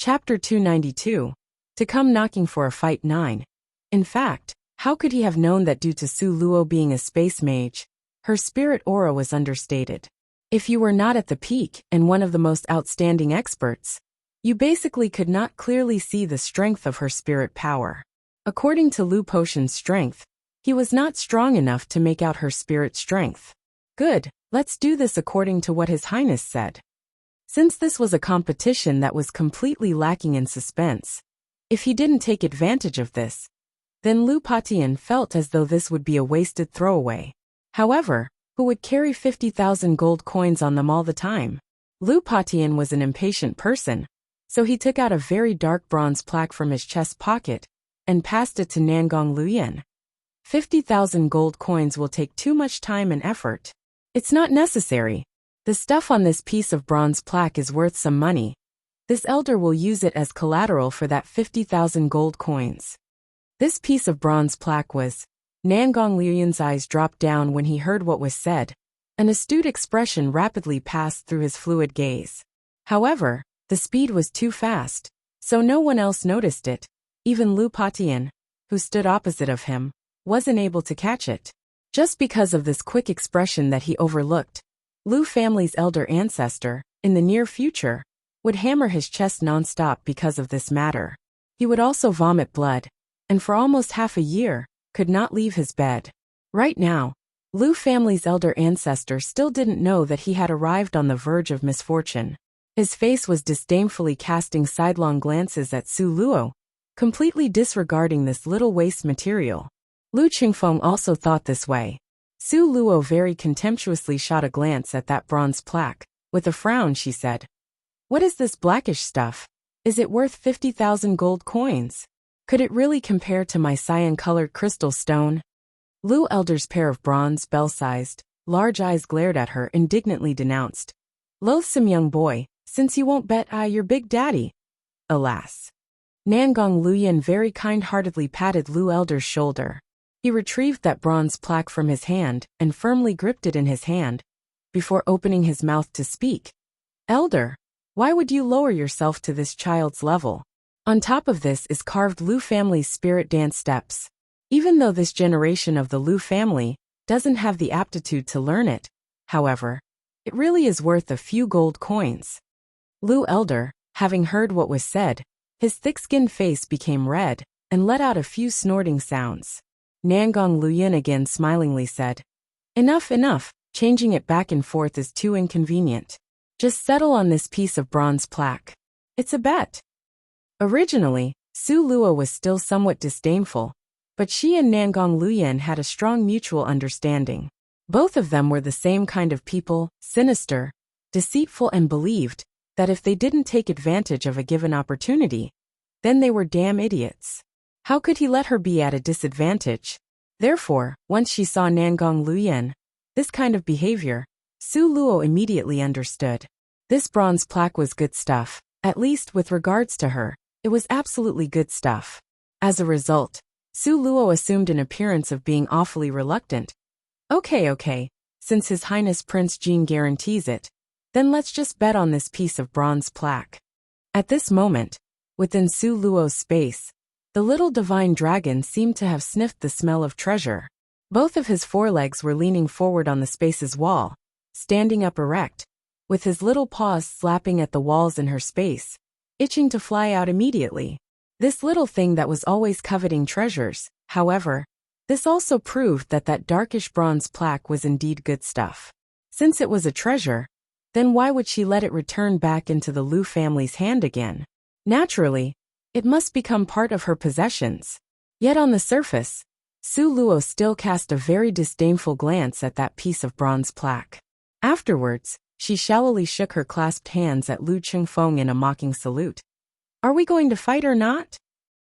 Chapter 292. To come knocking for a fight 9. In fact, how could he have known that due to Su Luo being a space mage, her spirit aura was understated? If you were not at the peak and one of the most outstanding experts, you basically could not clearly see the strength of her spirit power. According to Lu Potion's strength, he was not strong enough to make out her spirit strength. Good, let's do this according to what His Highness said. Since this was a competition that was completely lacking in suspense, if he didn't take advantage of this, then Lu Patian felt as though this would be a wasted throwaway. However, who would carry 50,000 gold coins on them all the time? Lu Patian was an impatient person, so he took out a very dark bronze plaque from his chest pocket and passed it to Nangong Luyan. 50,000 gold coins will take too much time and effort. It's not necessary. The stuff on this piece of bronze plaque is worth some money. This elder will use it as collateral for that 50,000 gold coins. This piece of bronze plaque was. Nangong Luyan's eyes dropped down when he heard what was said. An astute expression rapidly passed through his fluid gaze. However, the speed was too fast, so no one else noticed it. Even Lu Patian, who stood opposite of him, wasn't able to catch it. Just because of this quick expression that he overlooked, Lu family's elder ancestor, in the near future, would hammer his chest non-stop because of this matter. He would also vomit blood, and for almost half a year, could not leave his bed. Right now, Lu family's elder ancestor still didn't know that he had arrived on the verge of misfortune. His face was disdainfully casting sidelong glances at Su Luo, completely disregarding this little waste material. Lu Qingfeng also thought this way. Su Luo very contemptuously shot a glance at that bronze plaque. With a frown she said, "What is this blackish stuff? Is it worth 50,000 gold coins? Could it really compare to my cyan-colored crystal stone?" Lu Elder's pair of bronze, bell-sized, large eyes glared at her indignantly denounced. "Loathsome young boy, since you won't bet your big daddy." Alas. Nangong Luyan very kind-heartedly patted Lu Elder's shoulder. He retrieved that bronze plaque from his hand and firmly gripped it in his hand, before opening his mouth to speak. "Elder, why would you lower yourself to this child's level? On top of this is carved Lu family's spirit dance steps. Even though this generation of the Lu family doesn't have the aptitude to learn it, however, it really is worth a few gold coins." Lu Elder, having heard what was said, his thick-skinned face became red and let out a few snorting sounds. Nangong Luyan again smilingly said, Enough, changing it back and forth is too inconvenient. Just settle on this piece of bronze plaque. It's a bet." Originally, Su Luo was still somewhat disdainful, but she and Nangong Luyan had a strong mutual understanding. Both of them were the same kind of people, sinister, deceitful, and believed that if they didn't take advantage of a given opportunity, then they were damn idiots. How could he let her be at a disadvantage? Therefore, once she saw Nangong Luyan, this kind of behavior, Su Luo immediately understood. This bronze plaque was good stuff, at least with regards to her, it was absolutely good stuff. As a result, Su Luo assumed an appearance of being awfully reluctant. Okay, since His Highness Prince Jean guarantees it, then let's just bet on this piece of bronze plaque. At this moment, within Su Luo's space, the little divine dragon seemed to have sniffed the smell of treasure. Both of his forelegs were leaning forward on the space's wall, standing up erect, with his little paws slapping at the walls in her space, itching to fly out immediately. This little thing that was always coveting treasures, however, this also proved that that darkish bronze plaque was indeed good stuff. Since it was a treasure, then why would she let it return back into the Lu family's hand again? Naturally, it must become part of her possessions. Yet on the surface, Su Luo still cast a very disdainful glance at that piece of bronze plaque. Afterwards, she shallowly shook her clasped hands at Lu Qingfeng in a mocking salute. "Are we going to fight or not?"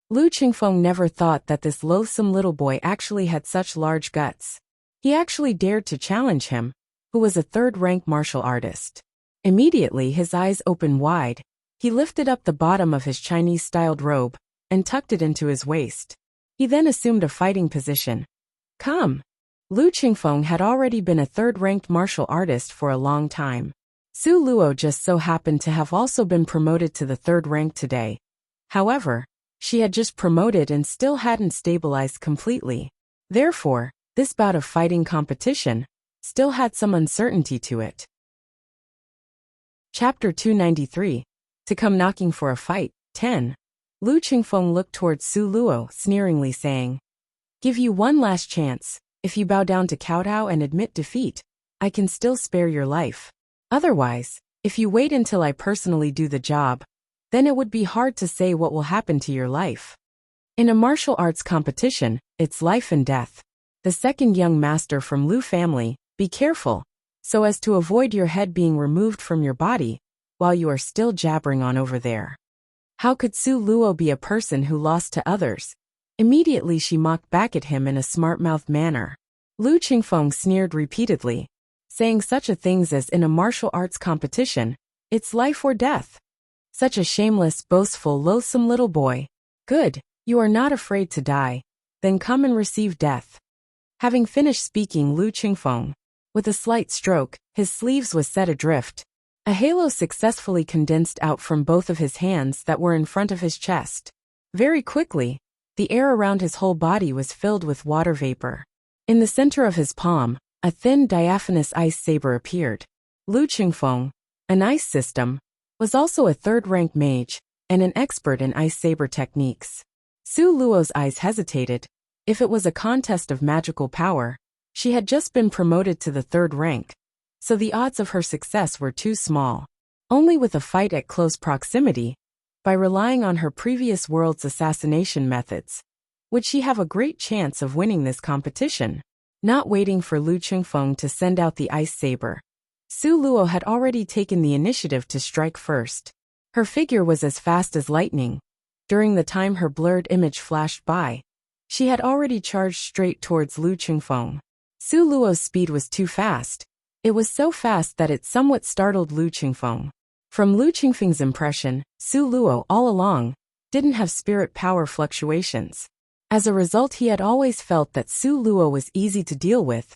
Lu Qingfeng never thought that this loathsome little boy actually had such large guts. He actually dared to challenge him, who was a third-rank martial artist. Immediately his eyes opened wide. He lifted up the bottom of his Chinese-styled robe and tucked it into his waist. He then assumed a fighting position. "Come." Lu Qingfeng had already been a third-ranked martial artist for a long time, Su Luo just so happened to have also been promoted to the third rank today. However, she had just promoted and still hadn't stabilized completely. Therefore, this bout of fighting competition still had some uncertainty to it. Chapter 293. To come knocking for a fight. 10. Lu Qingfeng looked towards Su Luo, sneeringly saying, "Give you one last chance. If you bow down to kowtow and admit defeat, I can still spare your life. Otherwise, if you wait until I personally do the job, then it would be hard to say what will happen to your life. In a martial arts competition, it's life and death. The second young master from Lu family, be careful, so as to avoid your head being removed from your body, while you are still jabbering on over there." How could Su Luo be a person who lost to others? Immediately she mocked back at him in a smart-mouthed manner. Lu Qingfeng sneered repeatedly, saying such a things as in a martial arts competition, it's life or death. Such a shameless, boastful, loathsome little boy. Good, you are not afraid to die. Then come and receive death. Having finished speaking, Lu Qingfeng, with a slight stroke, his sleeves was set adrift. A halo successfully condensed out from both of his hands that were in front of his chest. Very quickly, the air around his whole body was filled with water vapor. In the center of his palm, a thin diaphanous ice saber appeared. Lu Qingfeng, an ice system, was also a third-rank mage and an expert in ice saber techniques. Su Luo's eyes hesitated. If it was a contest of magical power, she had just been promoted to the third rank, so the odds of her success were too small. Only with a fight at close proximity, by relying on her previous world's assassination methods, would she have a great chance of winning this competition. Not waiting for Lu Qingfeng to send out the ice saber, Su Luo had already taken the initiative to strike first. Her figure was as fast as lightning. During the time her blurred image flashed by, she had already charged straight towards Lu Qingfeng. Su Luo's speed was too fast. It was so fast that it somewhat startled Lu Qingfeng. From Lu Qingfeng's impression, Su Luo all along didn't have spirit power fluctuations. As a result, he had always felt that Su Luo was easy to deal with,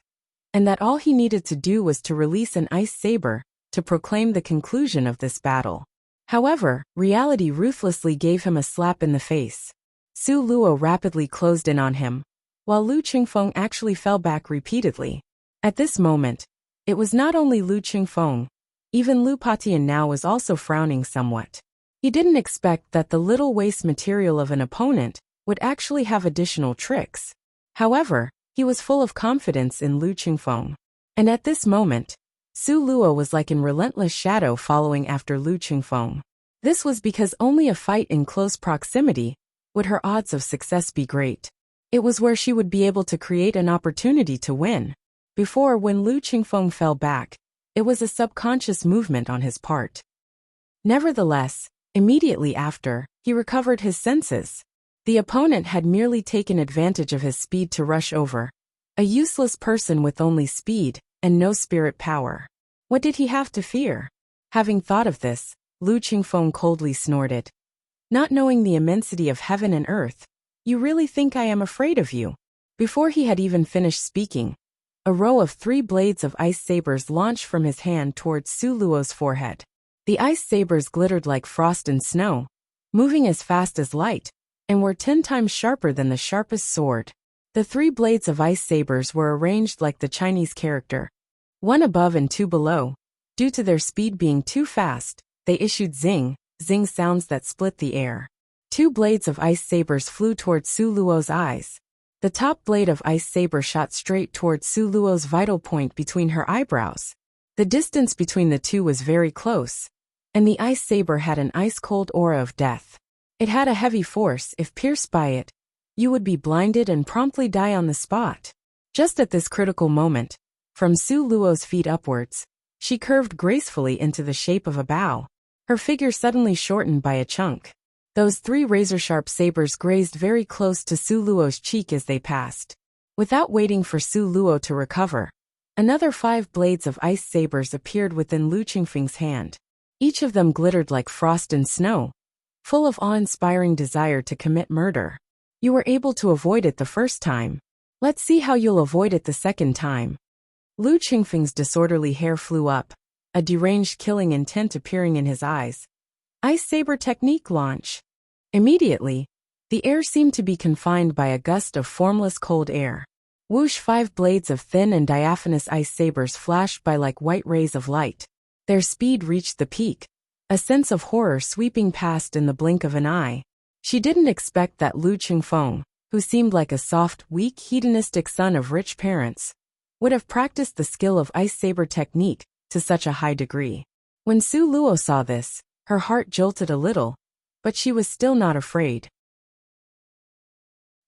and that all he needed to do was to release an ice saber to proclaim the conclusion of this battle. However, reality ruthlessly gave him a slap in the face. Su Luo rapidly closed in on him, while Lu Qingfeng actually fell back repeatedly. At this moment, it was not only Lu Qingfeng, even Lu Patian now was also frowning somewhat. He didn't expect that the little waste material of an opponent would actually have additional tricks. However, he was full of confidence in Lu Qingfeng. And at this moment, Su Luo was like in relentless shadow following after Lu Qingfeng. This was because only a fight in close proximity would her odds of success be great. It was where she would be able to create an opportunity to win. Before, when Lu Qingfeng fell back, it was a subconscious movement on his part. Nevertheless, immediately after, he recovered his senses. The opponent had merely taken advantage of his speed to rush over. A useless person with only speed and no spirit power. What did he have to fear? Having thought of this, Lu Qingfeng coldly snorted. Not knowing the immensity of heaven and earth, you really think I am afraid of you? Before he had even finished speaking, a row of 3 blades of ice sabers launched from his hand towards Su Luo's forehead. The ice sabers glittered like frost and snow, moving as fast as light, and were 10 times sharper than the sharpest sword. The 3 blades of ice sabers were arranged like the Chinese character, 1 above and 2 below. Due to their speed being too fast, they issued zing, zing sounds that split the air. 2 blades of ice sabers flew towards Su Luo's eyes. The top blade of ice saber shot straight towards Su Luo's vital point between her eyebrows. The distance between the two was very close, and the ice saber had an ice-cold aura of death. It had a heavy force. If pierced by it, you would be blinded and promptly die on the spot. Just at this critical moment, from Su Luo's feet upwards, she curved gracefully into the shape of a bow. Her figure suddenly shortened by a chunk. Those 3 razor-sharp sabers grazed very close to Su Luo's cheek as they passed. Without waiting for Su Luo to recover, another 5 blades of ice sabers appeared within Lu Qingfeng's hand. Each of them glittered like frost and snow, full of awe-inspiring desire to commit murder. You were able to avoid it the first time. Let's see how you'll avoid it the second time. Lu Qingfeng's disorderly hair flew up, a deranged killing intent appearing in his eyes. Ice Saber technique launch. Immediately, the air seemed to be confined by a gust of formless cold air. Whoosh! 5 blades of thin and diaphanous ice sabers flashed by like white rays of light. Their speed reached the peak, a sense of horror sweeping past in the blink of an eye. She didn't expect that Lu Qingfeng, who seemed like a soft, weak, hedonistic son of rich parents, would have practiced the skill of ice saber technique to such a high degree. When Su Luo saw this, her heart jolted a little, but she was still not afraid.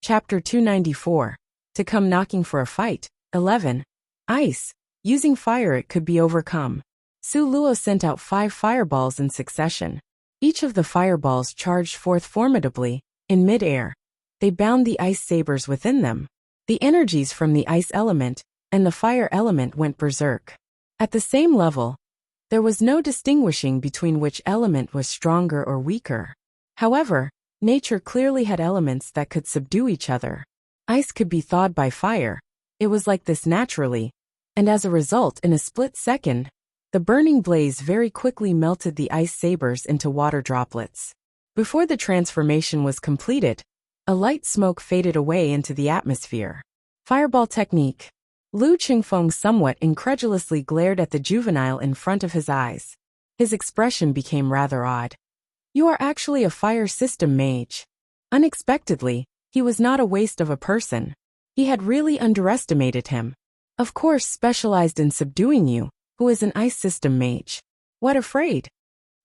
Chapter 294. To come knocking for a fight. 11. Ice. Using fire it could be overcome. Su Luo sent out 5 fireballs in succession. Each of the fireballs charged forth formidably, in mid-air. They bound the ice sabers within them. The energies from the ice element and the fire element went berserk. At the same level, there was no distinguishing between which element was stronger or weaker. However, nature clearly had elements that could subdue each other. Ice could be thawed by fire. It was like this naturally, and as a result, in a split second, the burning blaze very quickly melted the ice sabers into water droplets. Before the transformation was completed, a light smoke faded away into the atmosphere. Fireball technique. Lu Qingfeng somewhat incredulously glared at the juvenile in front of his eyes. His expression became rather odd. You are actually a fire system mage. Unexpectedly, he was not a waste of a person. He had really underestimated him. Of course, specialized in subduing you, who is an ice system mage. What afraid?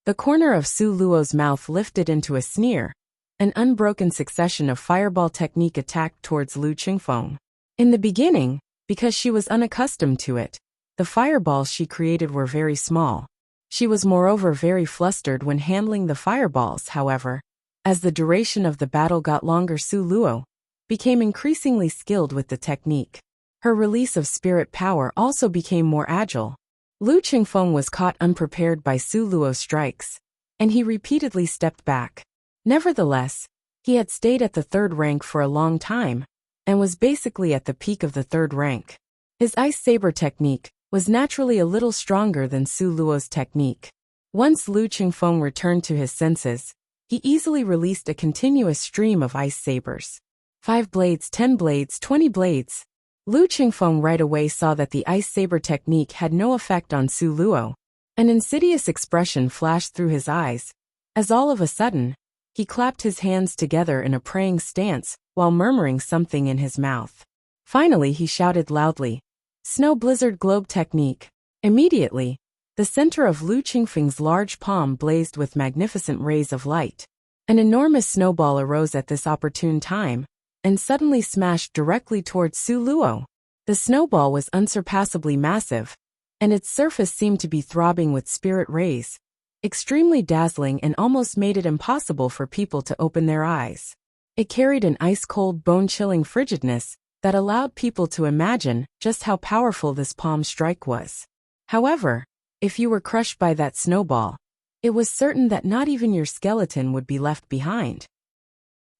The corner of Su Luo's mouth lifted into a sneer. An unbroken succession of fireball technique attacked towards Lu Qingfeng. In the beginning, because she was unaccustomed to it, the fireballs she created were very small. She was moreover very flustered when handling the fireballs, however. As the duration of the battle got longer, Su Luo became increasingly skilled with the technique. Her release of spirit power also became more agile. Lu Qingfeng was caught unprepared by Su Luo's strikes, and he repeatedly stepped back. Nevertheless, he had stayed at the 3rd rank for a long time, and was basically at the peak of the 3rd rank. His ice saber technique was naturally a little stronger than Su Luo's technique. Once Lu Qingfeng returned to his senses, he easily released a continuous stream of ice sabers. 5 blades, 10 blades, 20 blades. Lu Qingfeng right away saw that the ice saber technique had no effect on Su Luo. An insidious expression flashed through his eyes, as all of a sudden, he clapped his hands together in a praying stance while murmuring something in his mouth. Finally he shouted loudly, Snow Blizzard Globe Technique. Immediately, the center of Lu Qingfeng's large palm blazed with magnificent rays of light. An enormous snowball arose at this opportune time, and suddenly smashed directly towards Su Luo. The snowball was unsurpassably massive, and its surface seemed to be throbbing with spirit rays, extremely dazzling and almost made it impossible for people to open their eyes. It carried an ice-cold, bone-chilling frigidness that allowed people to imagine just how powerful this palm strike was. However, if you were crushed by that snowball, it was certain that not even your skeleton would be left behind.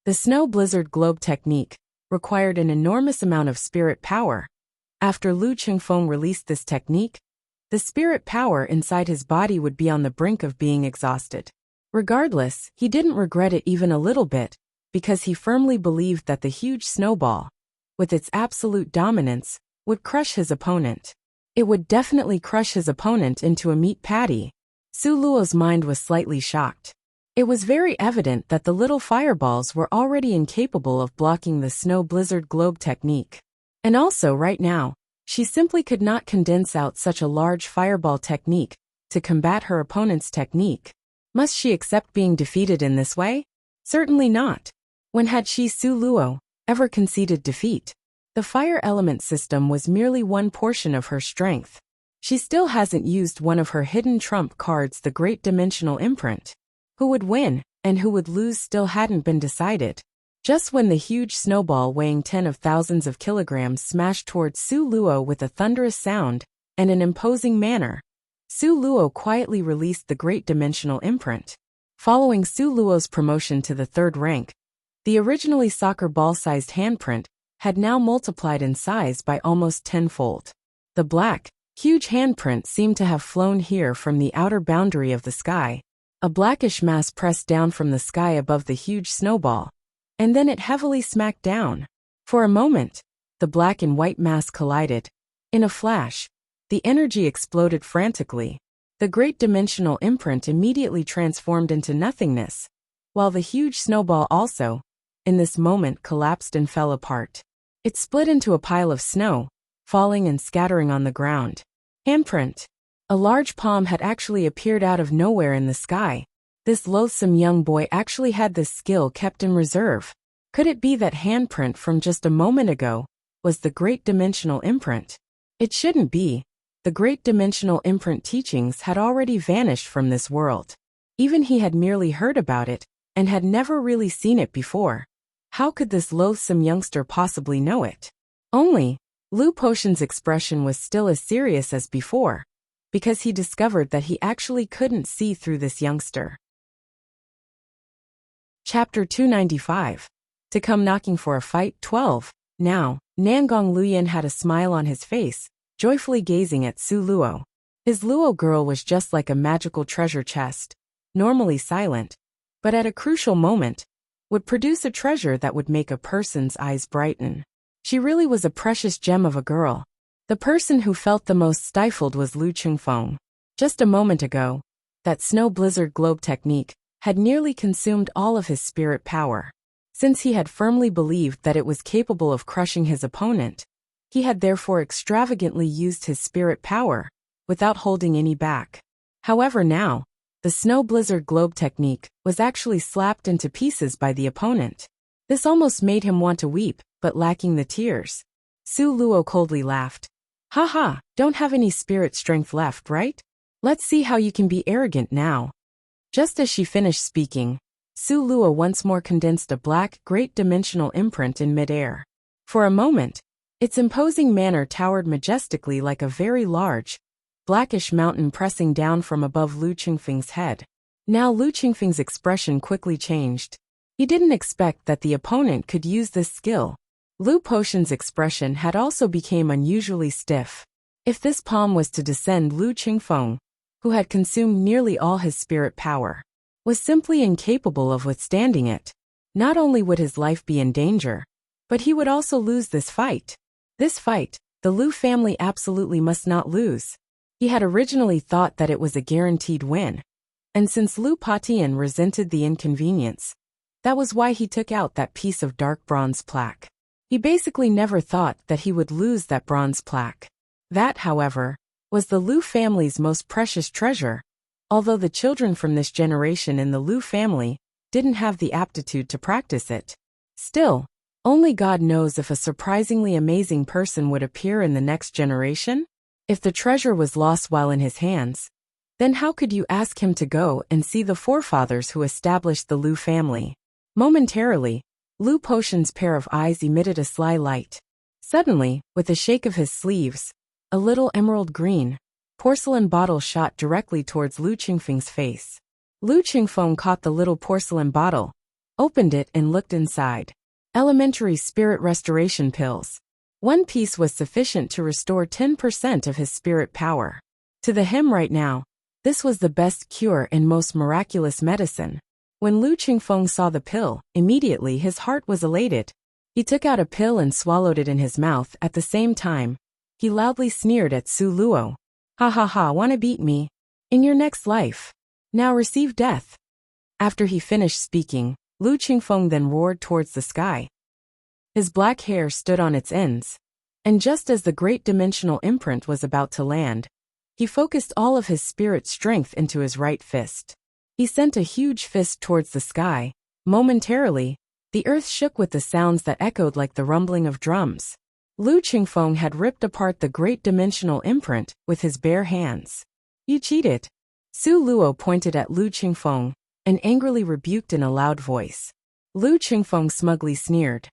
The Snow Blizzard Globe technique required an enormous amount of spirit power. After Lu Qingfeng released this technique, the spirit power inside his body would be on the brink of being exhausted. Regardless, he didn't regret it even a little bit, because he firmly believed that the huge snowball, with its absolute dominance, would crush his opponent. It would definitely crush his opponent into a meat patty. Su Luo's mind was slightly shocked. It was very evident that the little fireballs were already incapable of blocking the Snow Blizzard Globe technique. And also right now, she simply could not condense out such a large fireball technique to combat her opponent's technique. Must she accept being defeated in this way? Certainly not. When had she, Su Luo, ever conceded defeat? The fire element system was merely one portion of her strength. She still hasn't used one of her hidden trump cards, the Great Dimensional Imprint. Who would win, and who would lose still hadn't been decided. Just when the huge snowball weighing 10 of thousands of kilograms smashed towards Su Luo with a thunderous sound and an imposing manner, Su Luo quietly released the Great Dimensional Imprint. Following Su Luo's promotion to the 3rd rank, the originally soccer ball-sized handprint had now multiplied in size by almost tenfold. The black, Huge handprints seemed to have flown here from the outer boundary of the sky. A blackish mass pressed down from the sky above the huge snowball, and then it heavily smacked down. For a moment, the black and white mass collided. In a flash, the energy exploded frantically. The great dimensional imprint immediately transformed into nothingness, while the huge snowball also, in this moment, collapsed and fell apart. It split into a pile of snow, falling and scattering on the ground. Handprint. A large palm had actually appeared out of nowhere in the sky. This loathsome young boy actually had this skill kept in reserve. Could it be that handprint from just a moment ago was the great dimensional imprint? It shouldn't be. The great dimensional imprint teachings had already vanished from this world. Even he had merely heard about it, and had never really seen it before. How could this loathsome youngster possibly know it? Only, Lu Potion's expression was still as serious as before, because he discovered that he actually couldn't see through this youngster. Chapter 295. To come knocking for a fight 12. Now, Nangong Luyan had a smile on his face, joyfully gazing at Su Luo. His Luo girl was just like a magical treasure chest, normally silent, but at a crucial moment, would produce a treasure that would make a person's eyes brighten. She really was a precious gem of a girl. The person who felt the most stifled was Lu Qingfeng. Just a moment ago, that snow blizzard globe technique had nearly consumed all of his spirit power. Since he had firmly believed that it was capable of crushing his opponent, he had therefore extravagantly used his spirit power, without holding any back. However now, the snow blizzard globe technique was actually slapped into pieces by the opponent. This almost made him want to weep, but lacking the tears. Su Luo coldly laughed. Haha, don't have any spirit strength left, right? Let's see how you can be arrogant now. Just as she finished speaking, Su Luo once more condensed a black, great dimensional imprint in midair. For a moment, its imposing manner towered majestically like a very large, blackish mountain pressing down from above Lu Qingfeng's head. Now Lu Qingfeng's expression quickly changed. He didn't expect that the opponent could use this skill. Lu Potion's expression had also become unusually stiff. If this palm was to descend, Lu Qingfeng, who had consumed nearly all his spirit power, was simply incapable of withstanding it. Not only would his life be in danger, but he would also lose this fight. This fight, the Lu family absolutely must not lose. He had originally thought that it was a guaranteed win. And since Lu Patian resented the inconvenience, that was why he took out that piece of dark bronze plaque. He basically never thought that he would lose that bronze plaque. That, however, was the Lu family's most precious treasure, although the children from this generation in the Lu family didn't have the aptitude to practice it. Still, only God knows if a surprisingly amazing person would appear in the next generation. If the treasure was lost while in his hands, then how could you ask him to go and see the forefathers who established the Lu family? Momentarily, Lu Potion's pair of eyes emitted a sly light. Suddenly, with a shake of his sleeves, a little emerald green porcelain bottle shot directly towards Lu Qingfeng's face. Lu Qingfeng caught the little porcelain bottle, opened it and looked inside. Elementary spirit restoration pills. One piece was sufficient to restore 10% of his spirit power. To him right now, this was the best cure and most miraculous medicine. When Lu Qingfeng saw the pill, immediately his heart was elated. He took out a pill and swallowed it in his mouth at the same time. He loudly sneered at Su Luo. Ha ha ha, wanna beat me? In your next life. Now receive death. After he finished speaking, Lu Qingfeng then roared towards the sky. His black hair stood on its ends, and just as the great dimensional imprint was about to land, he focused all of his spirit strength into his right fist. He sent a huge fist towards the sky. Momentarily, the earth shook with the sounds that echoed like the rumbling of drums. Lu Qingfeng had ripped apart the great dimensional imprint with his bare hands. You cheated. Su Luo pointed at Lu Qingfeng and angrily rebuked in a loud voice. Lu Qingfeng smugly sneered.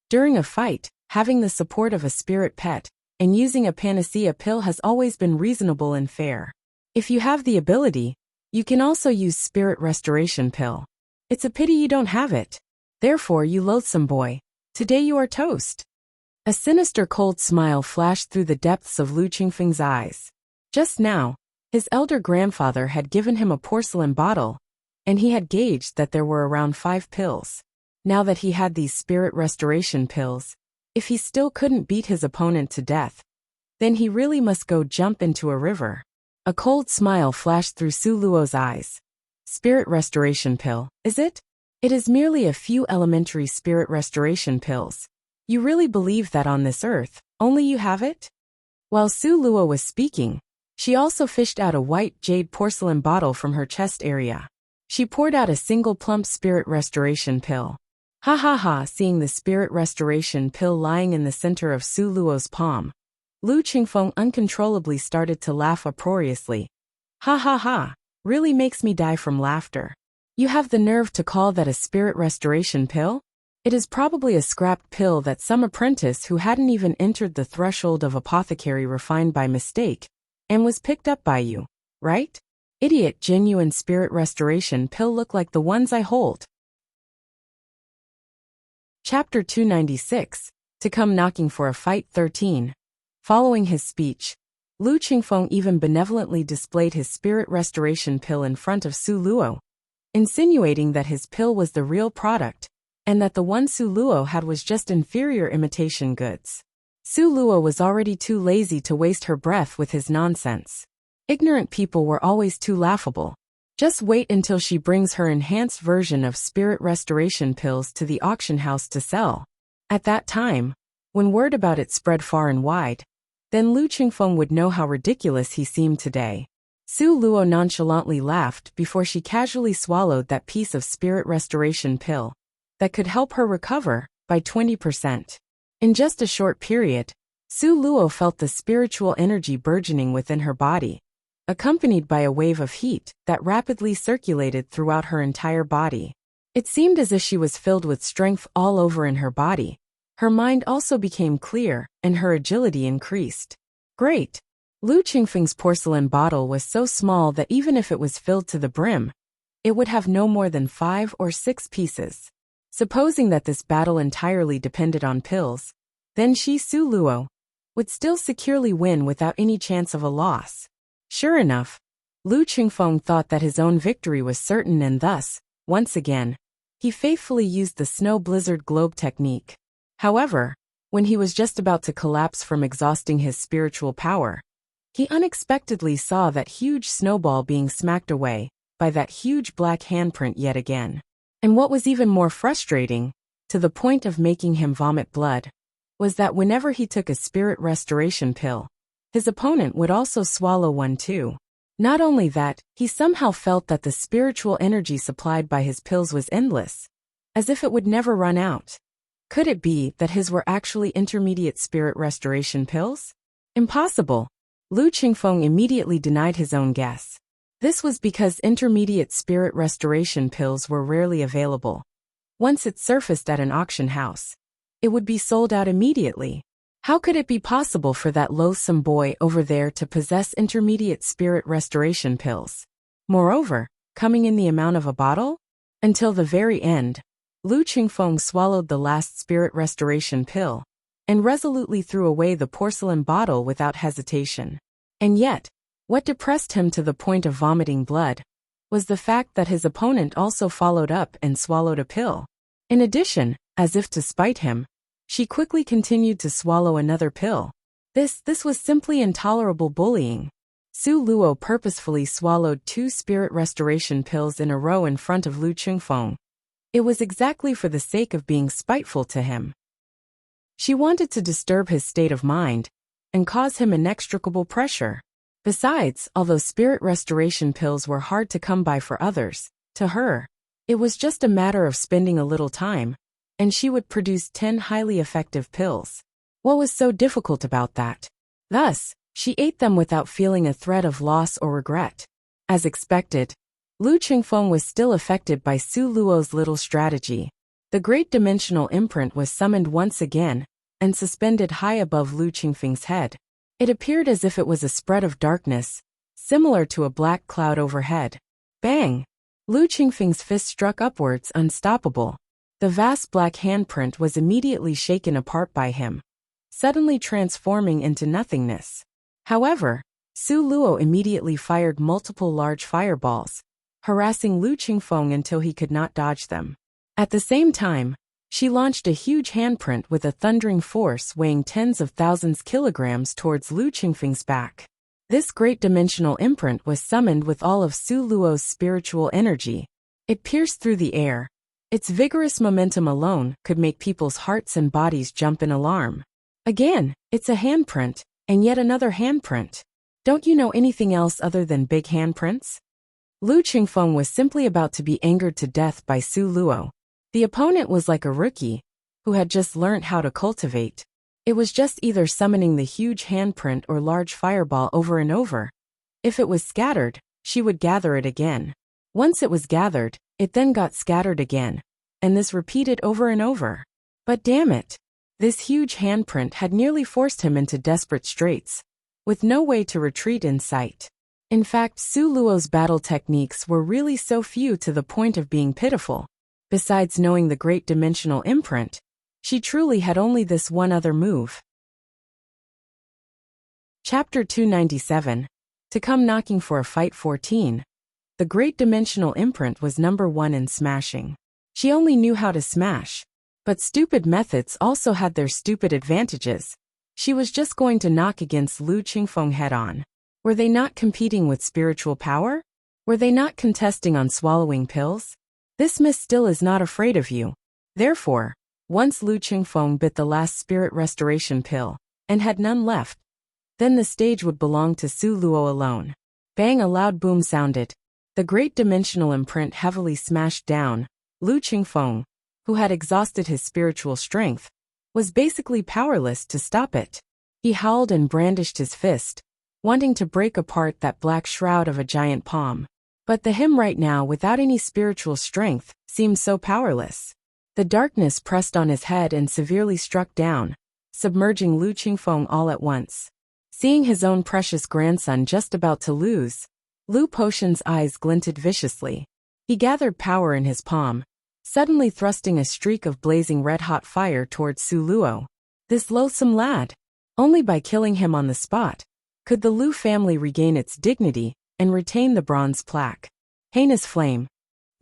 During a fight, having the support of a spirit pet and using a panacea pill has always been reasonable and fair. If you have the ability, you can also use spirit restoration pill. It's a pity you don't have it. Therefore, you loathsome boy, today you are toast. A sinister cold smile flashed through the depths of Lu Qingfeng's eyes. Just now, his elder grandfather had given him a porcelain bottle, and he had gauged that there were around 5 pills. Now that he had these spirit restoration pills, if he still couldn't beat his opponent to death, then he really must go jump into a river. A cold smile flashed through Su Luo's eyes. Spirit restoration pill, is it? It is merely a few elementary spirit restoration pills. You really believe that on this earth, only you have it? While Su Luo was speaking, she also fished out a white jade porcelain bottle from her chest area. She poured out a single plump spirit restoration pill. Ha ha ha, seeing the spirit restoration pill lying in the center of Su Luo's palm, Lu Qingfeng uncontrollably started to laugh uproariously. Ha ha ha, really makes me die from laughter. You have the nerve to call that a spirit restoration pill? It is probably a scrapped pill that some apprentice who hadn't even entered the threshold of apothecary refined by mistake, and was picked up by you, right? Idiot, genuine spirit restoration pill look like the ones I hold. Chapter 296, To Come Knocking for a Fight 13. Following his speech, Lu Qingfeng even benevolently displayed his spirit restoration pill in front of Su Luo, insinuating that his pill was the real product, and that the one Su Luo had was just inferior imitation goods. Su Luo was already too lazy to waste her breath with his nonsense. Ignorant people were always too laughable. Just wait until she brings her enhanced version of spirit restoration pills to the auction house to sell. At that time, when word about it spread far and wide, then Lu Qingfeng would know how ridiculous he seemed today. Su Luo nonchalantly laughed before she casually swallowed that piece of spirit restoration pill that could help her recover by 20%. In just a short period, Su Luo felt the spiritual energy burgeoning within her body, accompanied by a wave of heat that rapidly circulated throughout her entire body. It seemed as if she was filled with strength all over in her body. Her mind also became clear, and her agility increased. Great! Lu Qingfeng's porcelain bottle was so small that even if it was filled to the brim, it would have no more than 5 or 6 pieces. Supposing that this battle entirely depended on pills, then she, Su Luo, would still securely win without any chance of a loss. Sure enough, Lu Qingfeng thought that his own victory was certain, and thus, once again, he faithfully used the snow blizzard globe technique. However, when he was just about to collapse from exhausting his spiritual power, he unexpectedly saw that huge snowball being smacked away by that huge black handprint yet again. And what was even more frustrating, to the point of making him vomit blood, was that whenever he took a spirit restoration pill, his opponent would also swallow one too. Not only that, he somehow felt that the spiritual energy supplied by his pills was endless, as if it would never run out. Could it be that his were actually intermediate spirit restoration pills? Impossible. Lu Qingfeng immediately denied his own guess. This was because intermediate spirit restoration pills were rarely available. Once it surfaced at an auction house, it would be sold out immediately. How could it be possible for that loathsome boy over there to possess intermediate spirit restoration pills? Moreover, coming in the amount of a bottle? Until the very end, Lu Qingfeng swallowed the last spirit restoration pill, and resolutely threw away the porcelain bottle without hesitation. And yet, what depressed him to the point of vomiting blood was the fact that his opponent also followed up and swallowed a pill. In addition, as if to spite him, she quickly continued to swallow another pill. This was simply intolerable bullying. Su Luo purposefully swallowed 2 spirit restoration pills in a row in front of Lu Qingfeng. It was exactly for the sake of being spiteful to him. She wanted to disturb his state of mind and cause him inextricable pressure. Besides, although spirit restoration pills were hard to come by for others, to her, it was just a matter of spending a little time, and she would produce 10 highly effective pills. What was so difficult about that? Thus, she ate them without feeling a threat of loss or regret. As expected, Lu Qingfeng was still affected by Su Luo's little strategy. The great dimensional imprint was summoned once again, and suspended high above Lu Qingfeng's head. It appeared as if it was a spread of darkness, similar to a black cloud overhead. Bang! Lu Qingfeng's fist struck upwards, unstoppable. The vast black handprint was immediately shaken apart by him, suddenly transforming into nothingness. However, Su Luo immediately fired multiple large fireballs, harassing Lu Qingfeng until he could not dodge them. At the same time, she launched a huge handprint with a thundering force weighing tens of thousands kilograms towards Lu Qingfeng's back. This great dimensional imprint was summoned with all of Su Luo's spiritual energy. It pierced through the air. Its vigorous momentum alone could make people's hearts and bodies jump in alarm. Again, it's a handprint, and yet another handprint. Don't you know anything else other than big handprints? Lu Qingfeng was simply about to be angered to death by Su Luo. The opponent was like a rookie, who had just learnt how to cultivate. It was just either summoning the huge handprint or large fireball over and over. If it was scattered, she would gather it again. Once it was gathered, it then got scattered again, and this repeated over and over. But damn it! This huge handprint had nearly forced him into desperate straits, with no way to retreat in sight. In fact, Su Luo's battle techniques were really so few to the point of being pitiful. Besides knowing the great dimensional imprint, she truly had only this one other move. Chapter 297. To Come Knocking for a Fight 14. The great dimensional imprint was number 1 in smashing. She only knew how to smash. But stupid methods also had their stupid advantages. She was just going to knock against Lu Qingfeng head-on. Were they not competing with spiritual power? Were they not contesting on swallowing pills? This miss still is not afraid of you. Therefore, once Lu Qingfeng bit the last spirit restoration pill, and had none left, then the stage would belong to Su Luo alone. Bang! A loud boom sounded. The great dimensional imprint heavily smashed down. Lu Qingfeng, who had exhausted his spiritual strength, was basically powerless to stop it. He howled and brandished his fist, wanting to break apart that black shroud of a giant palm. But him right now, without any spiritual strength, seemed so powerless. The darkness pressed on his head and severely struck down, submerging Lu Qingfeng all at once. Seeing his own precious grandson just about to lose, Lu Potion's eyes glinted viciously. He gathered power in his palm, suddenly thrusting a streak of blazing red-hot fire towards Su Luo. This loathsome lad! Only by killing him on the spot could the Lu family regain its dignity and retain the bronze plaque. Heinous flame.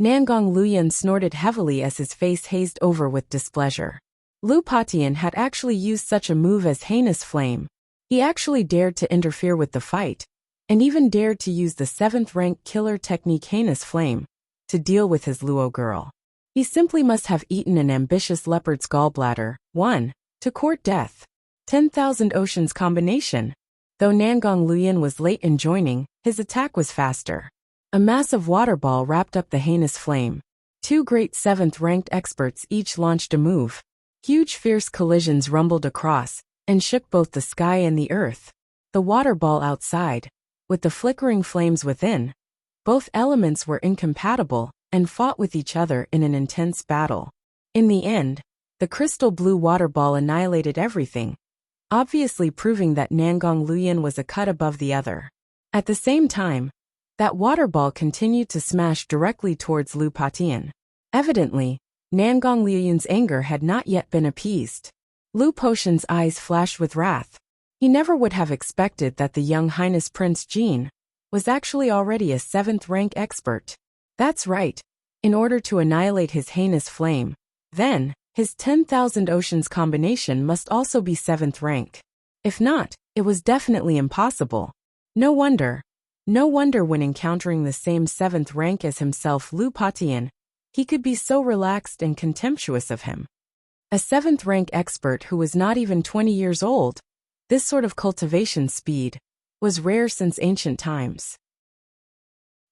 Nangong Luyan snorted heavily as his face hazed over with displeasure. Lu Patian had actually used such a move as heinous flame. He actually dared to interfere with the fight, and even dared to use the 7th rank killer technique heinous flame to deal with his Luo girl. He simply must have eaten an ambitious leopard's gallbladder. 1. To court death. 10,000 oceans combination. Though Nangong Luyan was late in joining, his attack was faster. A massive water ball wrapped up the heinous flame. 2 great 7th ranked experts each launched a move. Huge fierce collisions rumbled across, and shook both the sky and the earth. The water ball outside, with the flickering flames within. Both elements were incompatible, and fought with each other in an intense battle. In the end, the crystal blue water ball annihilated everything, obviously proving that Nangong Luyan was a cut above the other. At the same time, that water ball continued to smash directly towards Lu Patian. Evidently, Nangong Luyan's anger had not yet been appeased. Lu Potion's eyes flashed with wrath. He never would have expected that the young Highness Prince Jean was actually already a 7th rank expert. That's right. In order to annihilate his heinous flame, then, his 10,000 oceans combination must also be 7th rank. If not, it was definitely impossible. No wonder when encountering the same 7th rank as himself Lu Patian, he could be so relaxed and contemptuous of him. A 7th rank expert who was not even 20 years old. This sort of cultivation speed was rare since ancient times.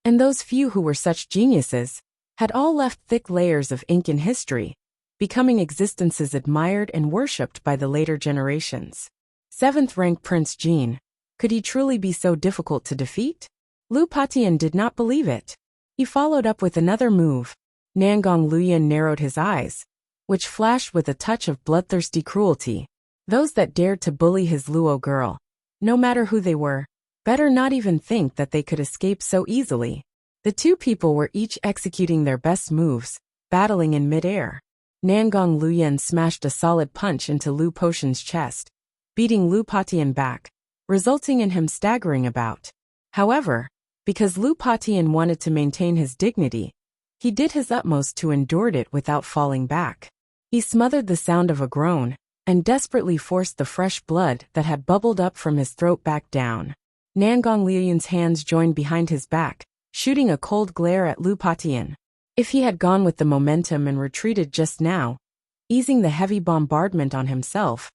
And those few who were such geniuses had all left thick layers of ink in history, becoming existences admired and worshipped by the later generations. 7th rank Prince Jean, could he truly be so difficult to defeat? Lu Patian did not believe it. He followed up with another move. Nangong Luyan narrowed his eyes, which flashed with a touch of bloodthirsty cruelty. Those that dared to bully his Luo girl, no matter who they were, better not even think that they could escape so easily. The two people were each executing their best moves, battling in mid-air. Nangong Luyan smashed a solid punch into Lu Potion's chest, beating Lu Patian back. resulting in him staggering about. However, because Lu Patian wanted to maintain his dignity, he did his utmost to endure it without falling back. He smothered the sound of a groan and desperately forced the fresh blood that had bubbled up from his throat back down. Nangong Liuyun's hands joined behind his back, shooting a cold glare at Lu Patian. If he had gone with the momentum and retreated just now, easing the heavy bombardment on himself,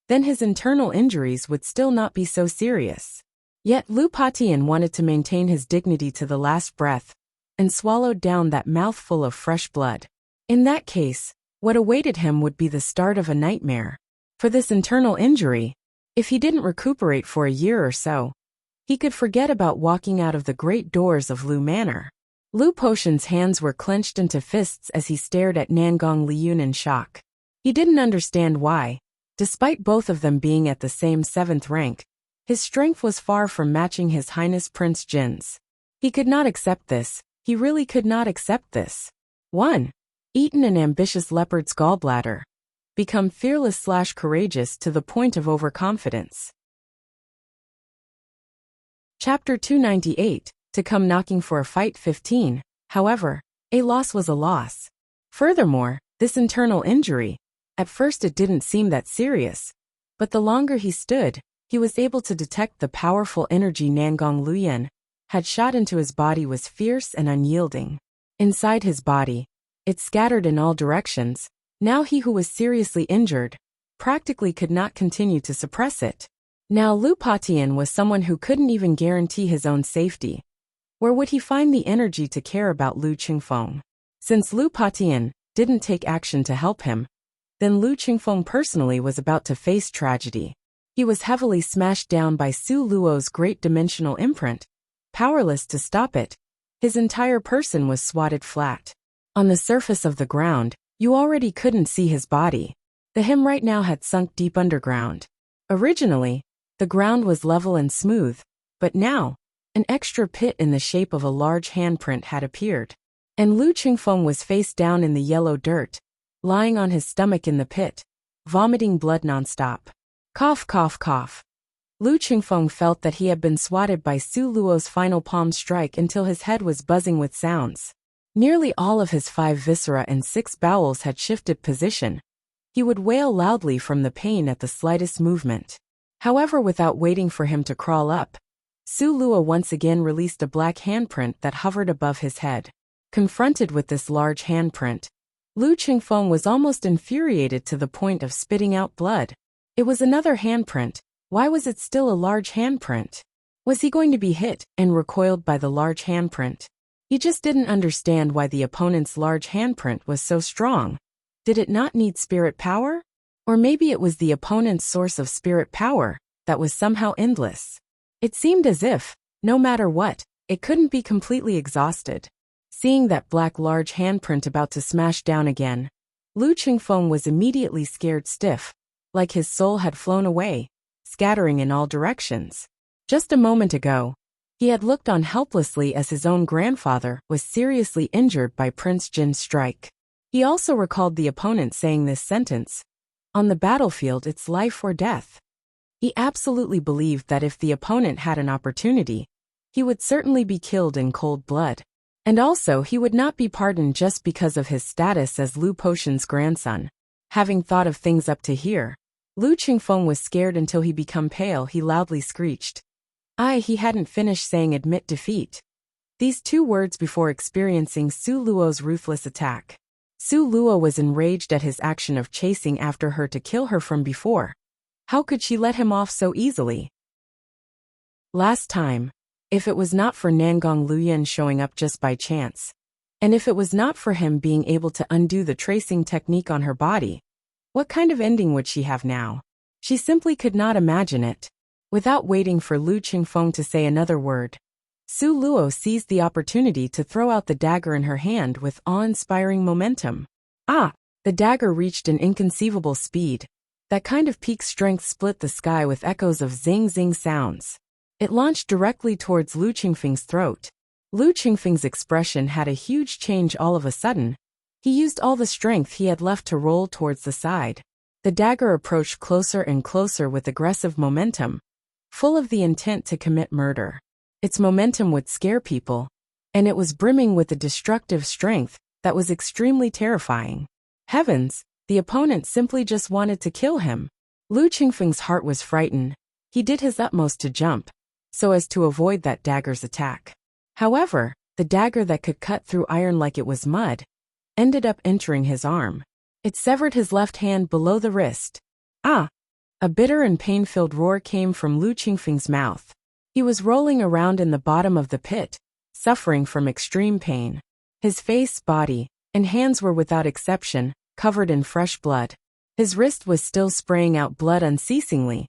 then his internal injuries would still not be so serious. Yet Lu Patian wanted to maintain his dignity to the last breath, and swallowed down that mouthful of fresh blood. In that case, what awaited him would be the start of a nightmare. For this internal injury, if he didn't recuperate for a year or so, he could forget about walking out of the great doors of Lu Manor. Lu Potion's hands were clenched into fists as he stared at Nangong Liyun in shock. He didn't understand why, despite both of them being at the same 7th rank, his strength was far from matching His Highness Prince Jin's. He could not accept this. He really could not accept this. 1. Eaten an ambitious leopard's gallbladder. Become fearless/courageous to the point of overconfidence. Chapter 298, To Come Knocking for a Fight 15. However, a loss was a loss. Furthermore, this internal injury, at first it didn't seem that serious, but the longer he stood, he was able to detect the powerful energy Nangong Liuyun had shot into his body was fierce and unyielding. Inside his body, it scattered in all directions. Now he who was seriously injured practically could not continue to suppress it. Now Lu Patian was someone who couldn't even guarantee his own safety. Where would he find the energy to care about Lu Qingfeng? Since Lu Patian didn't take action to help him, then Lu Qingfeng personally was about to face tragedy. He was heavily smashed down by Su Luo's great dimensional imprint. Powerless to stop it, his entire person was swatted flat. On the surface of the ground, you already couldn't see his body. The him right now had sunk deep underground. Originally, the ground was level and smooth, but now, an extra pit in the shape of a large handprint had appeared. And Lu Qingfeng was face down in the yellow dirt, lying on his stomach in the pit, vomiting blood nonstop. Cough, cough, cough. Lu Qingfeng felt that he had been swatted by Su Luo's final palm strike until his head was buzzing with sounds. Nearly all of his 5 viscera and 6 bowels had shifted position. He would wail loudly from the pain at the slightest movement. However, without waiting for him to crawl up, Su Luo once again released a black handprint that hovered above his head. Confronted with this large handprint, Lu Qingfeng was almost infuriated to the point of spitting out blood. It was another handprint. Why was it still a large handprint? Was he going to be hit and recoiled by the large handprint? He just didn't understand why the opponent's large handprint was so strong. Did it not need spirit power? Or maybe it was the opponent's source of spirit power that was somehow endless. It seemed as if, no matter what, it couldn't be completely exhausted. Seeing that black large handprint about to smash down again, Lu Qingfeng was immediately scared stiff, like his soul had flown away, scattering in all directions. Just a moment ago, he had looked on helplessly as his own grandfather was seriously injured by Prince Jin's strike. He also recalled the opponent saying this sentence, "On the battlefield it's life or death." He absolutely believed that if the opponent had an opportunity, he would certainly be killed in cold blood. And also he would not be pardoned just because of his status as Lu Potion's grandson. Having thought of things up to here, Lu Qingfeng was scared until he became pale. He loudly screeched. He hadn't finished saying admit defeat. These 2 words before experiencing Su Luo's ruthless attack. Su Luo was enraged at his action of chasing after her to kill her from before. How could she let him off so easily? Last time, if it was not for Nangong Liuyun showing up just by chance, and if it was not for him being able to undo the tracing technique on her body, what kind of ending would she have now? She simply could not imagine it. Without waiting for Lu Qingfeng to say another word, Su Luo seized the opportunity to throw out the dagger in her hand with awe-inspiring momentum. The dagger reached an inconceivable speed. That kind of peak strength split the sky with echoes of zing-zing sounds. It launched directly towards Lu Qingfeng's throat. Lu Qingfeng's expression had a huge change all of a sudden. He used all the strength he had left to roll towards the side. The dagger approached closer and closer with aggressive momentum. full of the intent to commit murder. Its momentum would scare people, and it was brimming with a destructive strength that was extremely terrifying. Heavens, the opponent simply just wanted to kill him. Lu Qingfeng's heart was frightened. He did his utmost to jump, so as to avoid that dagger's attack. However, the dagger that could cut through iron like it was mud ended up entering his arm. It severed his left hand below the wrist. Ah! A bitter and pain-filled roar came from Lu Qingfeng's mouth. He was rolling around in the bottom of the pit, suffering from extreme pain. His face, body, and hands were without exception covered in fresh blood. His wrist was still spraying out blood unceasingly.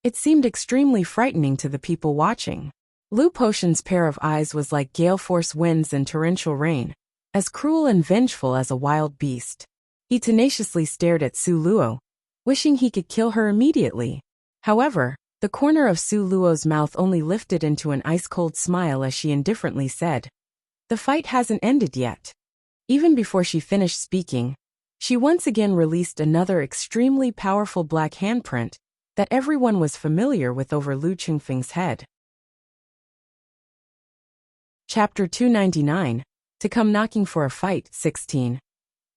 It seemed extremely frightening to the people watching. Lu Potion's pair of eyes was like gale-force winds and torrential rain, as cruel and vengeful as a wild beast. He tenaciously stared at Su Luo, wishing he could kill her immediately. However, the corner of Su Luo's mouth only lifted into an ice-cold smile as she indifferently said, "The fight hasn't ended yet." Even before she finished speaking, she once again released another extremely powerful black handprint that everyone was familiar with over Lu Qingfeng's head. Chapter 299, To Come Knocking for a Fight, 16.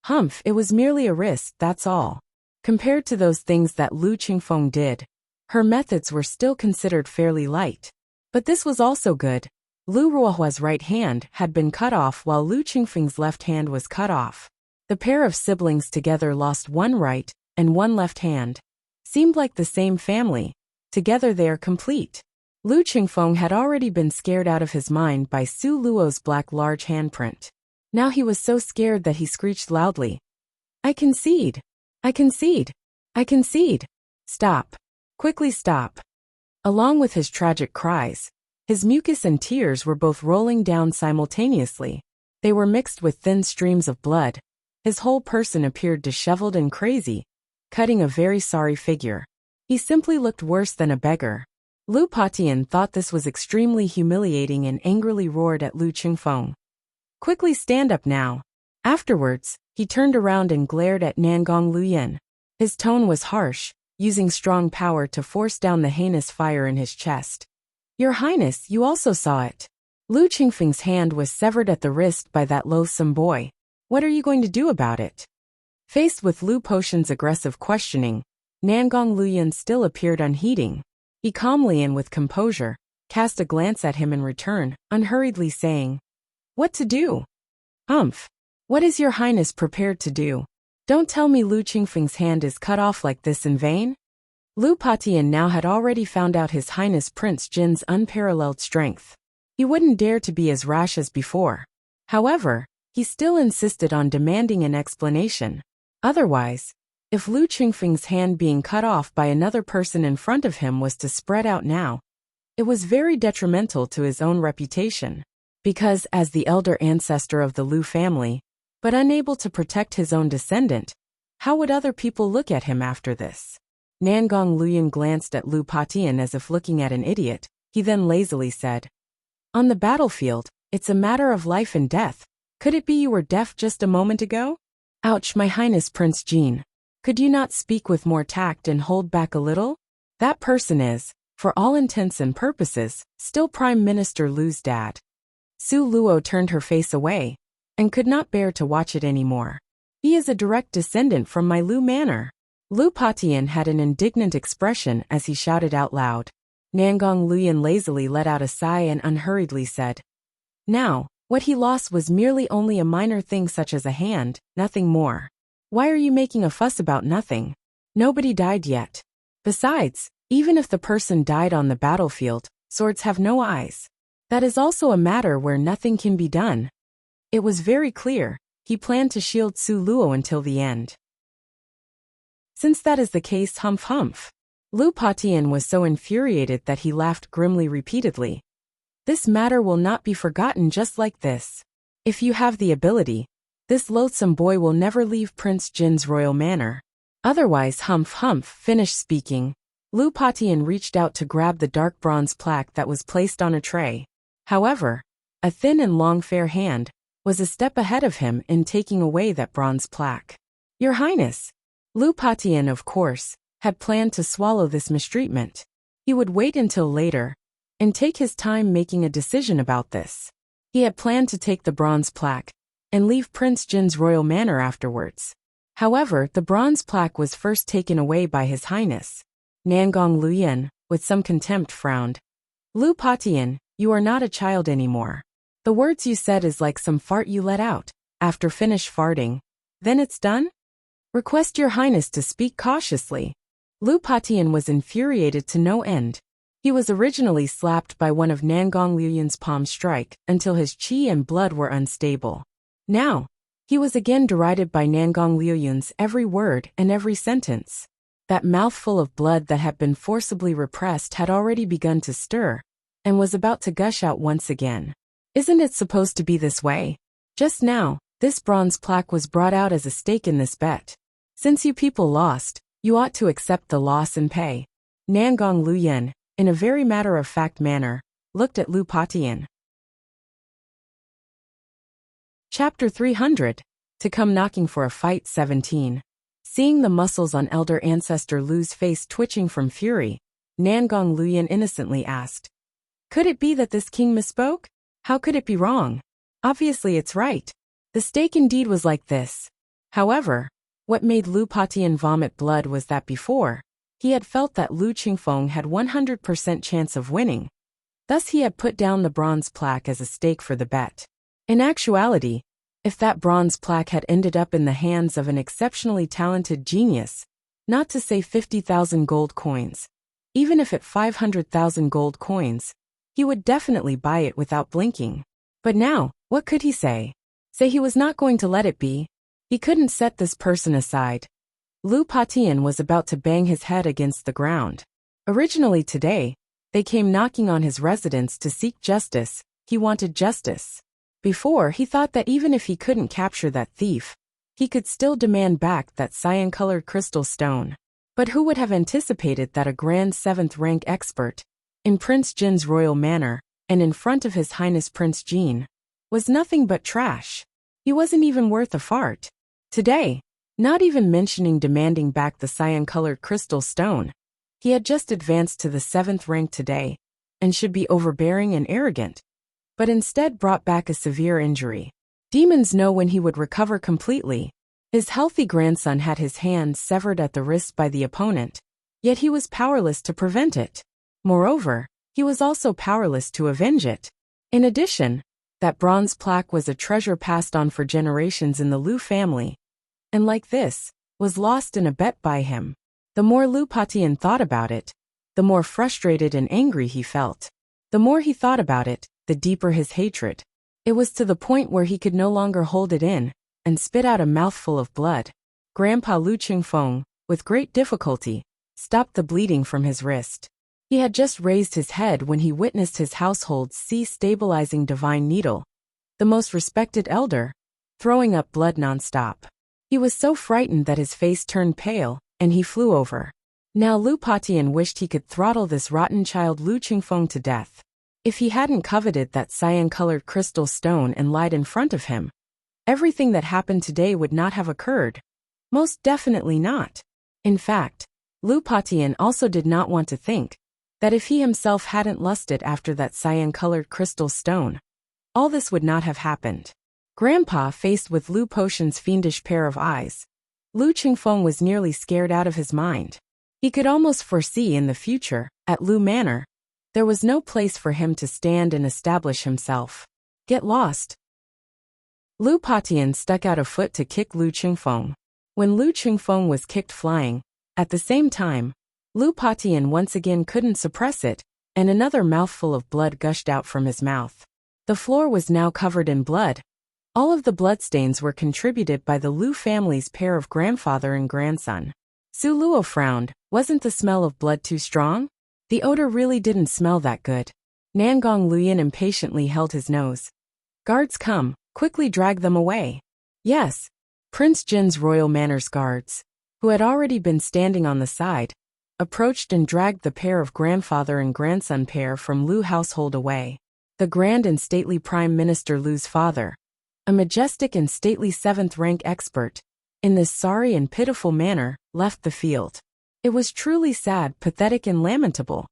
Humph, it was merely a wrist, that's all. Compared to those things that Lu Qingfeng did, her methods were still considered fairly light. But this was also good. Lu Ruohua's right hand had been cut off while Lu Qingfeng's left hand was cut off. The pair of siblings together lost one right and one left hand. Seemed like the same family. Together they are complete. Lu Qingfeng had already been scared out of his mind by Su Luo's black large handprint. Now he was so scared that he screeched loudly, "I concede! I concede! I concede! Stop! Quickly stop!" Along with his tragic cries, his mucus and tears were both rolling down simultaneously. They were mixed with thin streams of blood. His whole person appeared disheveled and crazy, cutting a very sorry figure. He simply looked worse than a beggar. Lu Patian thought this was extremely humiliating and angrily roared at Lu Qingfeng, "Quickly stand up now." Afterwards, he turned around and glared at Nangong Luyan. His tone was harsh, using strong power to force down the heinous fire in his chest. "Your Highness, you also saw it." Lu Qingfeng's hand was severed at the wrist by that loathsome boy. What are you going to do about it? Faced with Lu Potion's aggressive questioning, Nangong Luyan still appeared unheeding. He calmly and with composure cast a glance at him in return, unhurriedly saying, "What to do?" "Humph. What is your Highness prepared to do? Don't tell me Lu Qingfeng's hand is cut off like this in vain?" Lu Patian now had already found out His Highness Prince Jin's unparalleled strength. He wouldn't dare to be as rash as before. However, he still insisted on demanding an explanation. Otherwise, if Lu Qingfeng's hand being cut off by another person in front of him was to spread out now, it was very detrimental to his own reputation. Because, as the elder ancestor of the Lu family, but unable to protect his own descendant, how would other people look at him after this? Nangong Luyan glanced at Lu Patian as if looking at an idiot. He then lazily said, "On the battlefield, it's a matter of life and death. Could it be you were deaf just a moment ago?" "Ouch, my Highness Prince Jin. Could you not speak with more tact and hold back a little? That person is, for all intents and purposes, still Prime Minister Lu's dad." Su Luo turned her face away, and could not bear to watch it anymore. "He is a direct descendant from my Lu manor." Lu Patian had an indignant expression as he shouted out loud. Nangong Luyan lazily let out a sigh and unhurriedly said, "Now, what he lost was merely only a minor thing such as a hand, nothing more. Why are you making a fuss about nothing? Nobody died yet. Besides, even if the person died on the battlefield, swords have no eyes. That is also a matter where nothing can be done." It was very clear, he planned to shield Su Luo until the end. Since that is the case, humph humph. Lu Patian was so infuriated that he laughed grimly repeatedly. "This matter will not be forgotten just like this. If you have the ability, this loathsome boy will never leave Prince Jin's royal manor. Otherwise, humph humph." Finished speaking, Lu Patian reached out to grab the dark bronze plaque that was placed on a tray. However, a thin and long fair hand was a step ahead of him in taking away that bronze plaque. "Your Highness." Lu Patian, of course, had planned to swallow this mistreatment. He would wait until later and take his time making a decision about this. He had planned to take the bronze plaque and leave Prince Jin's royal manor afterwards. However, the bronze plaque was first taken away by His Highness. Nangong Luyan, with some contempt, frowned. Lu Patian, you are not a child anymore. The words you said is like some fart you let out. After finish farting, then it's done? Request your highness to speak cautiously. Lu Patian was infuriated to no end. He was originally slapped by one of Nangong Luyan's palm strike until his qi and blood were unstable. Now, he was again derided by Nangong Luyan's every word and every sentence. That mouthful of blood that had been forcibly repressed had already begun to stir, and was about to gush out once again. Isn't it supposed to be this way? Just now, this bronze plaque was brought out as a stake in this bet. Since you people lost, you ought to accept the loss and pay. Nangong Luyan, in a very matter-of-fact manner, looked at Lu Patian. Chapter 300. To come knocking for a fight 17. Seeing the muscles on elder ancestor Lu's face twitching from fury, Nangong Luyan innocently asked, could it be that this king misspoke? How could it be wrong? Obviously it's right. The stake indeed was like this. However, what made Lu Patian vomit blood was that before, he had felt that Lu Qingfeng had 100% chance of winning. Thus he had put down the bronze plaque as a stake for the bet. In actuality, if that bronze plaque had ended up in the hands of an exceptionally talented genius, not to say 50,000 gold coins, even if at 500,000 gold coins, he would definitely buy it without blinking. But now, what could he say? Say he was not going to let it be? He couldn't set this person aside. Lu Patian was about to bang his head against the ground. Originally today, they came knocking on his residence to seek justice. He wanted justice. Before, he thought that even if he couldn't capture that thief, he could still demand back that cyan-colored crystal stone. But who would have anticipated that a grand 7th rank expert, in Prince Jin's royal manor, and in front of His Highness Prince Jin, was nothing but trash. He wasn't even worth a fart. Today, not even mentioning demanding back the cyan-colored crystal stone, he had just advanced to the 7th rank today, and should be overbearing and arrogant, but instead brought back a severe injury. Demons know when he would recover completely. His healthy grandson had his hand severed at the wrist by the opponent, yet he was powerless to prevent it. Moreover, he was also powerless to avenge it. In addition, that bronze plaque was a treasure passed on for generations in the Lu family, and like this, was lost in a bet by him. The more Lu Patian thought about it, the more frustrated and angry he felt. The more he thought about it, the deeper his hatred. It was to the point where he could no longer hold it in, and spit out a mouthful of blood. Grandpa Lu Qingfeng, with great difficulty, stopped the bleeding from his wrist. He had just raised his head when he witnessed his household see stabilizing divine needle, the most respected elder, throwing up blood non-stop. He was so frightened that his face turned pale, and he flew over. Now Lu Patian wished he could throttle this rotten child Lu Qingfeng to death. If he hadn't coveted that cyan-colored crystal stone and lied in front of him, everything that happened today would not have occurred. Most definitely not. In fact, Lu Patian also did not want to think that if he himself hadn't lusted after that cyan-colored crystal stone, all this would not have happened. Grandpa faced with Lu Potion's fiendish pair of eyes. Lu Qingfeng was nearly scared out of his mind. He could almost foresee in the future, at Lu Manor, there was no place for him to stand and establish himself. Get lost. Lu Patian stuck out a foot to kick Lu Qingfeng. When Lu Qingfeng was kicked flying, at the same time, Lu Patian once again couldn't suppress it, and another mouthful of blood gushed out from his mouth. The floor was now covered in blood. All of the bloodstains were contributed by the Lu family's pair of grandfather and grandson. Su Luo frowned. Wasn't the smell of blood too strong? The odor really didn't smell that good. Nangong Luyan impatiently held his nose. Guards come, quickly drag them away. Yes. Prince Jin's royal manor's guards, who had already been standing on the side, approached and dragged the pair of grandfather and grandson pair from Lu household away. The grand and stately Prime Minister Lu's father, a majestic and stately 7th rank expert, in this sorry and pitiful manner, left the field. It was truly sad, pathetic and lamentable.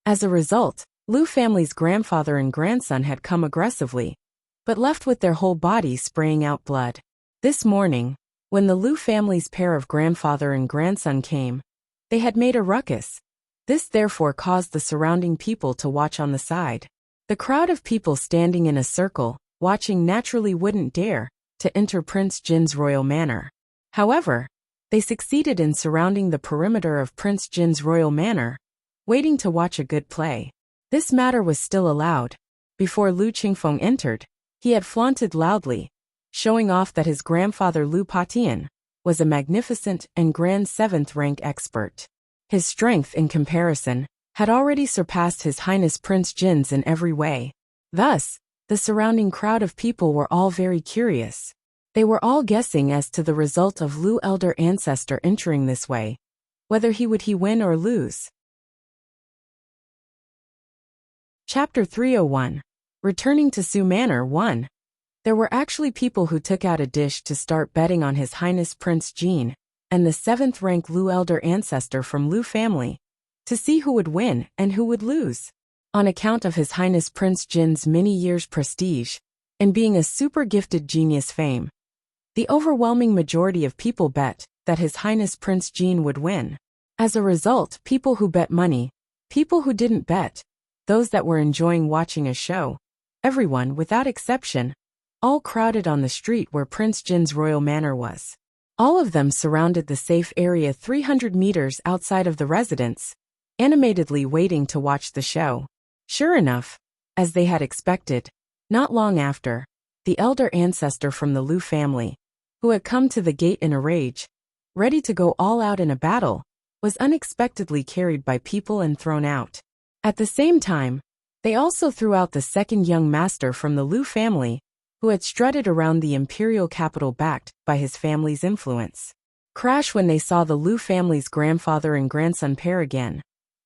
As a result, Lu family's grandfather and grandson had come aggressively, but left with their whole body spraying out blood. This morning, when the Lu family's pair of grandfather and grandson came, they had made a ruckus. This therefore caused the surrounding people to watch on the side. The crowd of people standing in a circle, watching naturally wouldn't dare to enter Prince Jin's royal manor. However, they succeeded in surrounding the perimeter of Prince Jin's royal manor, waiting to watch a good play. This matter was still allowed. Before Lu Qingfeng entered, he had flaunted loudly, showing off that his grandfather Lu Patian was a magnificent and grand 7th rank expert. His strength, in comparison, had already surpassed His Highness Prince Jin's in every way. Thus, the surrounding crowd of people were all very curious. They were all guessing as to the result of Lu elder ancestor entering this way, whether he would win or lose. Chapter 301. Returning to Su Manor 1. There were actually people who took out a dish to start betting on His Highness Prince Jin and the 7th rank Lu elder ancestor from Lu family, to see who would win and who would lose. On account of His Highness Prince Jin's many years' prestige, and being a super gifted genius fame, the overwhelming majority of people bet that His Highness Prince Jin would win. As a result, people who bet money, people who didn't bet, those that were enjoying watching a show, everyone, without exception, all crowded on the street where Prince Jin's royal manor was. All of them surrounded the safe area 300 meters outside of the residence, animatedly waiting to watch the show. Sure enough, as they had expected, not long after, the elder ancestor from the Lu family, who had come to the gate in a rage, ready to go all out in a battle, was unexpectedly carried by people and thrown out. At the same time, they also threw out the second young master from the Lu family, who had strutted around the imperial capital backed by his family's influence. Crash when they saw the Lu family's grandfather and grandson pair again.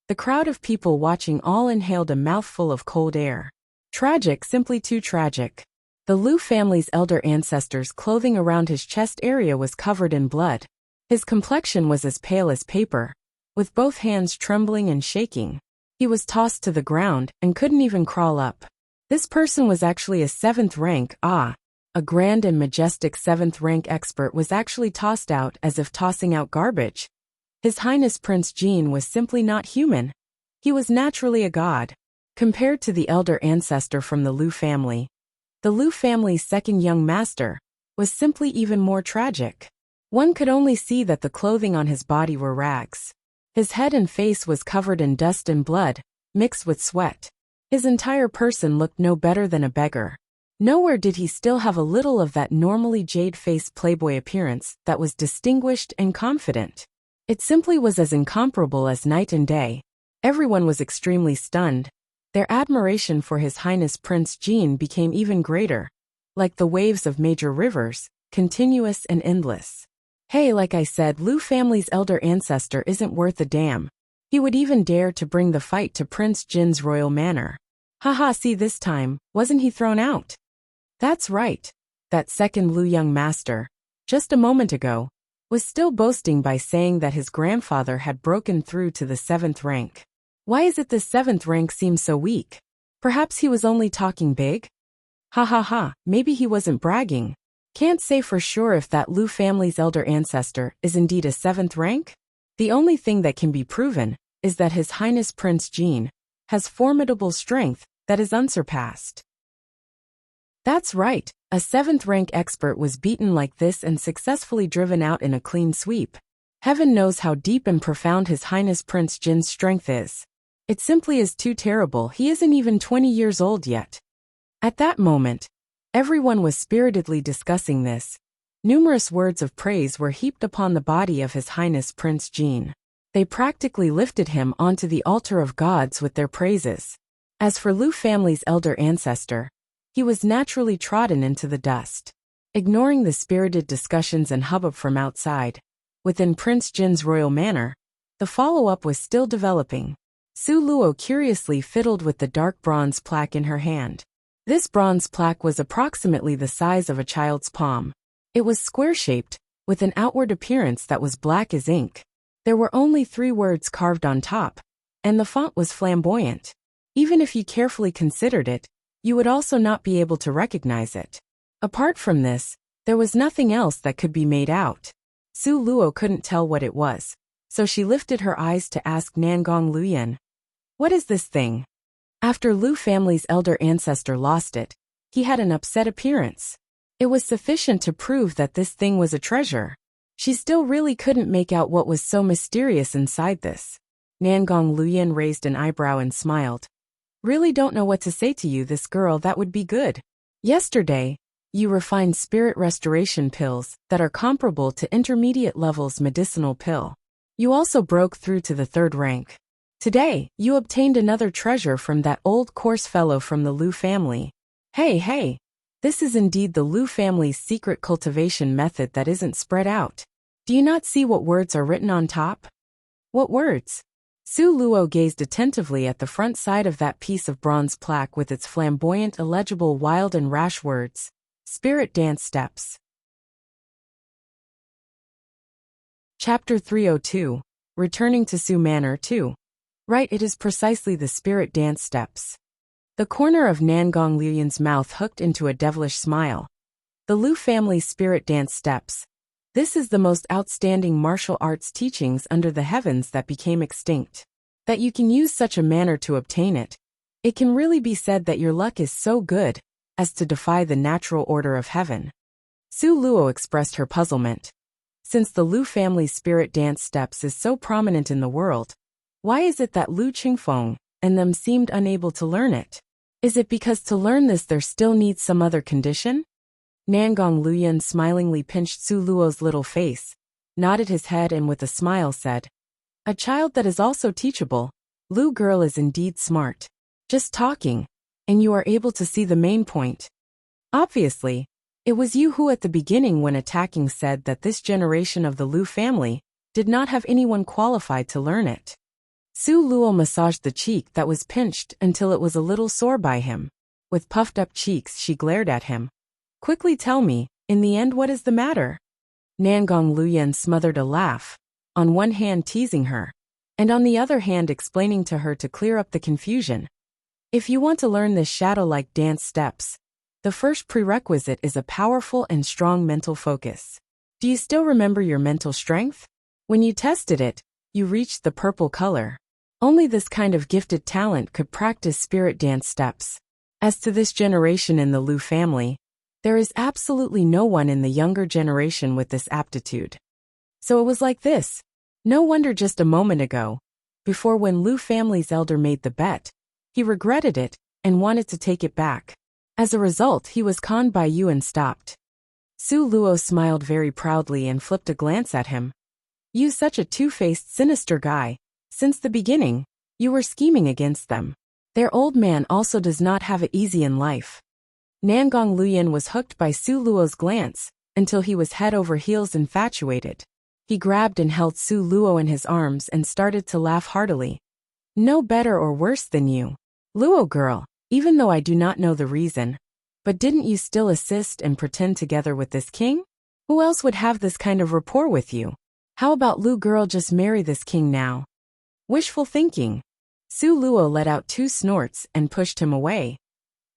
The crowd of people watching all inhaled a mouthful of cold air. Tragic, simply too tragic. The Lu family's elder ancestor's clothing around his chest area was covered in blood. His complexion was as pale as paper, with both hands trembling and shaking. He was tossed to the ground and couldn't even crawl up. This person was actually a 7th rank, a grand and majestic 7th rank expert was actually tossed out as if tossing out garbage. His Highness Prince Jin was simply not human. He was naturally a god. Compared to the elder ancestor from the Lu family, the Lu family's second young master was simply even more tragic. One could only see that the clothing on his body were rags. His head and face was covered in dust and blood, mixed with sweat. His entire person looked no better than a beggar. Nowhere did he still have a little of that normally jade-faced playboy appearance that was distinguished and confident. It simply was as incomparable as night and day. Everyone was extremely stunned. Their admiration for His Highness Prince Jin became even greater, like the waves of major rivers, continuous and endless. Hey, like I said, Lu family's elder ancestor isn't worth a damn. He would even dare to bring the fight to Prince Jin's royal manor. Haha, see this time, wasn't he thrown out? That's right. That second Lu young master, just a moment ago, was still boasting by saying that his grandfather had broken through to the 7th rank. Why is it the 7th rank seems so weak? Perhaps he was only talking big? Ha ha ha, maybe he wasn't bragging. Can't say for sure if that Lu family's elder ancestor is indeed a 7th rank. The only thing that can be proven is that His Highness Prince Jin has formidable strength that is unsurpassed. That's right, a 7th rank expert was beaten like this and successfully driven out in a clean sweep. Heaven knows how deep and profound His Highness Prince Jin's strength is. It simply is too terrible. He isn't even 20 years old yet. At that moment, everyone was spiritedly discussing this. Numerous words of praise were heaped upon the body of His Highness Prince Jin. They practically lifted him onto the altar of gods with their praises. As for Lu family's elder ancestor, he was naturally trodden into the dust. Ignoring the spirited discussions and hubbub from outside, within Prince Jin's royal manor, the follow-up was still developing. Su Luo curiously fiddled with the dark bronze plaque in her hand. This bronze plaque was approximately the size of a child's palm. It was square-shaped, with an outward appearance that was black as ink. There were only 3 words carved on top. and the font was flamboyant. Even if you carefully considered it, you would also not be able to recognize it. Apart from this, there was nothing else that could be made out. Su Luo couldn't tell what it was, so she lifted her eyes to ask Nangong Luyan, "What is this thing?" After Lu family's elder ancestor lost it, he had an upset appearance. It was sufficient to prove that this thing was a treasure. She still really couldn't make out what was so mysterious inside this. Nangong Luyan raised an eyebrow and smiled. "Really don't know what to say to you, this girl, that would be good. Yesterday, you refined spirit restoration pills that are comparable to intermediate levels medicinal pill. You also broke through to the 3rd rank. Today, you obtained another treasure from that old coarse fellow from the Lu family. Hey, this is indeed the Lu family's secret cultivation method that isn't spread out. Do you not see what words are written on top?" "What words?" Su Luo gazed attentively at the front side of that piece of bronze plaque with its flamboyant, illegible, wild and rash words. Spirit Dance Steps. Chapter 302. Returning to Su Manor 2. Right, it is precisely the Spirit Dance Steps. The corner of Nangong Luyan's mouth hooked into a devilish smile. The Lu family's Spirit Dance Steps. This is the most outstanding martial arts teachings under the heavens that became extinct. That you can use such a manner to obtain it. It can really be said that your luck is so good as to defy the natural order of heaven. Su Luo expressed her puzzlement. Since the Lu family's Spirit Dance Steps is so prominent in the world, why is it that Lu Qingfeng and them seemed unable to learn it? Is it because to learn this there still needs some other condition? Nangong Luyan smilingly pinched Su Luo's little face, nodded his head and with a smile said, "A child that is also teachable. Lu girl is indeed smart. Just talking, and you are able to see the main point. Obviously, it was you who at the beginning when attacking said that this generation of the Lu family did not have anyone qualified to learn it." Su Luo massaged the cheek that was pinched until it was a little sore by him. With puffed up cheeks she glared at him. "Quickly tell me, in the end what is the matter?" Nangong Luyan smothered a laugh, on one hand teasing her, and on the other hand explaining to her to clear up the confusion. "If you want to learn this shadow-like dance steps, the first prerequisite is a powerful and strong mental focus. Do you still remember your mental strength? When you tested it, you reached the purple color. Only this kind of gifted talent could practice spirit dance steps. As to this generation in the Lu family, there is absolutely no one in the younger generation with this aptitude. So it was like this. No wonder just a moment ago, before when Lu family's elder made the bet, he regretted it and wanted to take it back. As a result, he was conned by you and stopped." Su Luo smiled very proudly and flipped a glance at him. "You such a two-faced, sinister guy. Since the beginning, you were scheming against them. Their old man also does not have it easy in life." Nangong Luyan was hooked by Su Luo's glance until he was head over heels infatuated. He grabbed and held Su Luo in his arms and started to laugh heartily. "No better or worse than you, Luo girl, even though I do not know the reason. But didn't you still assist and pretend together with this king? Who else would have this kind of rapport with you? How about Lu girl just marry this king now?" Wishful thinking. Su Luo let out 2 snorts and pushed him away.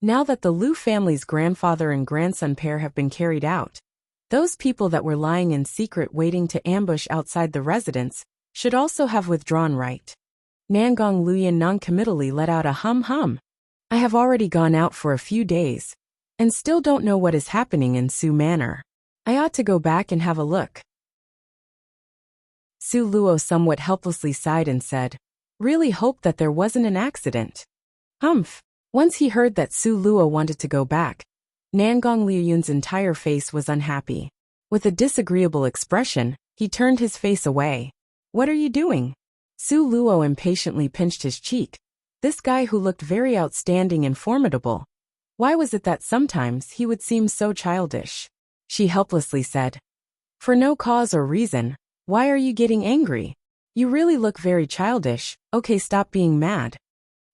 Now that the Lu family's grandfather and grandson pair have been carried out, those people that were lying in secret waiting to ambush outside the residence should also have withdrawn, right? Nangong Luyan noncommittally let out a hum. "I have already gone out for a few days, and still don't know what is happening in Su Manor. I ought to go back and have a look." Su Luo somewhat helplessly sighed and said, "Really hope that there wasn't an accident." Humph. Once he heard that Su Luo wanted to go back, Nangong Liuyun's entire face was unhappy. With a disagreeable expression, he turned his face away. "What are you doing?" Su Luo impatiently pinched his cheek. This guy who looked very outstanding and formidable. Why was it that sometimes he would seem so childish? She helplessly said, "For no cause or reason. Why are you getting angry? You really look very childish. Okay, stop being mad."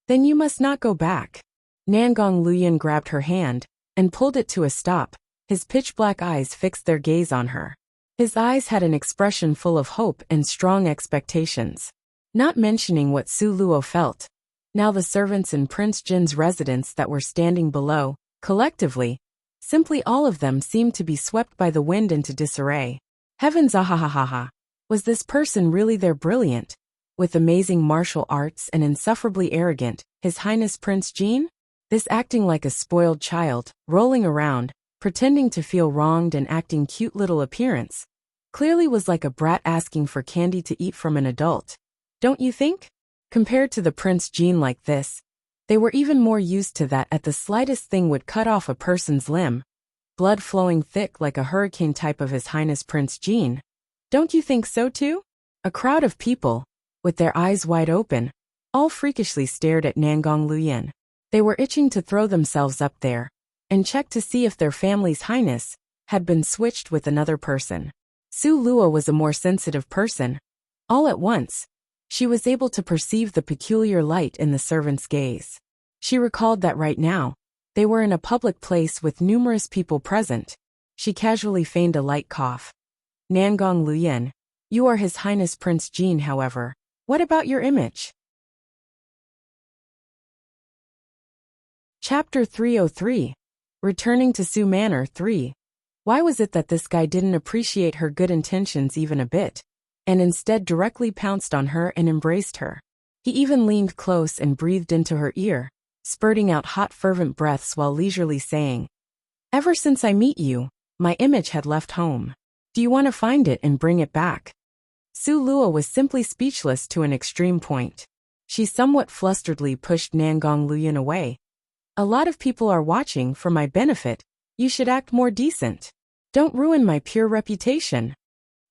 "Then you must not go back." Nangong Luyan grabbed her hand and pulled it to a stop. His pitch-black eyes fixed their gaze on her. His eyes had an expression full of hope and strong expectations. Not mentioning what Su Luo felt. Now the servants in Prince Jin's residence that were standing below, collectively, simply all of them seemed to be swept by the wind into disarray. Heavens, ahahaha. Was this person really their brilliant, with amazing martial arts and insufferably arrogant, His Highness Prince Jin? This acting like a spoiled child, rolling around, pretending to feel wronged and acting cute little appearance, clearly was like a brat asking for candy to eat from an adult. Don't you think? Compared to the Prince Jin like this, they were even more used to that at the slightest thing would cut off a person's limb. Blood flowing thick like a hurricane type of His Highness Prince Jin. Don't you think so too? A crowd of people, with their eyes wide open, all freakishly stared at Nangong Luoyan. They were itching to throw themselves up there and check to see if their family's highness had been switched with another person. Su Luo was a more sensitive person. All at once, she was able to perceive the peculiar light in the servant's gaze. She recalled that right now, they were in a public place with numerous people present. She casually feigned a light cough. Nangong Luoyan, you are His Highness Prince Jin, however. What about your image? Chapter 303. Returning to Su Manor 3. Why was it that this guy didn't appreciate her good intentions even a bit, and instead directly pounced on her and embraced her? He even leaned close and breathed into her ear, spurting out hot fervent breaths while leisurely saying, "Ever since I meet you, my image had left home. Do you want to find it and bring it back?" Su Luo was simply speechless to an extreme point. She somewhat flusteredly pushed Nangong Luoyan away. "A lot of people are watching for my benefit. You should act more decent. Don't ruin my pure reputation."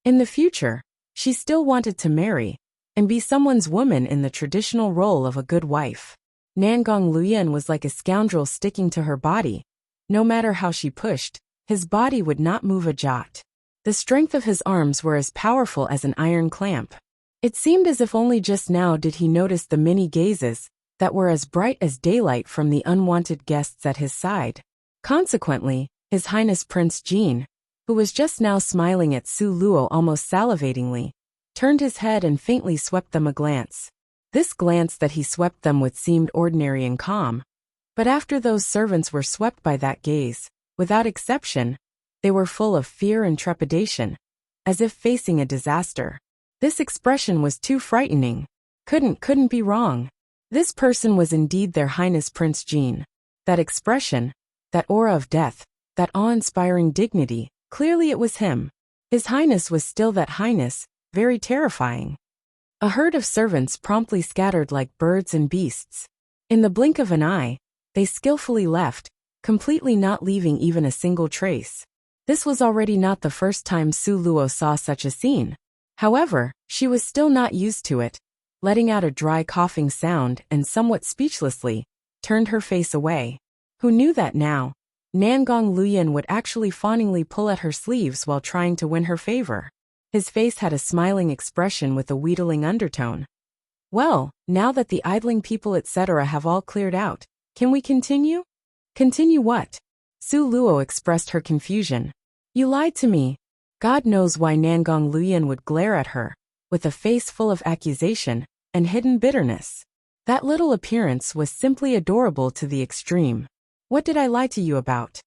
In the future, she still wanted to marry and be someone's woman in the traditional role of a good wife. Nangong Luoyan was like a scoundrel sticking to her body. No matter how she pushed, his body would not move a jot. The strength of his arms were as powerful as an iron clamp. It seemed as if only just now did he notice the many gazes that were as bright as daylight from the unwanted guests at his side. Consequently, His Highness Prince Jin, who was just now smiling at Su Luo almost salivatingly, turned his head and faintly swept them a glance. This glance that he swept them with seemed ordinary and calm. But after those servants were swept by that gaze, without exception, they were full of fear and trepidation, as if facing a disaster. This expression was too frightening. Couldn't be wrong. This person was indeed their Highness Prince Jin. That expression, that aura of death, that awe-inspiring dignity, clearly it was him. His Highness was still that Highness, very terrifying. A herd of servants promptly scattered like birds and beasts. In the blink of an eye, they skillfully left, completely not leaving even a single trace. This was already not the first time Su Luo saw such a scene. However, she was still not used to it, letting out a dry coughing sound and somewhat speechlessly, turned her face away. Who knew that now, Nangong Luoyan would actually fawningly pull at her sleeves while trying to win her favor. His face had a smiling expression with a wheedling undertone. "Well, now that the idling people etc. have all cleared out, can we continue?" "Continue what?" Su Luo expressed her confusion. "You lied to me." God knows why Nangong Luoyan would glare at her, with a face full of accusation and hidden bitterness. That little appearance was simply adorable to the extreme. "What did I lie to you about?"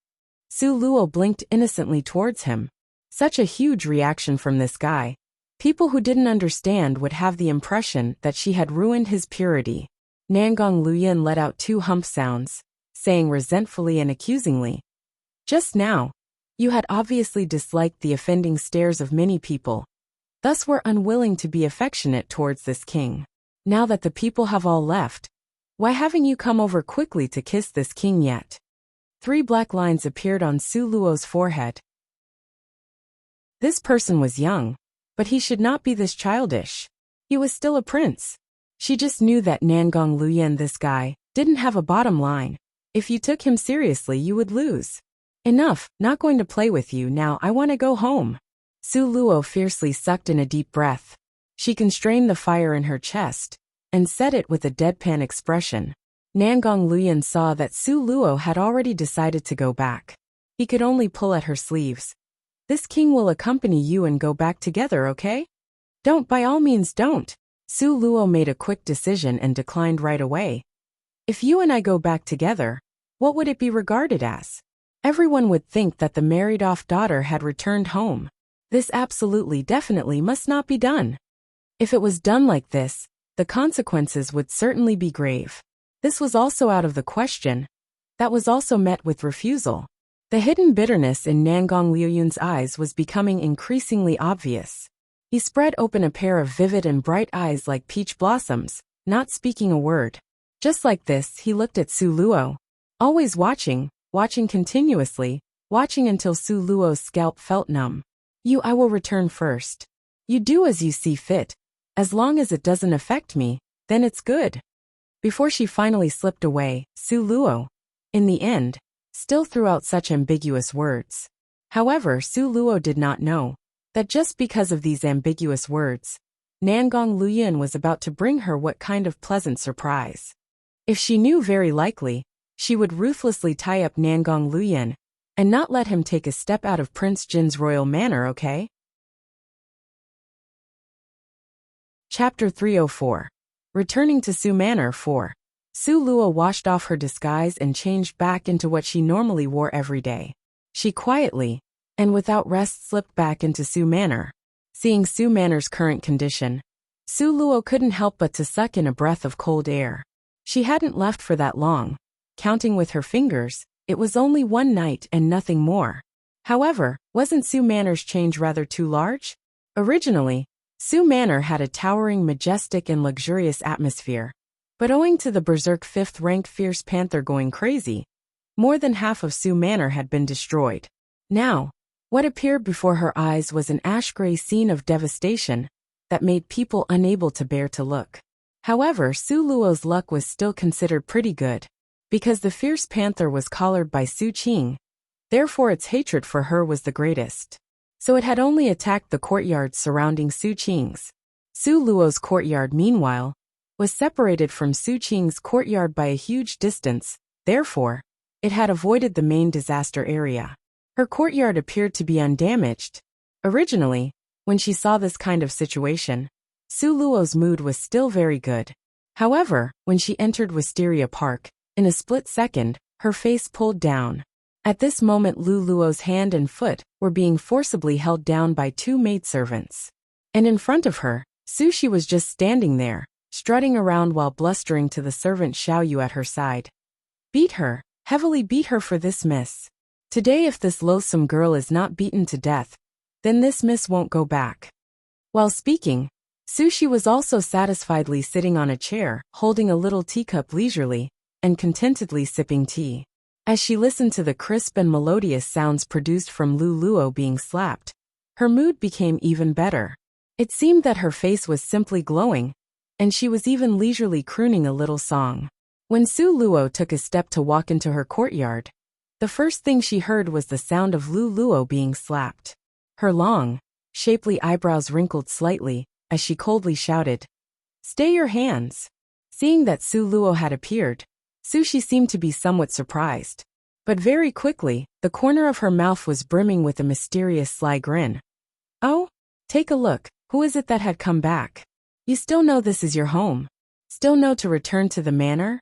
Su Luo blinked innocently towards him. Such a huge reaction from this guy. People who didn't understand would have the impression that she had ruined his purity. Nangong Luoyan let out two hump sounds, saying resentfully and accusingly, "Just now, you had obviously disliked the offending stares of many people, thus were unwilling to be affectionate towards this king. Now that the people have all left, why haven't you come over quickly to kiss this king yet?" 3 black lines appeared on Su Luo's forehead. This person was young, but he should not be this childish. He was still a prince. She just knew that Nangong Luoyan, this guy, didn't have a bottom line. If you took him seriously, you would lose. "Enough, not going to play with you now, I want to go home." Su Luo fiercely sucked in a deep breath. She constrained the fire in her chest and said it with a deadpan expression. Nangong Luoyan saw that Su Luo had already decided to go back. He could only pull at her sleeves. "This king will accompany you and go back together, okay?" "Don't, by all means don't." Su Luo made a quick decision and declined right away. If you and I go back together, what would it be regarded as? Everyone would think that the married-off daughter had returned home. This absolutely definitely must not be done. If it was done like this, the consequences would certainly be grave. This was also out of the question. That was also met with refusal. The hidden bitterness in Nangong Liuyun's eyes was becoming increasingly obvious. He spread open a pair of vivid and bright eyes like peach blossoms, not speaking a word. Just like this, he looked at Su Luo. Always watching continuously, watching until Su Luo's scalp felt numb. I will return first. You do as you see fit. As long as it doesn't affect me, then it's good. Before she finally slipped away, Su Luo, in the end, still threw out such ambiguous words. However, Su Luo did not know that just because of these ambiguous words, Nangong Luyun was about to bring her what kind of pleasant surprise. If she knew, very likely, she would ruthlessly tie up Nangong Luyun and not let him take a step out of Prince Jin's royal manor, okay? Chapter 304. Returning to Su Manor 4. Su Luo washed off her disguise and changed back into what she normally wore every day. She quietly, and without rest, slipped back into Su Manor. Seeing Su Manor's current condition, Su Luo couldn't help but to suck in a breath of cold air. She hadn't left for that long. Counting with her fingers, it was only one night and nothing more. However, wasn't Su Manor's change rather too large? Originally, Su Manor had a towering, majestic and luxurious atmosphere. But owing to the berserk 5th-ranked fierce panther going crazy, more than half of Su Manor had been destroyed. Now, what appeared before her eyes was an ash-gray scene of devastation that made people unable to bear to look. However, Su Luo's luck was still considered pretty good, because the fierce panther was collared by Su Qing. Therefore its hatred for her was the greatest. So it had only attacked the courtyard surrounding Su Qing's. Su Luo's courtyard, meanwhile, was separated from Su Qing's courtyard by a huge distance. Therefore, it had avoided the main disaster area. Her courtyard appeared to be undamaged. Originally, when she saw this kind of situation, Su Luo's mood was still very good. However, when she entered Wisteria Park, in a split second, her face pulled down. At this moment, Lu Luo's hand and foot were being forcibly held down by 2 maidservants. And in front of her, Su Shi was just standing there, strutting around while blustering to the servant Xiao Yu at her side. Beat her, heavily beat her for this, miss. Today if this loathsome girl is not beaten to death, then this miss won't go back. While speaking, Su Shi was also satisfiedly sitting on a chair, holding a little teacup leisurely, and contentedly sipping tea. As she listened to the crisp and melodious sounds produced from Lu Luo being slapped, her mood became even better. It seemed that her face was simply glowing, and she was even leisurely crooning a little song. When Su Luo took a step to walk into her courtyard, the first thing she heard was the sound of Lu Luo being slapped. Her long, shapely eyebrows wrinkled slightly, as she coldly shouted, "Stay your hands!" Seeing that Su Luo had appeared, Su Shi seemed to be somewhat surprised. But very quickly, the corner of her mouth was brimming with a mysterious sly grin. "Oh? Take a look, who is it that had come back? You still know this is your home? Still know to return to the manor?"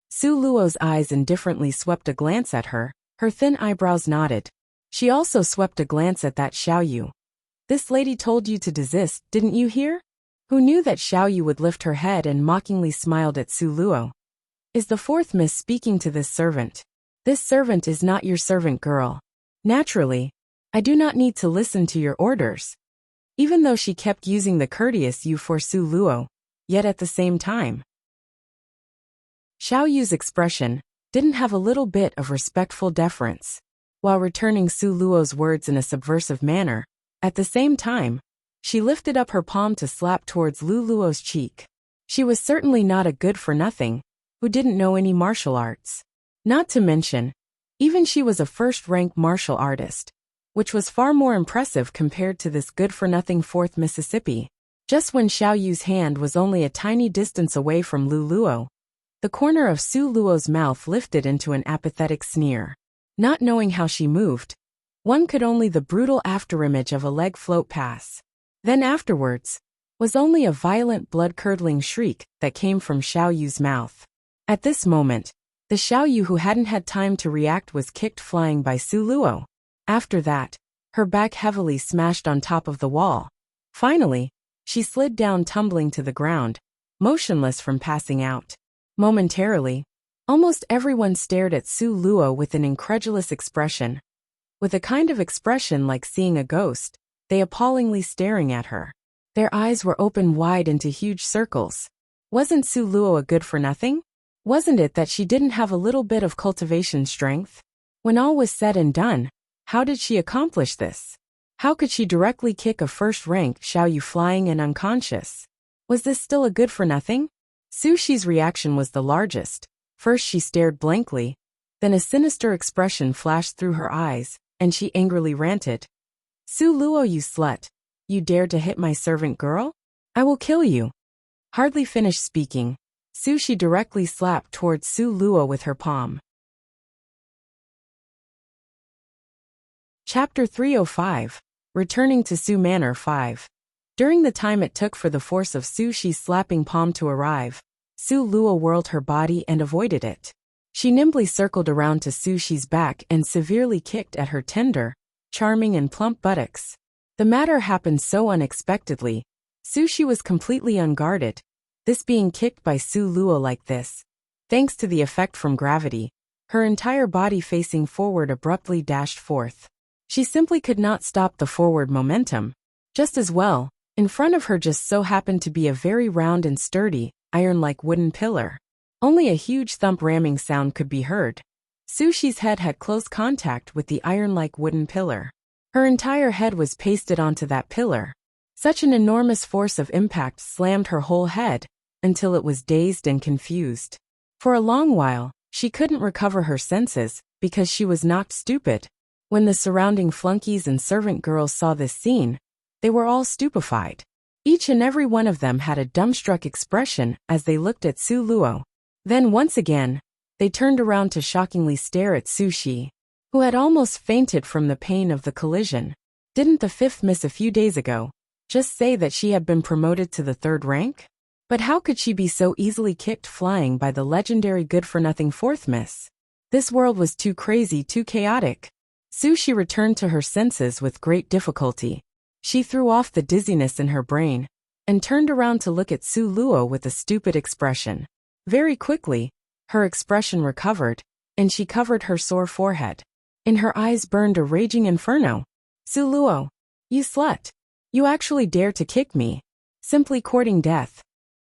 Su Luo's eyes indifferently swept a glance at her, her thin eyebrows nodded. She also swept a glance at that Xiao Yu. "This lady told you to desist, didn't you hear?" Who knew that Xiao Yu would lift her head and mockingly smiled at Su Luo. "Is the 4th miss speaking to this servant? This servant is not your servant, girl. Naturally, I do not need to listen to your orders." Even though she kept using the courteous you for Su Luo, yet at the same time, Xiao Yu's expression didn't have a little bit of respectful deference. While returning Su Luo's words in a subversive manner, at the same time, she lifted up her palm to slap towards Lu Luo's cheek. She was certainly not a good-for-nothing who didn't know any martial arts. Not to mention, even she was a first-rank martial artist, which was far more impressive compared to this good-for-nothing 4th Mississippi. Just when Xiao Yu's hand was only a tiny distance away from Lu Luo, the corner of Su Luo's mouth lifted into an apathetic sneer. Not knowing how she moved, one could only the brutal afterimage of a leg float pass. Then afterwards, was only a violent blood-curdling shriek that came from Xiao Yu's mouth. At this moment, the Xiao Yu who hadn't had time to react was kicked flying by Su Luo. After that, her back heavily smashed on top of the wall. Finally, she slid down tumbling to the ground, motionless from passing out. Momentarily, almost everyone stared at Su Luo with an incredulous expression. With a kind of expression like seeing a ghost, they appallingly staring at her. Their eyes were open wide into huge circles. Wasn't Su Luo a good-for-nothing? Wasn't it that she didn't have a little bit of cultivation strength? When all was said and done, how did she accomplish this? How could she directly kick a first-rank Xiao Yu flying and unconscious? Was this still a good-for-nothing? Su Shi's reaction was the largest. First she stared blankly, then a sinister expression flashed through her eyes, and she angrily ranted. Su Luo, you slut! You dare to hit my servant girl? I will kill you! Hardly finished speaking, Su Shi directly slapped towards Su Luo with her palm. Chapter 305. Returning to Su Manor 5. During the time it took for the force of Su Shi's slapping palm to arrive, Su Luo whirled her body and avoided it. She nimbly circled around to Su Shi's back and severely kicked at her tender, charming and plump buttocks. The matter happened so unexpectedly, Su Shi was completely unguarded. This being kicked by Su Luo like this, thanks to the effect from gravity, her entire body facing forward abruptly dashed forth. She simply could not stop the forward momentum. Just as well, in front of her just so happened to be a very round and sturdy, iron-like wooden pillar. Only a huge thump ramming sound could be heard. Su Shi's head had close contact with the iron-like wooden pillar. Her entire head was pasted onto that pillar. Such an enormous force of impact slammed her whole head, until it was dazed and confused. For a long while, she couldn't recover her senses, because she was knocked stupid. When the surrounding flunkies and servant girls saw this scene, they were all stupefied. Each and every one of them had a dumbstruck expression as they looked at Su Luo. Then once again, they turned around to shockingly stare at Su Shi, who had almost fainted from the pain of the collision. Didn't the fifth miss a few days ago just say that she had been promoted to the third rank? But how could she be so easily kicked flying by the legendary good-for-nothing fourth miss? This world was too crazy, too chaotic. Su Shi returned to her senses with great difficulty. She threw off the dizziness in her brain, and turned around to look at Su Luo with a stupid expression. Very quickly, her expression recovered, and she covered her sore forehead. In her eyes burned a raging inferno. Su Luo, you slut! You actually dare to kick me! Simply courting death.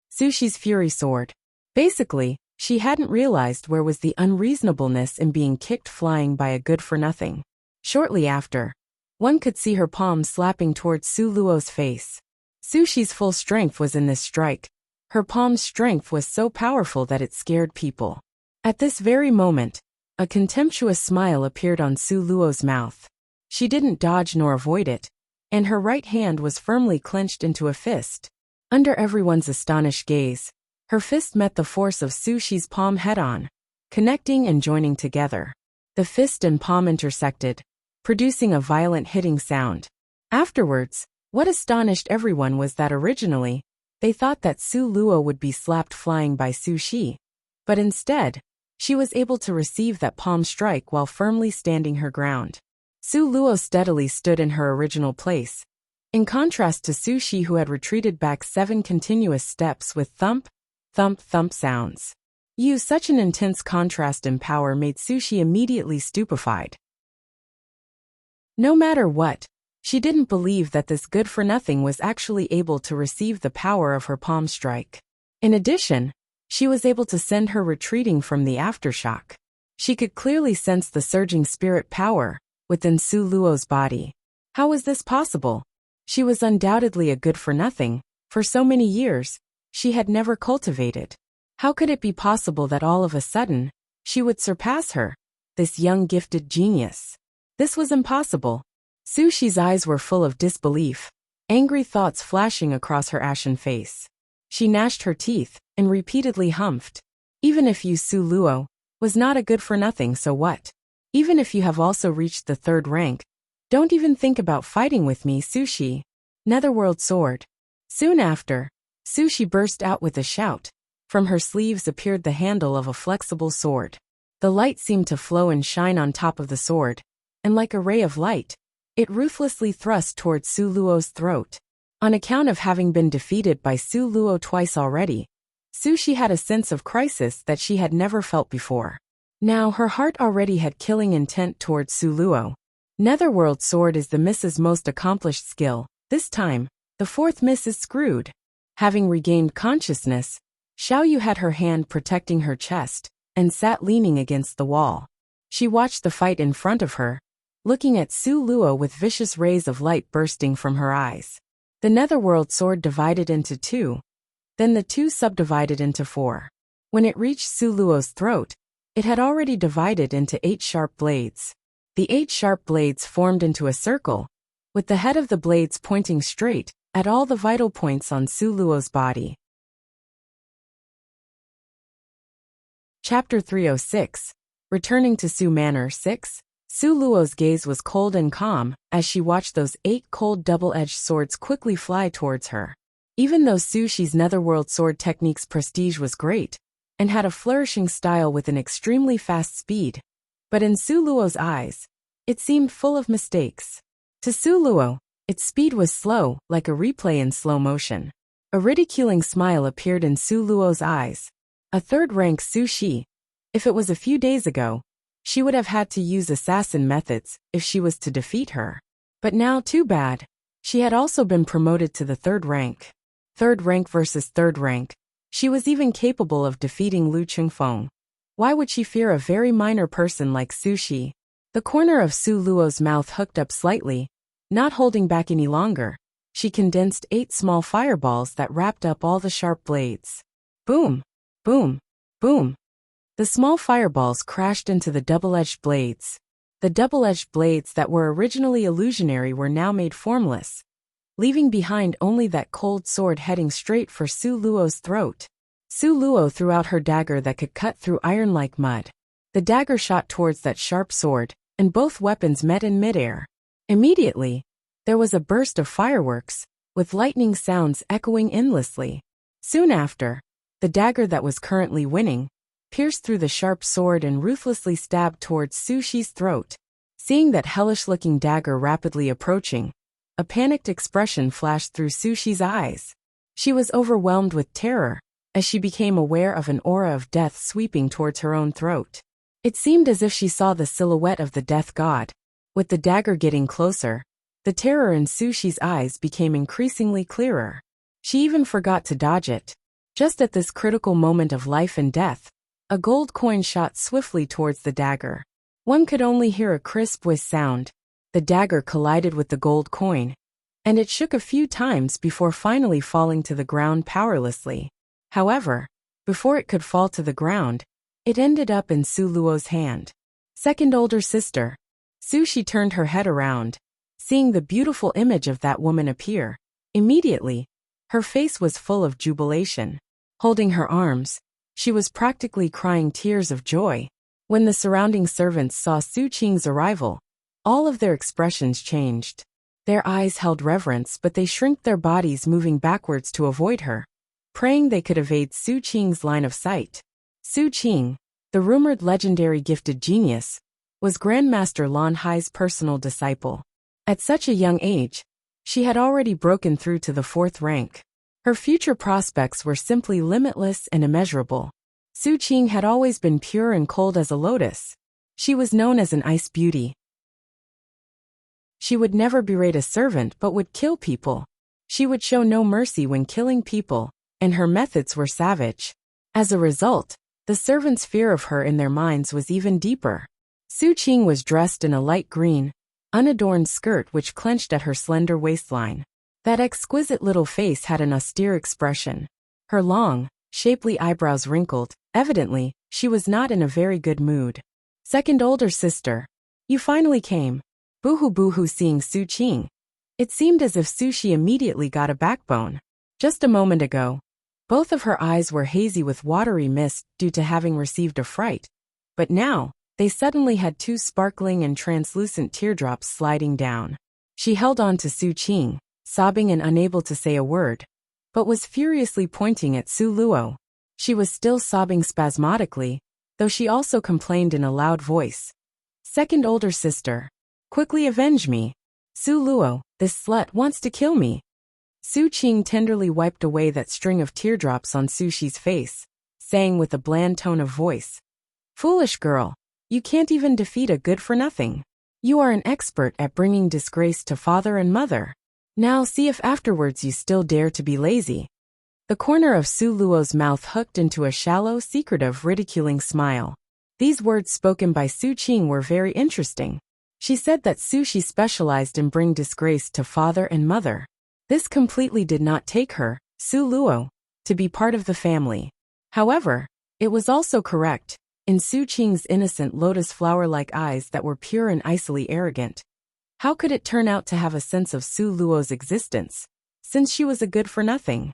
Su Shi's fury soared. Basically, she hadn't realized where was the unreasonableness in being kicked flying by a good-for-nothing. Shortly after, one could see her palm slapping towards Su Luo's face. Su Shi's full strength was in this strike. Her palm's strength was so powerful that it scared people. At this very moment, a contemptuous smile appeared on Su Luo's mouth. She didn't dodge nor avoid it, and her right hand was firmly clenched into a fist. Under everyone's astonished gaze, her fist met the force of Su Shi's palm head-on, connecting and joining together. The fist and palm intersected, producing a violent hitting sound. Afterwards, what astonished everyone was that originally, they thought that Su Luo would be slapped flying by Su Shi. But instead, she was able to receive that palm strike while firmly standing her ground. Su Luo steadily stood in her original place, in contrast to Su Shi who had retreated back 7 continuous steps with thump, thump, thump sounds. Such an intense contrast in power made Su Shi immediately stupefied. No matter what, she didn't believe that this good-for-nothing was actually able to receive the power of her palm strike. In addition, she was able to send her retreating from the aftershock. She could clearly sense the surging spirit power within Su Luo's body. How was this possible? She was undoubtedly a good-for-nothing. For so many years, she had never cultivated. How could it be possible that all of a sudden, she would surpass her, this young gifted genius? This was impossible. Su Shi's eyes were full of disbelief, angry thoughts flashing across her ashen face. She gnashed her teeth and repeatedly humphed. Even if you, Su Luo, was not a good-for-nothing, so what? Even if you have also reached the third rank, don't even think about fighting with me, Su Shi. Netherworld sword. Soon after, Sushi burst out with a shout. From her sleeves appeared the handle of a flexible sword. The light seemed to flow and shine on top of the sword, and like a ray of light, it ruthlessly thrust towards Su Luo's throat. On account of having been defeated by Su Luo twice already, Sushi had a sense of crisis that she had never felt before. Now her heart already had killing intent towards Su Luo. Netherworld sword is the Miss's most accomplished skill. This time, the fourth Miss is screwed. Having regained consciousness, Xiaoyu had her hand protecting her chest and sat leaning against the wall. She watched the fight in front of her, looking at Su Luo with vicious rays of light bursting from her eyes. The Netherworld sword divided into two, then the two subdivided into four. When it reached Su Luo's throat, it had already divided into 8 sharp blades. The 8 sharp blades formed into a circle, with the head of the blades pointing straight at all the vital points on Su Luo's body. Chapter 306. Returning to Su Manor 6. Su Luo's gaze was cold and calm as she watched those 8 cold double-edged swords quickly fly towards her. Even though Sushi's Netherworld sword technique's prestige was great, and had a flourishing style with an extremely fast speed, but in Su Luo's eyes, it seemed full of mistakes. To Su Luo, its speed was slow, like a replay in slow motion. A ridiculing smile appeared in Su Luo's eyes. A third-rank Sushi. If it was a few days ago, she would have had to use assassin methods if she was to defeat her. But now, too bad. She had also been promoted to the 3rd rank. 3rd rank versus 3rd rank. She was even capable of defeating Lu Chengfeng. Why would she fear a very minor person like Sushi? The corner of Su Luo's mouth hooked up slightly. Not holding back any longer, she condensed 8 small fireballs that wrapped up all the sharp blades. Boom! Boom! Boom! The small fireballs crashed into the double-edged blades. The double-edged blades that were originally illusionary were now made formless, leaving behind only that cold sword heading straight for Su Luo's throat. Su Luo threw out her dagger that could cut through iron like mud. The dagger shot towards that sharp sword, and both weapons met in midair. Immediately, there was a burst of fireworks, with lightning sounds echoing endlessly. Soon after, the dagger that was currently winning pierced through the sharp sword and ruthlessly stabbed towards Sushi's throat. Seeing that hellish-looking dagger rapidly approaching, a panicked expression flashed through Sushi's eyes. She was overwhelmed with terror as she became aware of an aura of death sweeping towards her own throat. It seemed as if she saw the silhouette of the death god. With the dagger getting closer, the terror in Sushi's eyes became increasingly clearer. She even forgot to dodge it. Just at this critical moment of life and death, a gold coin shot swiftly towards the dagger. One could only hear a crisp whiz sound. The dagger collided with the gold coin, and it shook a few times before finally falling to the ground powerlessly. However, before it could fall to the ground, it ended up in Su Luo's hand. Second older sister. Sushi turned her head around, seeing the beautiful image of that woman appear. Immediately, her face was full of jubilation. Holding her arms, she was practically crying tears of joy. When the surrounding servants saw Su Qing's arrival, all of their expressions changed. Their eyes held reverence, but they shrinked their bodies, moving backwards to avoid her, praying they could evade Su Qing's line of sight. Su Qing, the rumored legendary gifted genius, was Grandmaster Lan Hai's personal disciple. At such a young age, she had already broken through to the 4th rank. Her future prospects were simply limitless and immeasurable. Su Qing had always been pure and cold as a lotus. She was known as an ice beauty. She would never berate a servant but would kill people. She would show no mercy when killing people, and her methods were savage. As a result, the servants' fear of her in their minds was even deeper. Su Qing was dressed in a light green, unadorned skirt which clenched at her slender waistline. That exquisite little face had an austere expression. Her long, shapely eyebrows wrinkled. Evidently, she was not in a very good mood. Second older sister. You finally came. Boohoo boohoo. Seeing Su Qing, it seemed as if Sushi immediately got a backbone. Just a moment ago, both of her eyes were hazy with watery mist due to having received a fright. But now, they suddenly had 2 sparkling and translucent teardrops sliding down. She held on to Su Qing, sobbing and unable to say a word. but was furiously pointing at Su Luo. She was still sobbing spasmodically, though she also complained in a loud voice. Second older sister. Quickly avenge me. Su Luo, this slut wants to kill me. Su Qing tenderly wiped away that string of teardrops on Su Shi's face, saying with a bland tone of voice, "Foolish girl, you can't even defeat a good-for-nothing. You are an expert at bringing disgrace to father and mother. Now see if afterwards you still dare to be lazy." The corner of Su Luo's mouth hooked into a shallow, secretive, ridiculing smile. These words spoken by Su Qing were very interesting. She said that Su Shi specialized in bring disgrace to father and mother. This completely did not take her, Su Luo, to be part of the family. However, it was also correct, in Su Qing's innocent lotus flower-like eyes that were pure and icily arrogant. How could it turn out to have a sense of Su Luo's existence, since she was a good-for-nothing?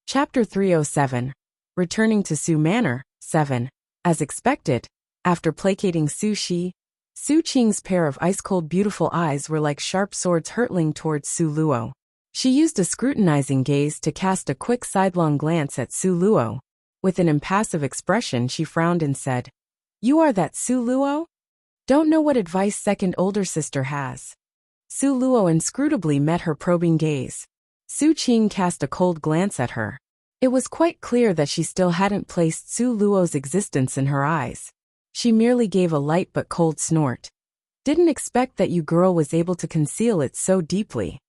Chapter 307. Returning to Su Manor, 7. As expected, after placating Su Shi, Su Qing's pair of ice-cold beautiful eyes were like sharp swords hurtling towards Su Luo. She used a scrutinizing gaze to cast a quick sidelong glance at Su Luo. With an impassive expression she frowned and said, "You are that Su Luo? Don't know what advice second older sister has." Su Luo inscrutably met her probing gaze. Su Qing cast a cold glance at her. It was quite clear that she still hadn't placed Su Luo's existence in her eyes. She merely gave a light but cold snort. "Didn't expect that you girl was able to conceal it so deeply."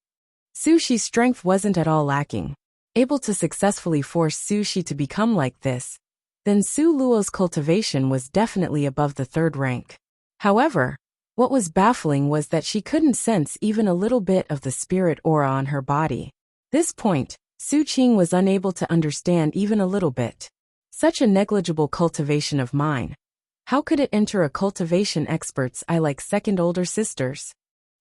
Su Shi's strength wasn't at all lacking. Able to successfully force Su Shi to become like this, then Su Luo's cultivation was definitely above the third rank. However, what was baffling was that she couldn't sense even a little bit of the spirit aura on her body. This point, Su Qing was unable to understand even a little bit. Such a negligible cultivation of mine. How could it enter a cultivation expert's eye like second older sisters?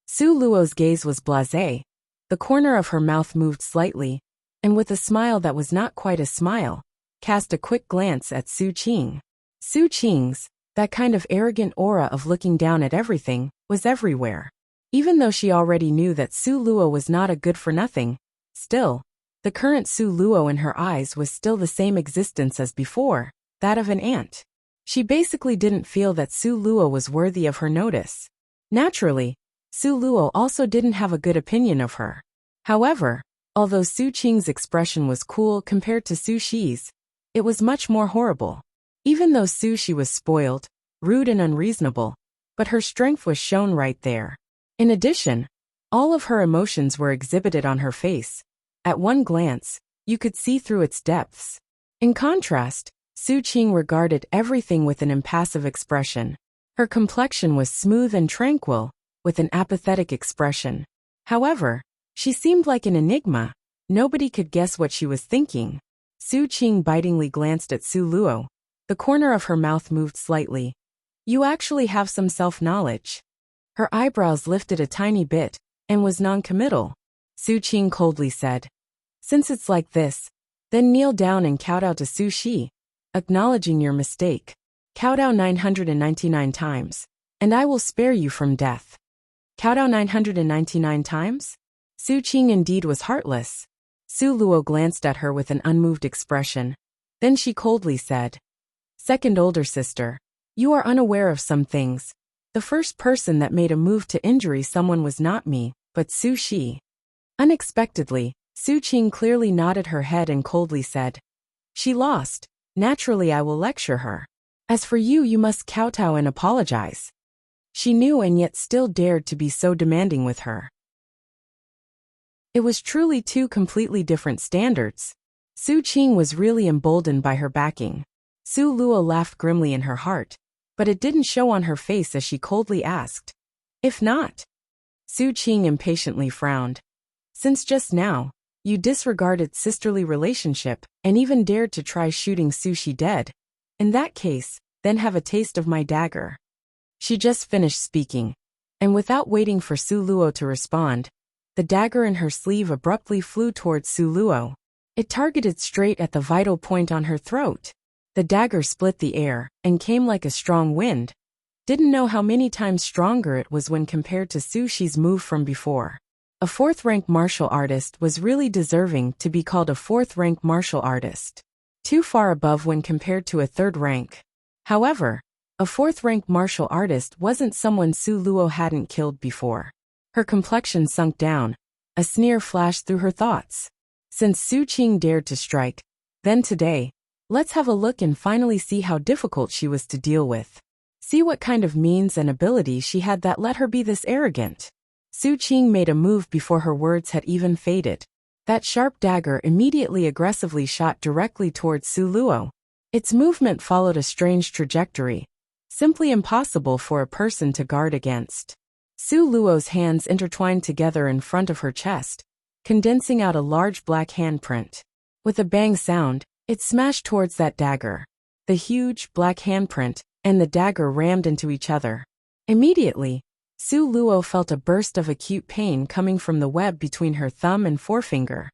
Su Luo's gaze was blasé. The corner of her mouth moved slightly, and with a smile that was not quite a smile, cast a quick glance at Su Qing. Su Qing's, that kind of arrogant aura of looking down at everything, was everywhere. Even though she already knew that Su Luo was not a good-for-nothing, still, the current Su Luo in her eyes was still the same existence as before, that of an ant. She basically didn't feel that Su Luo was worthy of her notice. Naturally, Su Luo also didn't have a good opinion of her. However, although Su Qing's expression was cool compared to Su Shi's, it was much more horrible. Even though Su Shi was spoiled, rude and unreasonable, but her strength was shown right there. In addition, all of her emotions were exhibited on her face. At one glance, you could see through its depths. In contrast, Su Qing regarded everything with an impassive expression. Her complexion was smooth and tranquil, with an apathetic expression. However, she seemed like an enigma. Nobody could guess what she was thinking. Su Qing bitingly glanced at Su Luo. The corner of her mouth moved slightly. "You actually have some self-knowledge." Her eyebrows lifted a tiny bit, and was non-committal. Su Qing coldly said, "Since it's like this, then kneel down and kowtow to Su Shi, acknowledging your mistake. Kowtow 999 times, and I will spare you from death." Kowtow 999 times? Su Qing indeed was heartless. Su Luo glanced at her with an unmoved expression. Then she coldly said, "Second older sister, you are unaware of some things. The first person that made a move to injure someone was not me, but Su Shi." Unexpectedly, Su Qing clearly nodded her head and coldly said, "She lost. Naturally I will lecture her. As for you, you must kowtow and apologize." She knew and yet still dared to be so demanding with her. It was truly two completely different standards. Su Qing was really emboldened by her backing. Su Luo laughed grimly in her heart, but it didn't show on her face as she coldly asked, "If not?" Su Qing impatiently frowned. "Since just now, you disregarded sisterly relationship and even dared to try shooting Su Shi dead. In that case, then have a taste of my dagger." She just finished speaking, and without waiting for Su Luo to respond, the dagger in her sleeve abruptly flew towards Su Luo. It targeted straight at the vital point on her throat. The dagger split the air and came like a strong wind. Didn't know how many times stronger it was when compared to Su Shi's move from before. A fourth-rank martial artist was really deserving to be called a fourth-rank martial artist. Too far above when compared to a third rank. However, a fourth-rank martial artist wasn't someone Su Luo hadn't killed before. Her complexion sunk down. A sneer flashed through her thoughts. Since Su Qing dared to strike, then today, let's have a look and finally see how difficult she was to deal with. See what kind of means and ability she had that let her be this arrogant. Su Qing made a move before her words had even faded. That sharp dagger immediately aggressively shot directly towards Su Luo. Its movement followed a strange trajectory, simply impossible for a person to guard against. Su Luo's hands intertwined together in front of her chest, condensing out a large black handprint. With a bang sound, it smashed towards that dagger. The huge, black handprint and the dagger rammed into each other. Immediately, Su Luo felt a burst of acute pain coming from the web between her thumb and forefinger.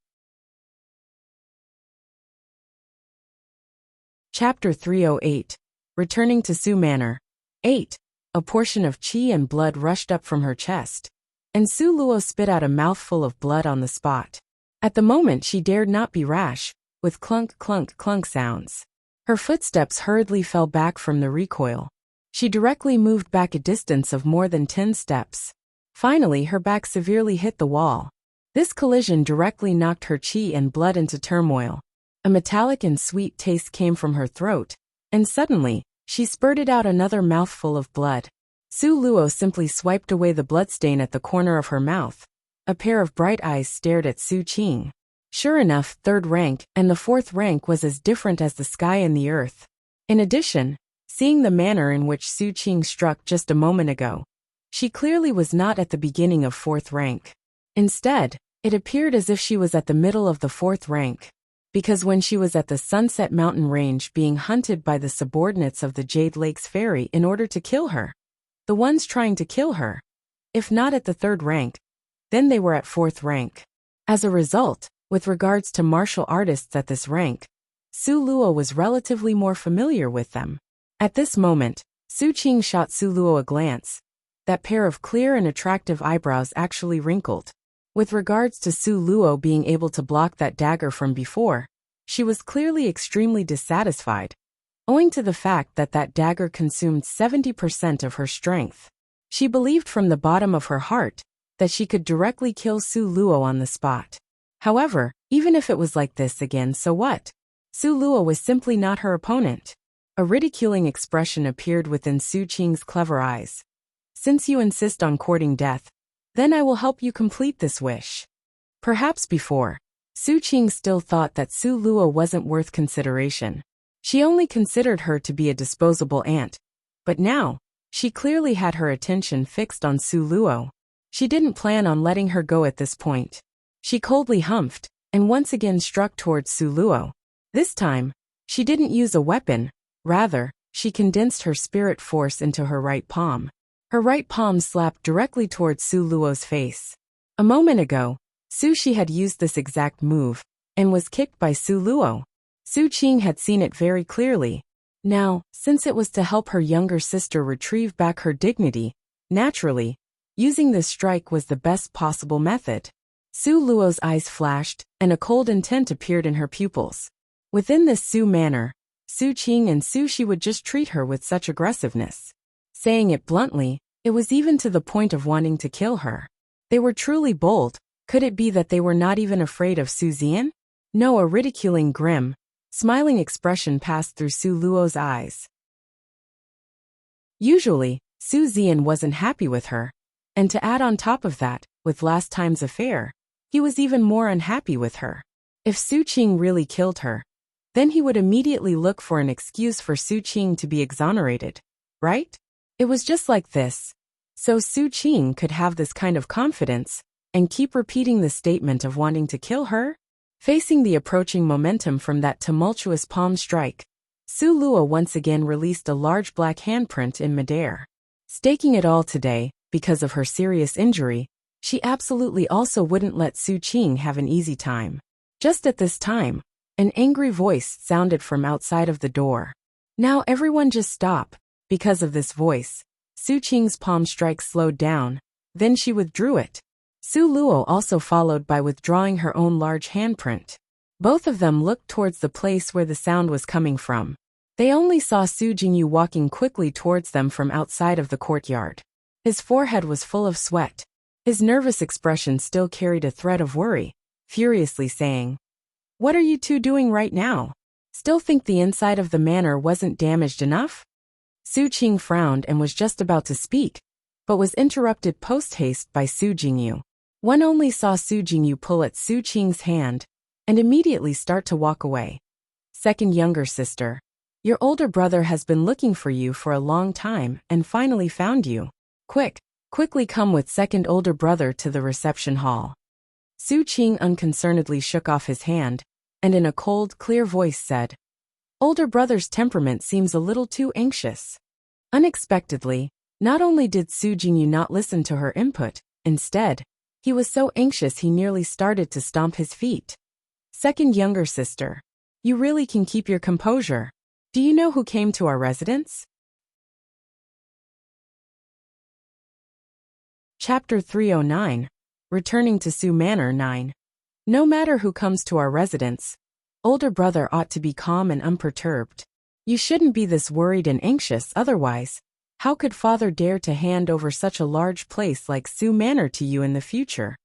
Chapter 308. Returning to Su Manor. 8. A portion of qi and blood rushed up from her chest, and Su Luo spit out a mouthful of blood on the spot. At the moment she dared not be rash, with clunk clunk clunk sounds. Her footsteps hurriedly fell back from the recoil. She directly moved back a distance of more than 10 steps. Finally her back severely hit the wall. This collision directly knocked her qi and blood into turmoil. A metallic and sweet taste came from her throat, and suddenly, she spurted out another mouthful of blood. Su Luo simply swiped away the bloodstain at the corner of her mouth. A pair of bright eyes stared at Su Qing. Sure enough, third rank and the fourth rank was as different as the sky and the earth. In addition, seeing the manner in which Su Qing struck just a moment ago, she clearly was not at the beginning of fourth rank. Instead, it appeared as if she was at the middle of the fourth rank. Because when she was at the Sunset Mountain Range being hunted by the subordinates of the Jade Lakes Ferry in order to kill her, the ones trying to kill her, if not at the third rank, then they were at fourth rank. As a result, with regards to martial artists at this rank, Su Luo was relatively more familiar with them. At this moment, Su Qing shot Su Luo a glance. That pair of clear and attractive eyebrows actually wrinkled. With regards to Su Luo being able to block that dagger from before, she was clearly extremely dissatisfied, owing to the fact that that dagger consumed 70% of her strength. She believed from the bottom of her heart that she could directly kill Su Luo on the spot. However, even if it was like this again, so what? Su Luo was simply not her opponent. A ridiculing expression appeared within Su Qing's clever eyes. Since you insist on courting death, then I will help you complete this wish. Perhaps before, Su Qing still thought that Su Luo wasn't worth consideration. She only considered her to be a disposable ant. But now, she clearly had her attention fixed on Su Luo. She didn't plan on letting her go at this point. She coldly humphed, and once again struck towards Su Luo. This time, she didn't use a weapon, rather, she condensed her spirit force into her right palm. Her right palm slapped directly towards Su Luo's face. A moment ago, Su Shi had used this exact move, and was kicked by Su Luo. Su Qing had seen it very clearly. Now, since it was to help her younger sister retrieve back her dignity, naturally, using this strike was the best possible method. Su Luo's eyes flashed, and a cold intent appeared in her pupils. Within this Su manner, Su Qing and Su Shi would just treat her with such aggressiveness. Saying it bluntly, it was even to the point of wanting to kill her. They were truly bold. Could it be that they were not even afraid of Su Zian? No, a ridiculing grim, smiling expression passed through Su Luo's eyes. Usually, Su Zian wasn't happy with her. And to add on top of that, with last time's affair, he was even more unhappy with her. If Su Qing really killed her, then he would immediately look for an excuse for Su Qing to be exonerated, right? It was just like this. So Su Qing could have this kind of confidence, and keep repeating the statement of wanting to kill her? Facing the approaching momentum from that tumultuous palm strike, Su Luo once again released a large black handprint in midair. Staking it all today, because of her serious injury, she absolutely also wouldn't let Su Qing have an easy time. Just at this time, an angry voice sounded from outside of the door. Now everyone just stop. Because of this voice, Su Qing's palm strike slowed down, then she withdrew it. Su Luo also followed by withdrawing her own large handprint. Both of them looked towards the place where the sound was coming from. They only saw Su Jingyu walking quickly towards them from outside of the courtyard. His forehead was full of sweat. His nervous expression still carried a thread of worry, furiously saying, "What are you two doing right now? Still think the inside of the manor wasn't damaged enough?" Su Qing frowned and was just about to speak, but was interrupted post-haste by Su Jingyu. One only saw Su Jingyu pull at Su Qing's hand and immediately start to walk away. "Second younger sister, your older brother has been looking for you for a long time and finally found you. Quickly come with second older brother to the reception hall." Su Qing unconcernedly shook off his hand and in a cold, clear voice said, "Older brother's temperament seems a little too anxious." Unexpectedly, not only did Su Jingyu not listen to her input, instead, he was so anxious he nearly started to stomp his feet. "Second younger sister, you really can keep your composure. Do you know who came to our residence?" Chapter 309, Returning to Su Manor 9. No matter who comes to our residence, older brother ought to be calm and unperturbed. You shouldn't be this worried and anxious, otherwise, how could father dare to hand over such a large place like Su Manor to you in the future?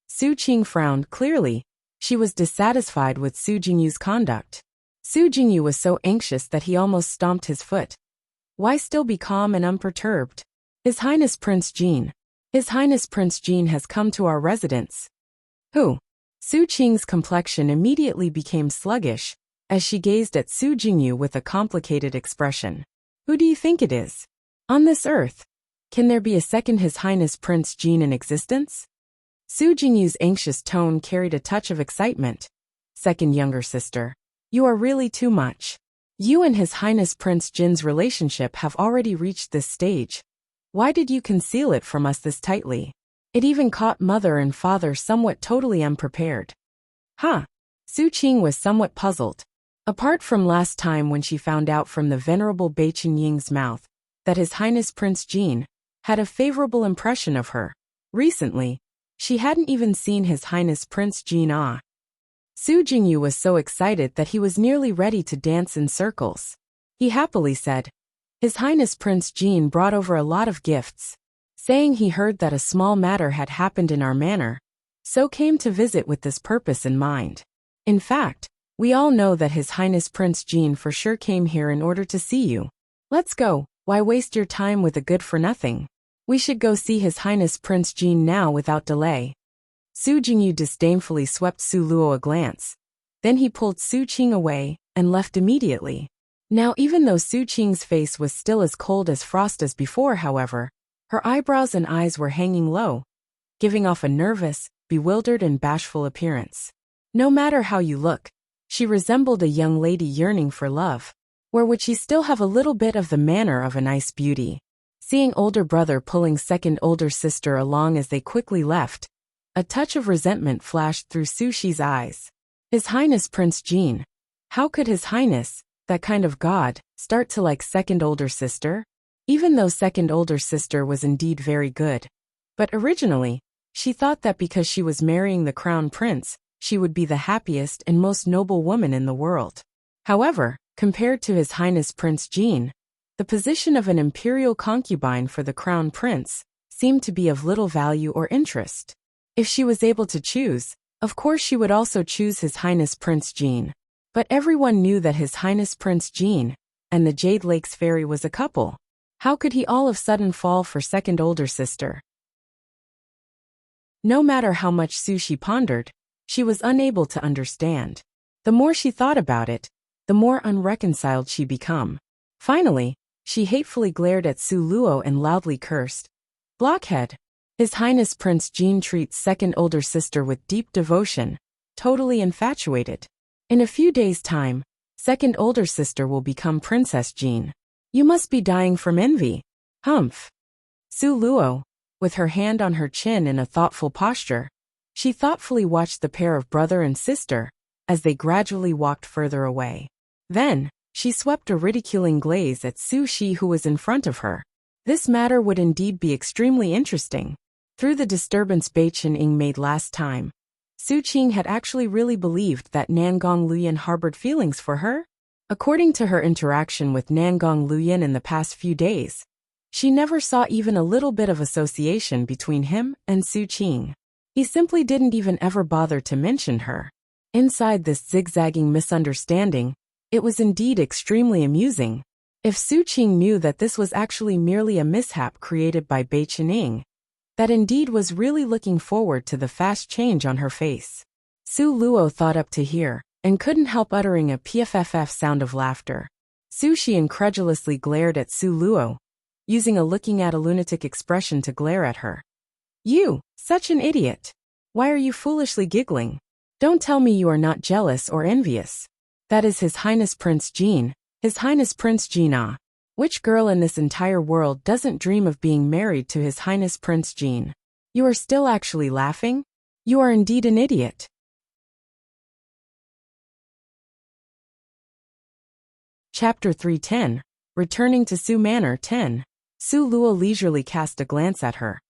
Su Qing frowned clearly. She was dissatisfied with Su Jingyu's conduct. Su Jingyu was so anxious that he almost stomped his foot. Why still be calm and unperturbed? His Highness Prince Jin. His Highness Prince Jin has come to our residence. Who? Su Qing's complexion immediately became sluggish as she gazed at Su Jingyu with a complicated expression. Who do you think it is? On this earth, can there be a second His Highness Prince Jin in existence? Su Jingyu's anxious tone carried a touch of excitement. Second younger sister, you are really too much. You and His Highness Prince Jin's relationship have already reached this stage. Why did you conceal it from us this tightly? It even caught mother and father somewhat totally unprepared. Huh? Su Qing was somewhat puzzled. Apart from last time when she found out from the venerable Beichen Ying's mouth that His Highness Prince Jin had a favorable impression of her, recently, she hadn't even seen His Highness Prince Jin. Su Jingyu was so excited that he was nearly ready to dance in circles. He happily said, His Highness Prince Jin brought over a lot of gifts, saying he heard that a small matter had happened in our manor, so came to visit with this purpose in mind. In fact, we all know that His Highness Prince Jin for sure came here in order to see you. Let's go, why waste your time with a good-for-nothing? We should go see His Highness Prince Jin now without delay. Su Jingyu disdainfully swept Su Luo a glance. Then he pulled Su Qing away and left immediately. Now even though Su Qing's face was still as cold as frost as before, however, her eyebrows and eyes were hanging low, giving off a nervous, bewildered and bashful appearance. No matter how you look, she resembled a young lady yearning for love, where would she still have a little bit of the manner of a nice beauty. Seeing older brother pulling second older sister along as they quickly left, a touch of resentment flashed through Su Shi's eyes. His Highness Prince Jin. How could His Highness, that kind of god, start to like second older sister? Even though second older sister was indeed very good. But originally, she thought that because she was marrying the crown prince, she would be the happiest and most noble woman in the world. However, compared to His Highness Prince Jin, the position of an imperial concubine for the crown prince seemed to be of little value or interest. If she was able to choose, of course she would also choose His Highness Prince Jin. But everyone knew that His Highness Prince Jin and the Jade Lakes Fairy was a couple. How could he all of a sudden fall for second older sister? No matter how much Su Shi pondered, she was unable to understand. The more she thought about it, the more unreconciled she became. Finally, she hatefully glared at Su Luo and loudly cursed. Blockhead! His Highness Prince Jin treats second older sister with deep devotion, totally infatuated. In a few days' time, second older sister will become Princess Jin. You must be dying from envy. Humph. Su Luo, with her hand on her chin in a thoughtful posture, she thoughtfully watched the pair of brother and sister as they gradually walked further away. Then, she swept a ridiculing gaze at Su Shi who was in front of her. This matter would indeed be extremely interesting. Through the disturbance Bai Chen-ing made last time, Su Qing had actually really believed that Nangong Luyan harbored feelings for her. According to her interaction with Nangong Luyan in the past few days, she never saw even a little bit of association between him and Su Qing. He simply didn't even ever bother to mention her. Inside this zigzagging misunderstanding, it was indeed extremely amusing. If Su Qing knew that this was actually merely a mishap created by Bai Chen-ing, that indeed was really looking forward to the fast change on her face. Su Luo thought up to here, and couldn't help uttering a pfff sound of laughter. Su Shi incredulously glared at Su Luo, using a looking at a lunatic expression to glare at her. You, such an idiot! Why are you foolishly giggling? Don't tell me you are not jealous or envious. That is His Highness Prince Jean, His Highness Prince Jean. Which girl in this entire world doesn't dream of being married to His Highness Prince Jean? You are still actually laughing? You are indeed an idiot. Chapter 310. Returning to Su Manor 10. Su Luo leisurely cast a glance at her.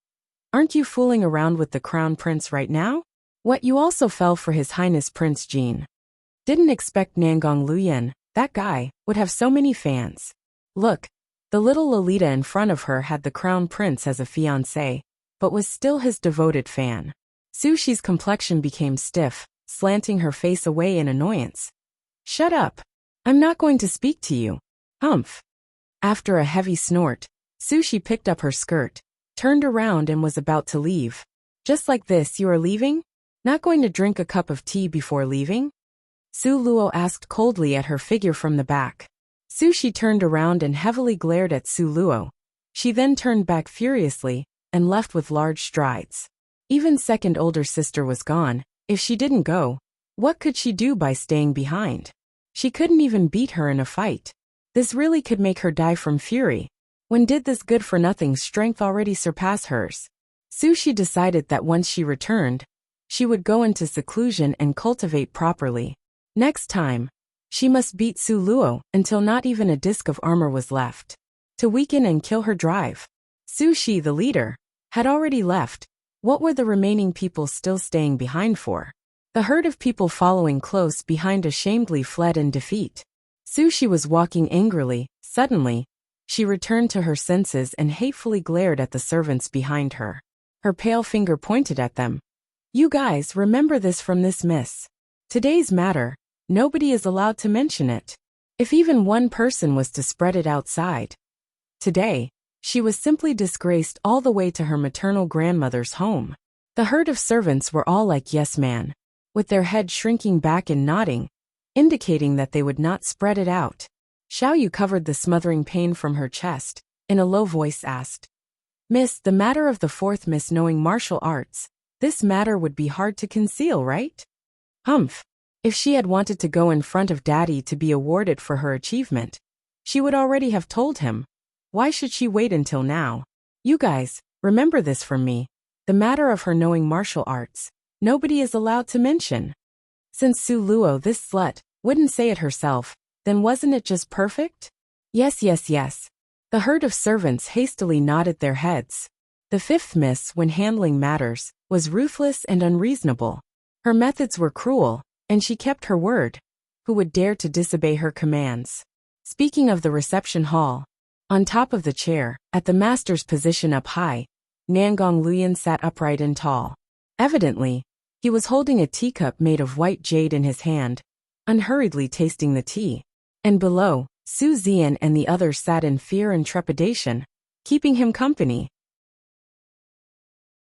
Aren't you fooling around with the Crown Prince right now? What, you also fell for His Highness Prince Jean? Didn't expect Nangong Luyan, that guy, would have so many fans. Look, the little Lolita in front of her had the Crown Prince as a fiancé, but was still his devoted fan. Su Shi's complexion became stiff, slanting her face away in annoyance. Shut up. I'm not going to speak to you. Humph. After a heavy snort, Su Shi picked up her skirt, turned around and was about to leave. Just like this, you are leaving? Not going to drink a cup of tea before leaving? Su Luo asked coldly at her figure from the back. Su Shi turned around and heavily glared at Su Luo. She then turned back furiously, and left with large strides. Even second older sister was gone. If she didn't go, what could she do by staying behind? She couldn't even beat her in a fight. This really could make her die from fury. When did this good-for-nothing strength already surpass hers? Su Shi decided that once she returned, she would go into seclusion and cultivate properly. Next time, she must beat Su Luo until not even a disc of armor was left. To weaken and kill her drive. Su Shi, the leader, had already left. What were the remaining people still staying behind for? The herd of people following close behind ashamedly fled in defeat. Su Shi was walking angrily. Suddenly, she returned to her senses and hatefully glared at the servants behind her. Her pale finger pointed at them. You guys, remember this from this miss. Today's matter, nobody is allowed to mention it. If even one person was to spread it outside. Today, she was simply disgraced all the way to her maternal grandmother's home. The herd of servants were all like yes man, with their heads shrinking back and nodding, indicating that they would not spread it out. Xiao Yu covered the smothering pain from her chest, in a low voice asked. Miss, the matter of the fourth miss knowing martial arts, this matter would be hard to conceal, right? Humph. If she had wanted to go in front of Daddy to be awarded for her achievement, she would already have told him. Why should she wait until now? You guys, remember this from me. The matter of her knowing martial arts, nobody is allowed to mention. Since Su Luo, this slut, wouldn't say it herself, then wasn't it just perfect? Yes, yes, yes. The herd of servants hastily nodded their heads. The fifth miss, when handling matters, was ruthless and unreasonable. Her methods were cruel, and she kept her word. Who would dare to disobey her commands? Speaking of the reception hall, on top of the chair, at the master's position up high, Nangong Luyan sat upright and tall. Evidently, he was holding a teacup made of white jade in his hand, unhurriedly tasting the tea. And below, Su Zian and the others sat in fear and trepidation, keeping him company.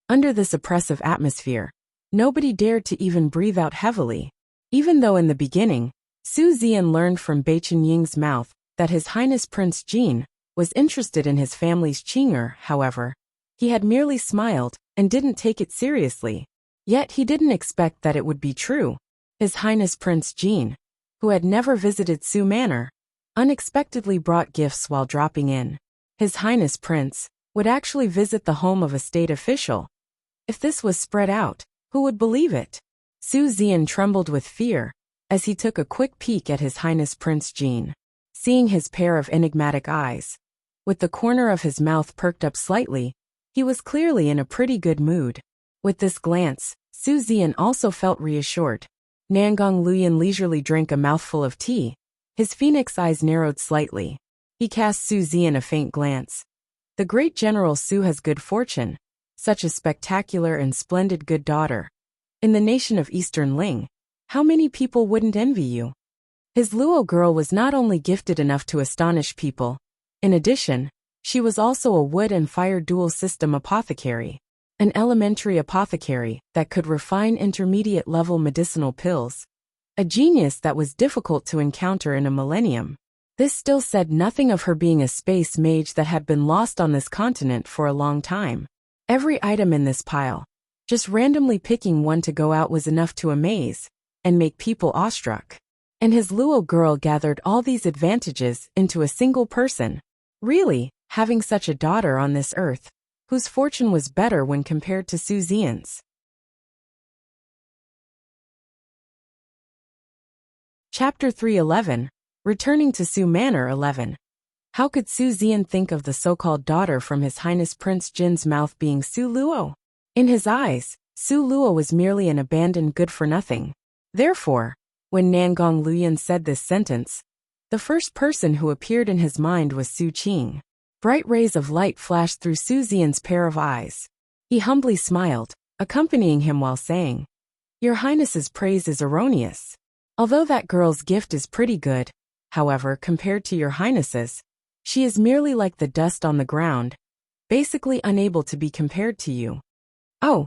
Under this oppressive atmosphere, nobody dared to even breathe out heavily. Even though in the beginning, Su Zian learned from Bai Chen-ying's mouth that His Highness Prince Jean was interested in his family's Qing'er, however, he had merely smiled and didn't take it seriously. Yet he didn't expect that it would be true. His Highness Prince Jean, who had never visited Su Manor, unexpectedly brought gifts while dropping in. His Highness Prince would actually visit the home of a state official. If this was spread out, who would believe it? Su Zian trembled with fear as he took a quick peek at His Highness Prince Jean. Seeing his pair of enigmatic eyes, with the corner of his mouth perked up slightly, He was clearly in a pretty good mood. With this glance, Su Zian also felt reassured. Nangong Luyan leisurely drank a mouthful of tea. His phoenix eyes narrowed slightly. He cast Su Zian a faint glance. The great General Su has good fortune. Such a spectacular and splendid good daughter. In the nation of Eastern Ling, how many people wouldn't envy you? His Luo girl was not only gifted enough to astonish people. In addition, she was also a wood and fire dual system apothecary. An elementary apothecary that could refine intermediate-level medicinal pills. A genius that was difficult to encounter in a millennium. This still said nothing of her being a space mage that had been lost on this continent for a long time. Every item in this pile, just randomly picking one to go out was enough to amaze and make people awestruck. And his Luo girl gathered all these advantages into a single person. Really, having such a daughter on this earth, whose fortune was better when compared to Su Zian's. Chapter 311, Returning to Su Manor 11. How could Su Zian think of the so-called daughter from His Highness Prince Jin's mouth being Su Luo? In his eyes, Su Luo was merely an abandoned good-for-nothing. Therefore, when Nangong Luyan said this sentence, the first person who appeared in his mind was Su Qing. Bright rays of light flashed through Su Zian's pair of eyes. He humbly smiled, accompanying him while saying, "Your Highness's praise is erroneous. Although that girl's gift is pretty good, however, compared to your Highness's, she is merely like the dust on the ground, basically unable to be compared to you." Oh,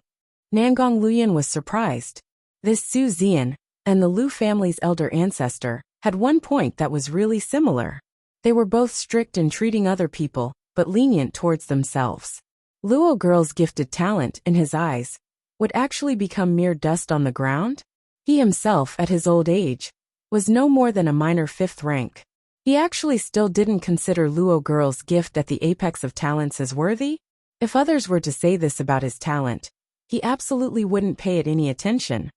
Nangong Luyan was surprised. This Su Zian, and the Lu family's elder ancestor, had one point that was really similar. They were both strict in treating other people, but lenient towards themselves. Luo girl's gifted talent, in his eyes, would actually become mere dust on the ground? He himself, at his old age, was no more than a minor 5th rank. He actually still didn't consider Luo girl's gift at the apex of talents as worthy? If others were to say this about his talent, he absolutely wouldn't pay it any attention.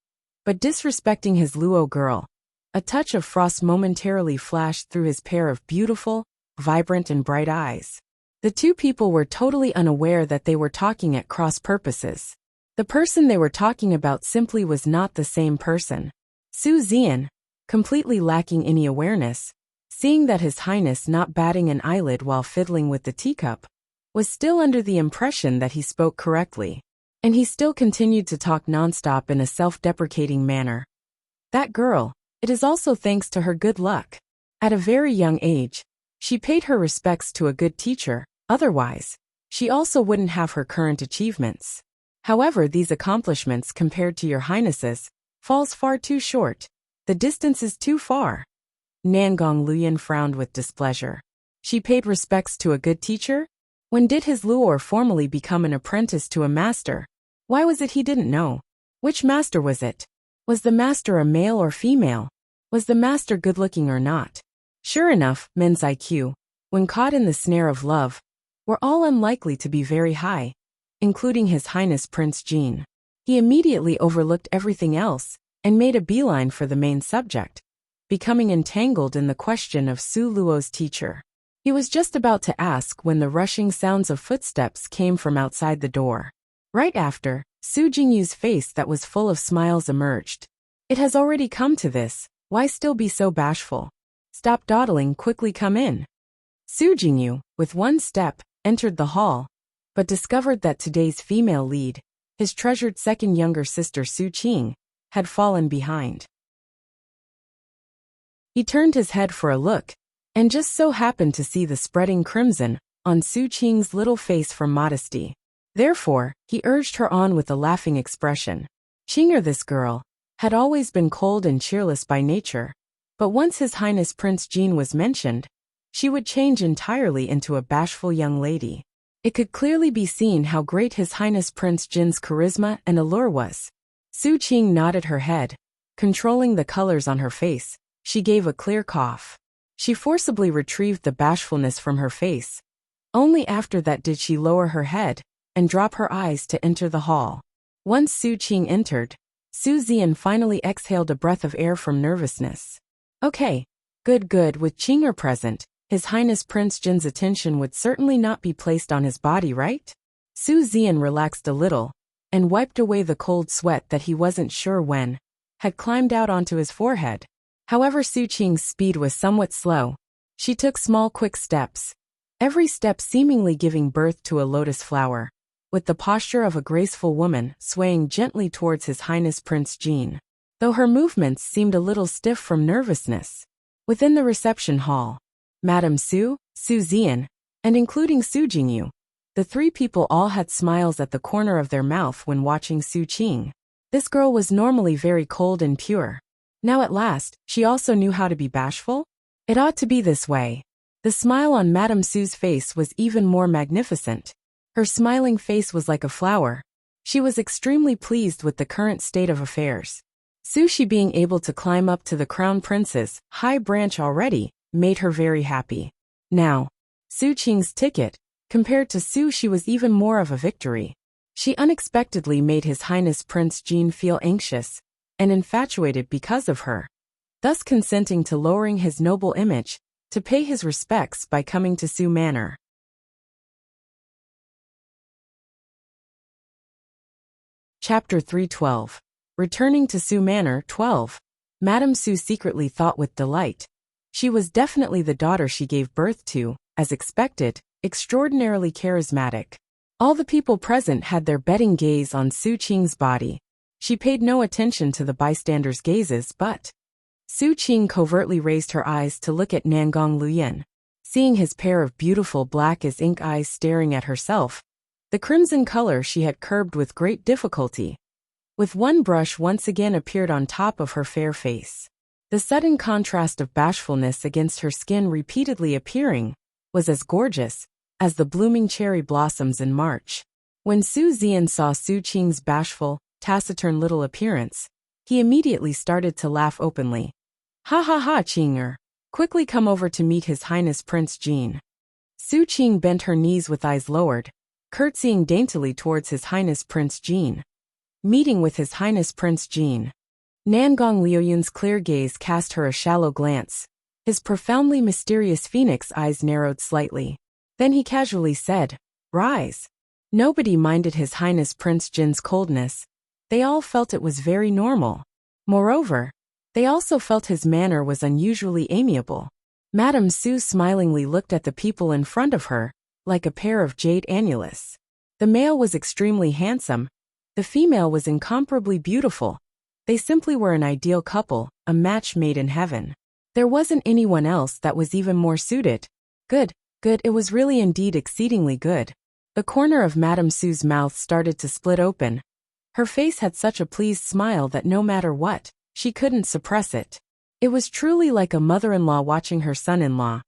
But disrespecting his Luo girl, a touch of frost momentarily flashed through his pair of beautiful, vibrant and bright eyes. The two people were totally unaware that they were talking at cross purposes. The person they were talking about simply was not the same person. Su Zian, completely lacking any awareness, seeing that His Highness not batting an eyelid while fiddling with the teacup, was still under the impression that he spoke correctly. And he still continued to talk nonstop in a self-deprecating manner. That girl, it is also thanks to her good luck. At a very young age, she paid her respects to a good teacher, otherwise, she also wouldn't have her current achievements. However, these accomplishments compared to your Highness's, falls far too short. The distance is too far. Nangong Luyan frowned with displeasure. She paid respects to a good teacher? When did his Luor formally become an apprentice to a master? Why was it he didn't know? Which master was it? Was the master a male or female? Was the master good-looking or not? Sure enough, men's IQ, when caught in the snare of love, were all unlikely to be very high, including His Highness Prince Jin. He immediately overlooked everything else and made a beeline for the main subject, becoming entangled in the question of Su Luo's teacher. He was just about to ask when the rushing sounds of footsteps came from outside the door. Right after, Su Jingyu's face that was full of smiles emerged. "It has already come to this, why still be so bashful? Stop dawdling, quickly come in." Su Jingyu, with one step, entered the hall, but discovered that today's female lead, his treasured second younger sister Su Qing, had fallen behind. He turned his head for a look, and just so happened to see the spreading crimson on Su Qing's little face from modesty. Therefore, he urged her on with a laughing expression. Qinger, this girl, had always been cold and cheerless by nature, but once His Highness Prince Jin was mentioned, she would change entirely into a bashful young lady. It could clearly be seen how great His Highness Prince Jin's charisma and allure was. Su Qing nodded her head. Controlling the colors on her face, she gave a clear cough. She forcibly retrieved the bashfulness from her face. Only after that did she lower her head and drop her eyes to enter the hall. Once Su Qing entered, Su Zian finally exhaled a breath of air from nervousness. Okay, good, with Qinger present, His Highness Prince Jin's attention would certainly not be placed on his body, right? Su Zian relaxed a little and wiped away the cold sweat that he wasn't sure when had climbed out onto his forehead. However, Su Qing's speed was somewhat slow. She took small quick steps, every step seemingly giving birth to a lotus flower, with the posture of a graceful woman swaying gently towards His Highness Prince Jin, though her movements seemed a little stiff from nervousness. Within the reception hall, Madame Su, Su Zian, and including Su Jingyu, the three people all had smiles at the corner of their mouth when watching Su Qing. This girl was normally very cold and pure. Now at last, she also knew how to be bashful? It ought to be this way. The smile on Madame Su's face was even more magnificent. Her smiling face was like a flower. She was extremely pleased with the current state of affairs. Su Shi being able to climb up to the Crown Prince's high branch already made her very happy. Now, Su Qing's ticket, compared to Su Shi, was even more of a victory. She unexpectedly made His Highness Prince Jin feel anxious and infatuated because of her, thus consenting to lowering his noble image to pay his respects by coming to Su Manor. Chapter 312. Returning to Su Manor 12. Madame Su secretly thought with delight. She was definitely the daughter she gave birth to, as expected, extraordinarily charismatic. All the people present had their betting gaze on Su Qing's body. She paid no attention to the bystanders' gazes, but Su Qing covertly raised her eyes to look at Nangong Luyan. Seeing his pair of beautiful black as ink eyes staring at herself, the crimson color she had curbed with great difficulty. With one brush once again appeared on top of her fair face. The sudden contrast of bashfulness against her skin repeatedly appearing was as gorgeous as the blooming cherry blossoms in March. When Su Zian saw Su Qing's bashful, taciturn little appearance, he immediately started to laugh openly. Ha ha ha, Qinger! Quickly come over to meet His Highness Prince Jin. Su Qing bent her knees with eyes lowered, curtsying daintily towards His Highness Prince Jin. Meeting with His Highness Prince Jin. Nangong Liuyun's clear gaze cast her a shallow glance. His profoundly mysterious phoenix eyes narrowed slightly. Then he casually said, "Rise." Nobody minded His Highness Prince Jin's coldness. They all felt it was very normal. Moreover, they also felt his manner was unusually amiable. Madame Su smilingly looked at the people in front of her, like a pair of jade amulets. The male was extremely handsome. The female was incomparably beautiful. They simply were an ideal couple, a match made in heaven. There wasn't anyone else that was even more suited. Good, it was really indeed exceedingly good. The corner of Madame Su's mouth started to split open. Her face had such a pleased smile that no matter what, she couldn't suppress it. It was truly like a mother-in-law watching her son-in-law.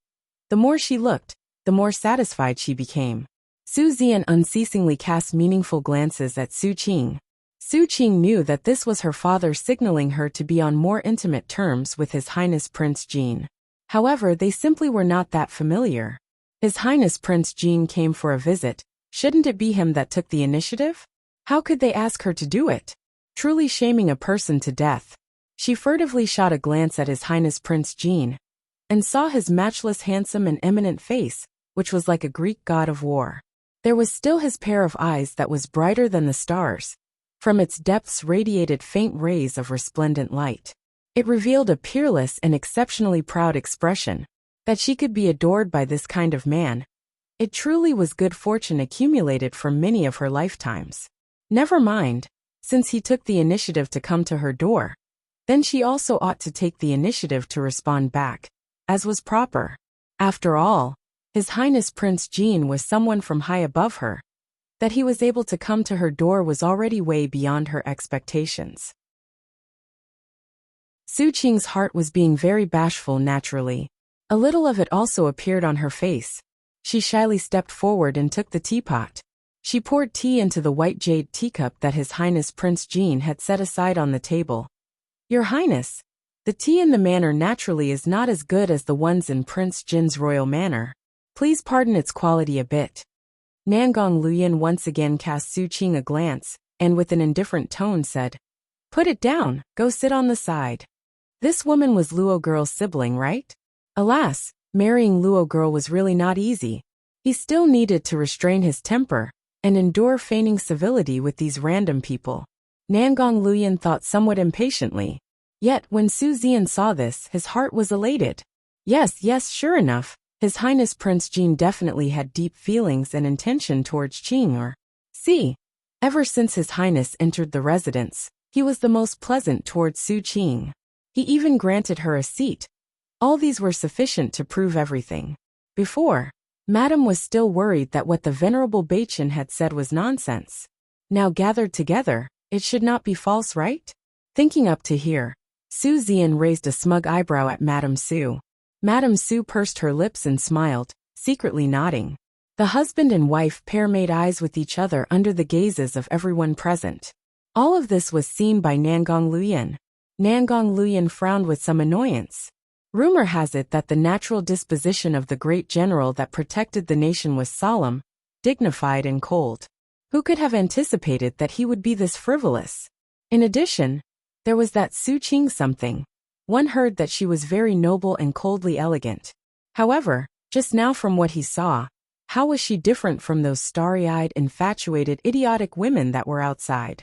The more she looked, the more satisfied she became. Su Zian unceasingly cast meaningful glances at Su Qing. Su Qing knew that this was her father signaling her to be on more intimate terms with His Highness Prince Jin. However, they simply were not that familiar. His Highness Prince Jin came for a visit. Shouldn't it be him that took the initiative? How could they ask her to do it? Truly shaming a person to death. She furtively shot a glance at His Highness Prince Jin, and saw his matchless handsome and eminent face, which was like a Greek god of war. There was still his pair of eyes that was brighter than the stars. From its depths radiated faint rays of resplendent light. It revealed a peerless and exceptionally proud expression. That she could be adored by this kind of man. It truly was good fortune accumulated from many of her lifetimes. Never mind, since he took the initiative to come to her door, then she also ought to take the initiative to respond back, as was proper. After all, His Highness Prince Jin was someone from high above her. That he was able to come to her door was already way beyond her expectations. Su Qing's heart was being very bashful naturally. A little of it also appeared on her face. She shyly stepped forward and took the teapot. She poured tea into the white jade teacup that His Highness Prince Jin had set aside on the table. Your Highness, the tea in the manor naturally is not as good as the ones in Prince Jin's royal manor. Please pardon its quality a bit. Nangong Luyan once again cast Su Qing a glance, and with an indifferent tone said, "Put it down, go sit on the side." This woman was Luo Girl's sibling, right? Alas, marrying Luo Girl was really not easy. He still needed to restrain his temper, and endure feigning civility with these random people. Nangong Luyan thought somewhat impatiently. Yet, when Su Zian saw this, his heart was elated. Yes, sure enough, His Highness Prince Jin definitely had deep feelings and intention towards Qing'er. See, ever since His Highness entered the residence, he was the most pleasant towards Su Qing. He even granted her a seat. All these were sufficient to prove everything. Before, Madame was still worried that what the Venerable Beichen had said was nonsense. Now gathered together, it should not be false, right? Thinking up to here, Su Zian raised a smug eyebrow at Madame Su. Madame Su pursed her lips and smiled, secretly nodding. The husband and wife pair made eyes with each other under the gazes of everyone present. All of this was seen by Nangong Luyan. Nangong Luyan frowned with some annoyance. Rumor has it that the natural disposition of the great general that protected the nation was solemn, dignified and cold. Who could have anticipated that he would be this frivolous? In addition, there was that Su Qing something. One heard that she was very noble and coldly elegant. However, just now from what he saw, how was she different from those starry-eyed, infatuated, idiotic women that were outside?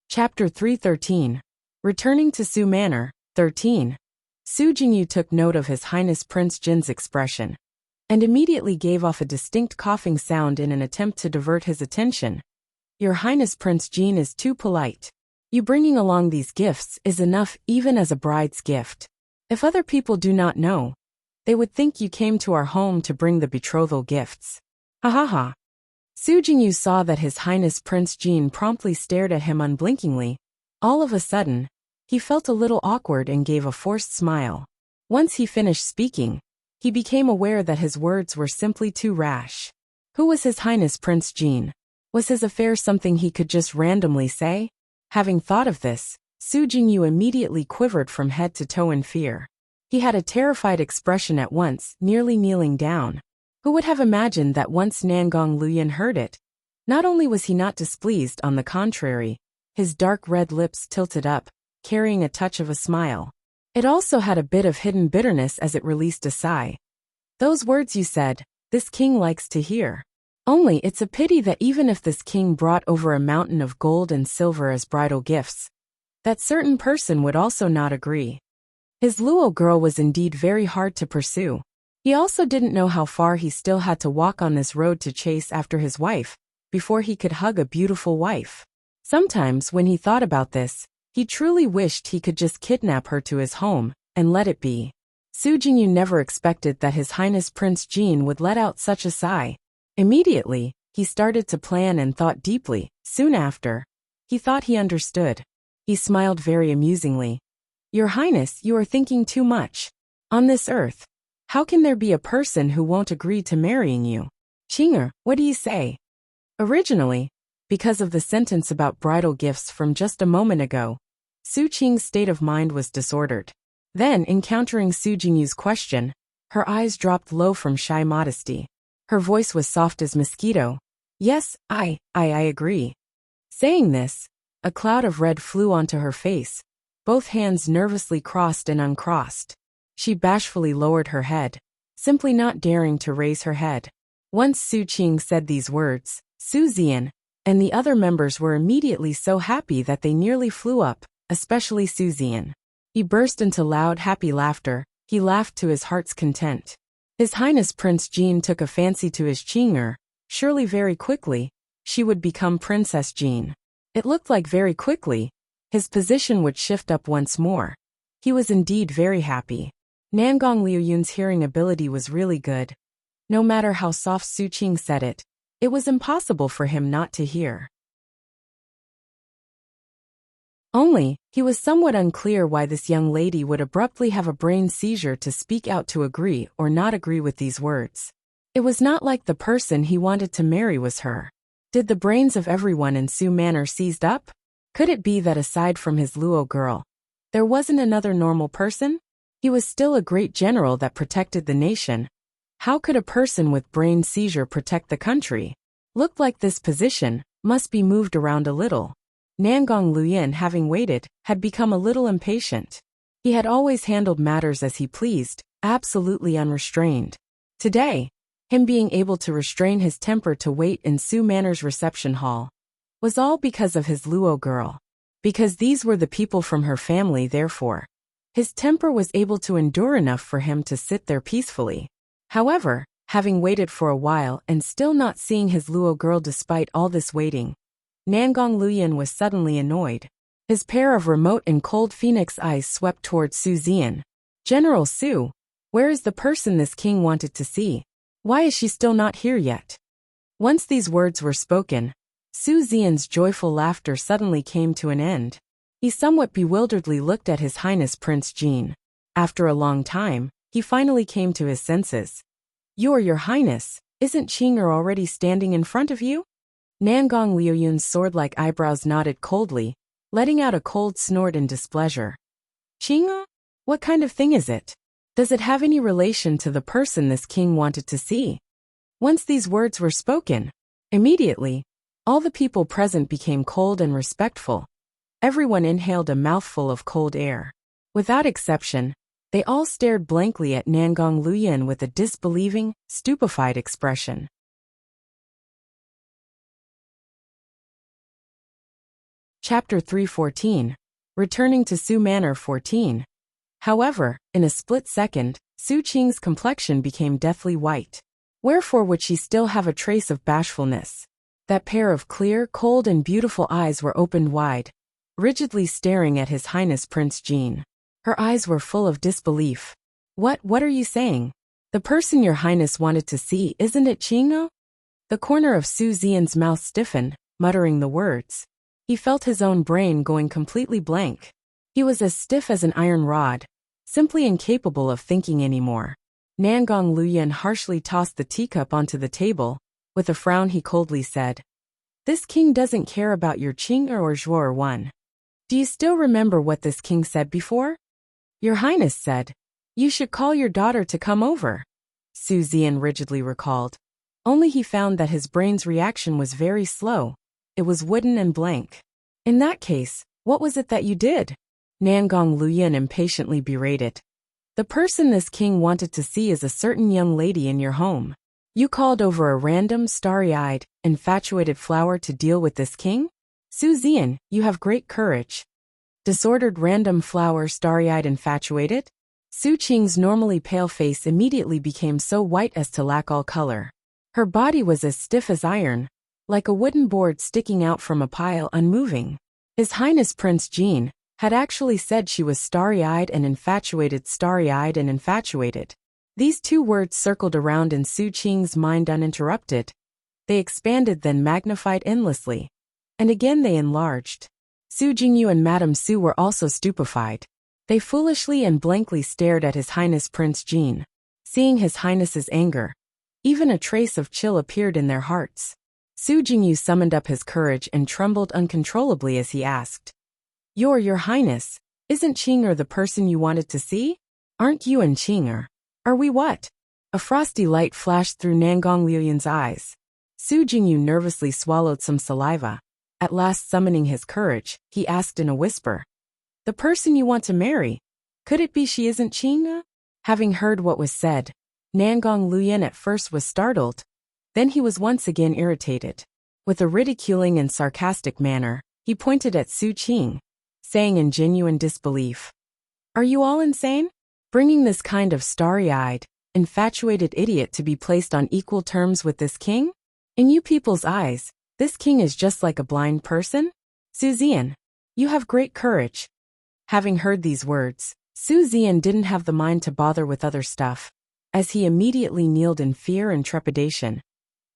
Chapter 313. Returning to Su Manor, 13. Su Jingyu took note of His Highness Prince Jin's expression, and immediately gave off a distinct coughing sound in an attempt to divert his attention. Your Highness Prince Jin is too polite. You bringing along these gifts is enough even as a bride's gift. If other people do not know, they would think you came to our home to bring the betrothal gifts. Ha ha ha. Su Jingyu saw that His Highness Prince Jin promptly stared at him unblinkingly. All of a sudden, he felt a little awkward and gave a forced smile. Once he finished speaking, he became aware that his words were simply too rash. Who was His Highness Prince Jin? Was his affair something he could just randomly say? Having thought of this, Su Jingyu immediately quivered from head to toe in fear. He had a terrified expression at once, nearly kneeling down. Who would have imagined that once Nangong Luyan heard it? Not only was he not displeased, on the contrary, his dark red lips tilted up, carrying a touch of a smile. It also had a bit of hidden bitterness as it released a sigh. Those words you said, this king likes to hear. Only it's a pity that even if this king brought over a mountain of gold and silver as bridal gifts, that certain person would also not agree. His Luo girl was indeed very hard to pursue. He also didn't know how far he still had to walk on this road to chase after his wife, before he could hug a beautiful wife. Sometimes when he thought about this, he truly wished he could just kidnap her to his home, and let it be. Su Jingyu never expected that His Highness Prince Jin would let out such a sigh. Immediately, he started to plan and thought deeply. Soon after, he thought he understood. He smiled very amusingly. Your Highness, you are thinking too much. On this earth, how can there be a person who won't agree to marrying you? Qing'er, what do you say? Originally, because of the sentence about bridal gifts from just a moment ago, Su Qing's state of mind was disordered. Then, encountering Su Jingyu's question, her eyes dropped low from shy modesty. Her voice was soft as mosquito. Yes, I agree. Saying this, a cloud of red flew onto her face. Both hands nervously crossed and uncrossed. She bashfully lowered her head, simply not daring to raise her head. Once Su Qing said these words, Su Zian and the other members were immediately so happy that they nearly flew up, especially Su Zian. He burst into loud, happy laughter. He laughed to his heart's content. His Highness Prince Jin took a fancy to his Qing'er. Surely very quickly, she would become Princess Jin. It looked like very quickly, his position would shift up once more. He was indeed very happy. Nangong Liuyun's hearing ability was really good. No matter how soft Su Qing said it, it was impossible for him not to hear. Only, he was somewhat unclear why this young lady would abruptly have a brain seizure to speak out to agree or not agree with these words. It was not like the person he wanted to marry was her. Did the brains of everyone in Su Manor seized up? Could it be that aside from his Luo girl, there wasn't another normal person? He was still a great general that protected the nation. How could a person with brain seizure protect the country? Looked like this position must be moved around a little. Nangong Luyan, having waited, had become a little impatient. He had always handled matters as he pleased, absolutely unrestrained. Today, him being able to restrain his temper to wait in Su Manor's reception hall was all because of his Luo girl. Because these were the people from her family, therefore, his temper was able to endure enough for him to sit there peacefully. However, having waited for a while and still not seeing his Luo girl despite all this waiting, Nangong Luoyan was suddenly annoyed. His pair of remote and cold phoenix eyes swept toward Su Zian. General Su, where is the person this king wanted to see? Why is she still not here yet? Once these words were spoken, Su Zian's joyful laughter suddenly came to an end. He somewhat bewilderedly looked at His Highness Prince Jean. After a long time, he finally came to his senses. Your Highness, isn't Qing'er already standing in front of you? Nangong Liuyun's sword-like eyebrows nodded coldly, letting out a cold snort in displeasure. Qing'er? What kind of thing is it? Does it have any relation to the person this king wanted to see? Once these words were spoken, immediately, all the people present became cold and respectful. Everyone inhaled a mouthful of cold air. Without exception, they all stared blankly at Nangong Luoyan with a disbelieving, stupefied expression. Chapter 314. Returning to Su Manor 14. However, in a split second, Su Qing's complexion became deathly white. Wherefore would she still have a trace of bashfulness? That pair of clear, cold and beautiful eyes were opened wide, rigidly staring at His Highness Prince Jean. Her eyes were full of disbelief. What are you saying? The person your highness wanted to see, isn't it Qing'er? The corner of Su Zian's mouth stiffened, muttering the words. He felt his own brain going completely blank. He was as stiff as an iron rod, simply incapable of thinking anymore. Nangong Luoyan harshly tossed the teacup onto the table. With a frown he coldly said, "This king doesn't care about your Qing'er or Zhuor one. Do you still remember what this king said before? Your Highness said, you should call your daughter to come over." Su Zian rigidly recalled. Only he found that his brain's reaction was very slow. It was wooden and blank. In that case, what was it that you did? Nangong Luoyan impatiently berated. The person this king wanted to see is a certain young lady in your home. You called over a random, starry-eyed, infatuated flower to deal with this king? Su Zian, you have great courage. Disordered random flower, starry-eyed, infatuated? Su Qing's normally pale face immediately became so white as to lack all color. Her body was as stiff as iron, like a wooden board sticking out from a pile, unmoving. His Highness Prince Jean had actually said she was starry-eyed and infatuated, starry-eyed and infatuated. These two words circled around in Su Qing's mind uninterrupted. They expanded, then magnified endlessly. And again they enlarged. Su Jingyu and Madame Su were also stupefied. They foolishly and blankly stared at His Highness Prince Jean. Seeing His Highness's anger, even a trace of chill appeared in their hearts. Su Jingyu summoned up his courage and trembled uncontrollably as he asked, Your Highness, isn't Qing'er the person you wanted to see? Aren't you and Qing'er? Are we what? A frosty light flashed through Nangong Liuyan's eyes. Su Jingyu nervously swallowed some saliva. At last summoning his courage, he asked in a whisper, The person you want to marry, could it be she isn't Qing'er? Having heard what was said, Nangong Luoyan at first was startled. Then he was once again irritated. With a ridiculing and sarcastic manner, he pointed at Su Qing, saying in genuine disbelief, Are you all insane? Bringing this kind of starry-eyed, infatuated idiot to be placed on equal terms with this king? In you people's eyes, this king is just like a blind person? Su Zian, you have great courage. Having heard these words, Su Zian didn't have the mind to bother with other stuff, as he immediately kneeled in fear and trepidation.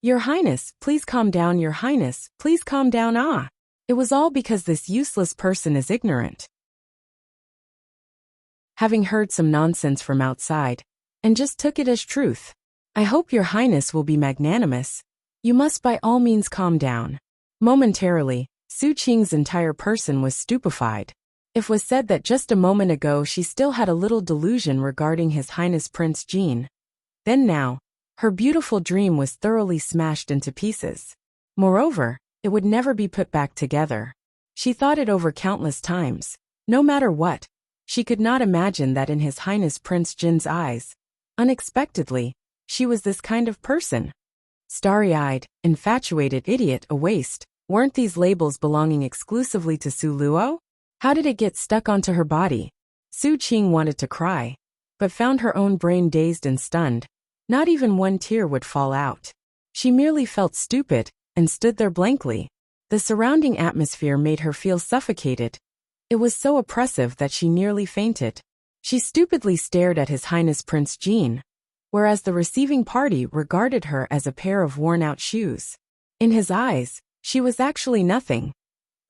Your Highness, please calm down. Your Highness, please calm down. It was all because this useless person is ignorant. Having heard some nonsense from outside, and just took it as truth. I hope your Highness will be magnanimous. You must by all means calm down. Momentarily, Su Qing's entire person was stupefied. It was said that just a moment ago she still had a little delusion regarding His Highness Prince Jean. Then now, her beautiful dream was thoroughly smashed into pieces. Moreover, it would never be put back together. She thought it over countless times. No matter what, she could not imagine that in His Highness Prince Jin's eyes, unexpectedly, She was this kind of person. Starry-eyed, infatuated idiot, a waste. Weren't these labels belonging exclusively to Su Luo? How did it get stuck onto her body? Su Qing wanted to cry, but found her own brain dazed and stunned. Not even one tear would fall out. She merely felt stupid and stood there blankly. The surrounding atmosphere made her feel suffocated. It was so oppressive that she nearly fainted. She stupidly stared at His Highness Prince Jean, whereas the receiving party regarded her as a pair of worn-out shoes. In his eyes, she was actually nothing.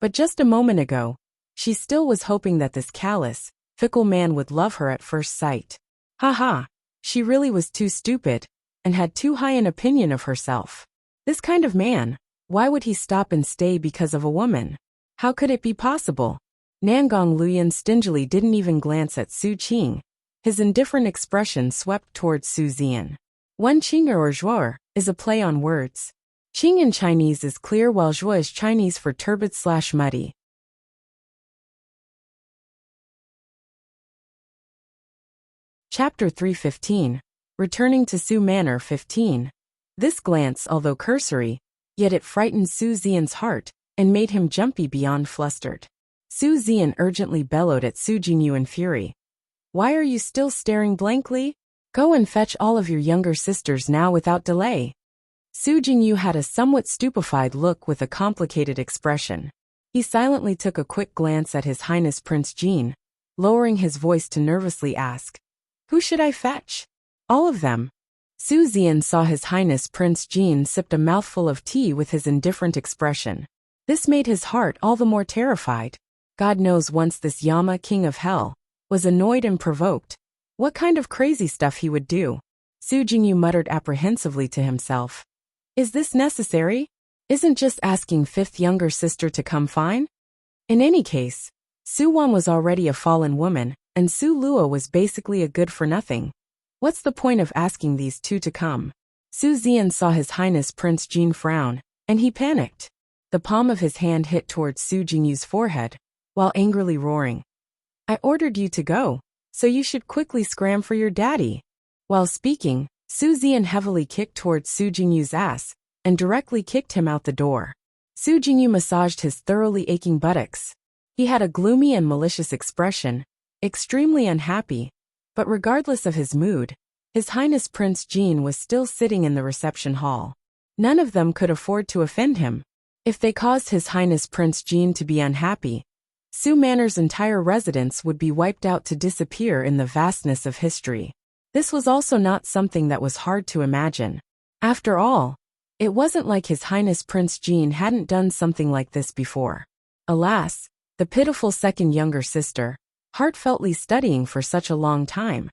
But just a moment ago, she still was hoping that this callous, fickle man would love her at first sight. Ha! She really was too stupid, and had too high an opinion of herself. This kind of man, why would he stop and stay because of a woman? How could it be possible? Nangong Luyan stingily didn't even glance at Su Qing. His indifferent expression swept towards Su Zian. Wen Qing or Zhuo is a play on words. Qing in Chinese is clear while Zhuo is Chinese for turbid/muddy. Chapter 315. Returning to Su Manor 15. This glance, although cursory, yet it frightened Su Zian's heart and made him jumpy beyond flustered. Su Zian urgently bellowed at Su Jingyu in fury. Why are you still staring blankly? Go and fetch all of your younger sisters now without delay. Su Jingyu had a somewhat stupefied look with a complicated expression. He silently took a quick glance at His Highness Prince Jean, lowering his voice to nervously ask, "Who should I fetch?" "All of them." Su Zian saw His Highness Prince Jean sipped a mouthful of tea with his indifferent expression. This made his heart all the more terrified. God knows once this Yama, king of hell, was annoyed and provoked, what kind of crazy stuff he would do. Su Jingyu muttered apprehensively to himself. Is this necessary? Isn't just asking fifth younger sister to come fine? In any case, Su Wan was already a fallen woman, and Su Luo was basically a good-for-nothing. What's the point of asking these two to come? Su Zian saw His Highness Prince Jean frown, and he panicked. The palm of his hand hit towards Su Jingyu's forehead, while angrily roaring. I ordered you to go, so you should quickly scram for your daddy. While speaking, Su Zian heavily kicked towards Su Jingyu's ass, and directly kicked him out the door. Su Jingyu massaged his thoroughly aching buttocks. He had a gloomy and malicious expression, extremely unhappy, but regardless of his mood, His Highness Prince Jean was still sitting in the reception hall. None of them could afford to offend him. If they caused His Highness Prince Jean to be unhappy, Su Manor's entire residence would be wiped out to disappear in the vastness of history. This was also not something that was hard to imagine. After all, it wasn't like His Highness Prince Jean hadn't done something like this before. Alas, the pitiful second younger sister, heartfeltly studying for such a long time.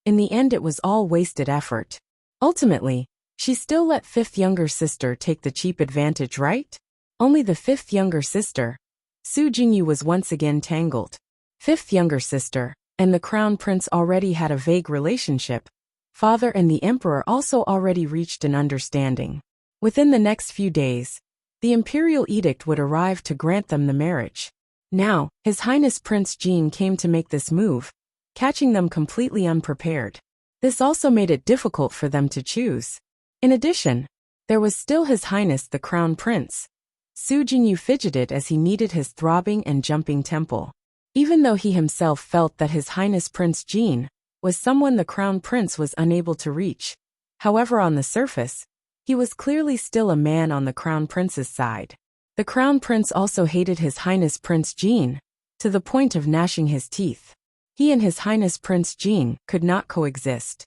In the end it was all wasted effort. Ultimately, she still let fifth younger sister take the cheap advantage, right? Only the fifth younger sister, Su Jingyu, was once again tangled. Fifth younger sister and the crown prince already had a vague relationship. Father and the emperor also already reached an understanding. Within the next few days, the imperial edict would arrive to grant them the marriage. Now, His Highness Prince Jean came to make this move, catching them completely unprepared. This also made it difficult for them to choose. In addition, there was still His Highness the Crown Prince. Su Jingyu fidgeted as he kneaded his throbbing and jumping temple. Even though he himself felt that His Highness Prince Jean was someone the Crown Prince was unable to reach. However, on the surface, he was clearly still a man on the Crown Prince's side. The Crown Prince also hated His Highness Prince Jean, to the point of gnashing his teeth. He and His Highness Prince Jean could not coexist.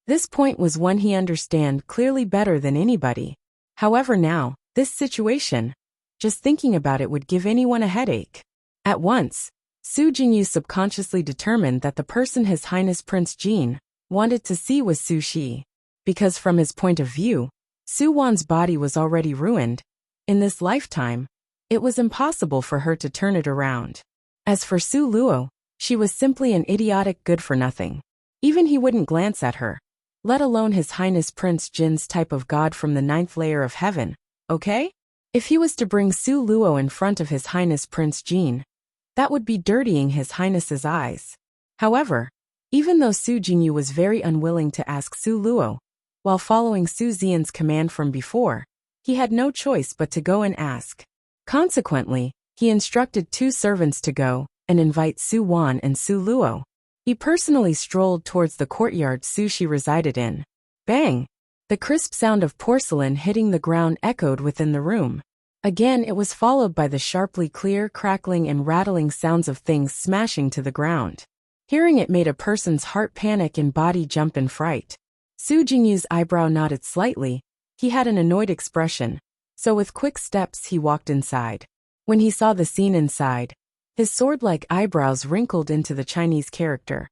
This point was one he understood clearly better than anybody. However, now, this situation, just thinking about it would give anyone a headache. At once, Su Jingyu subconsciously determined that the person His Highness Prince Jean wanted to see was Su Shi. Because from his point of view, Su Wan's body was already ruined. In this lifetime, it was impossible for her to turn it around. As for Su Luo, she was simply an idiotic good-for-nothing. Even he wouldn't glance at her, let alone His Highness Prince Jin's type of god from the 9th layer of heaven, okay? If he was to bring Su Luo in front of His Highness Prince Jean, that would be dirtying His Highness's eyes. However, Even though Su Jingyu was very unwilling to ask Su Luo, while following Su Xian's command from before, he had no choice but to go and ask. Consequently, he instructed 2 servants to go and invite Su Wan and Su Luo. He personally strolled towards the courtyard Su Shi resided in. Bang! The crisp sound of porcelain hitting the ground echoed within the room. Again it was followed by the sharply clear, crackling and rattling sounds of things smashing to the ground. Hearing it made a person's heart panic and body jump in fright. Su Jingyu's eyebrow nodded slightly. He had an annoyed expression, so with quick steps he walked inside. When he saw the scene inside, his sword-like eyebrows wrinkled into the Chinese character.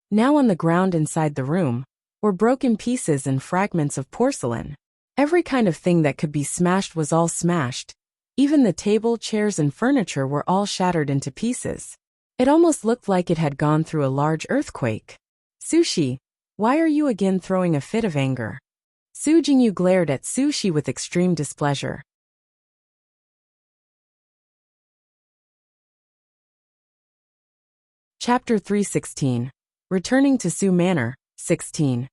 Now on the ground inside the room were broken pieces and fragments of porcelain. Every kind of thing that could be smashed was all smashed. Even the table, chairs and furniture were all shattered into pieces. It almost looked like it had gone through a large earthquake. Su Shi, why are you again throwing a fit of anger? Su Jingyu glared at Su Shi with extreme displeasure. Chapter 316. Returning to Su Manor, 16.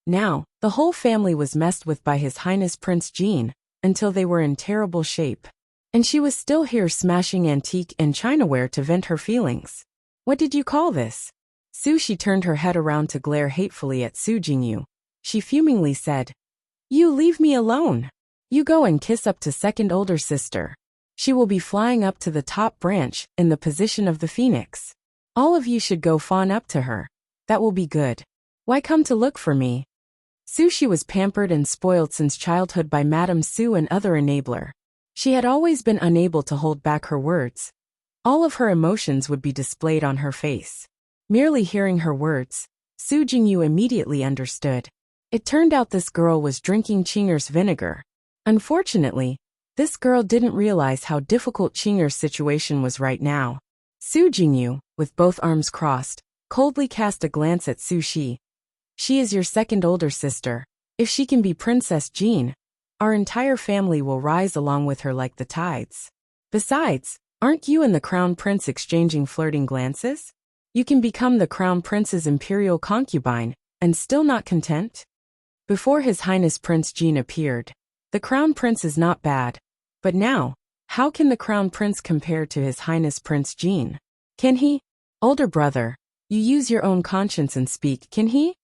Now, the whole family was messed with by His Highness Prince Jean, until they were in terrible shape. And she was still here smashing antique and chinaware to vent her feelings. What did you call this? Su Shi turned her head around to glare hatefully at Su Jingyu. She fumingly said, You leave me alone. You go and kiss up to second older sister. She will be flying up to the top branch in the position of the phoenix. All of you should go fawn up to her. That will be good. Why come to look for me? Su Shi was pampered and spoiled since childhood by Madame Su and other enabler. She had always been unable to hold back her words. All of her emotions would be displayed on her face. Merely hearing her words, Su Jingyu immediately understood. It turned out this girl was drinking Qing'er's vinegar. Unfortunately, this girl didn't realize how difficult Qing'er's situation was right now. Su Jingyu, with both arms crossed, coldly cast a glance at Su Shi. She is your second older sister. If she can be Princess Jean, our entire family will rise along with her like the tides. Besides, aren't you and the Crown Prince exchanging flirting glances? You can become the Crown Prince's imperial concubine, and still not content? Before His Highness Prince Jean appeared, the Crown Prince is not bad. But now, how can the Crown Prince compare to His Highness Prince Jean? Can he? Older brother, you use your own conscience and speak, can he?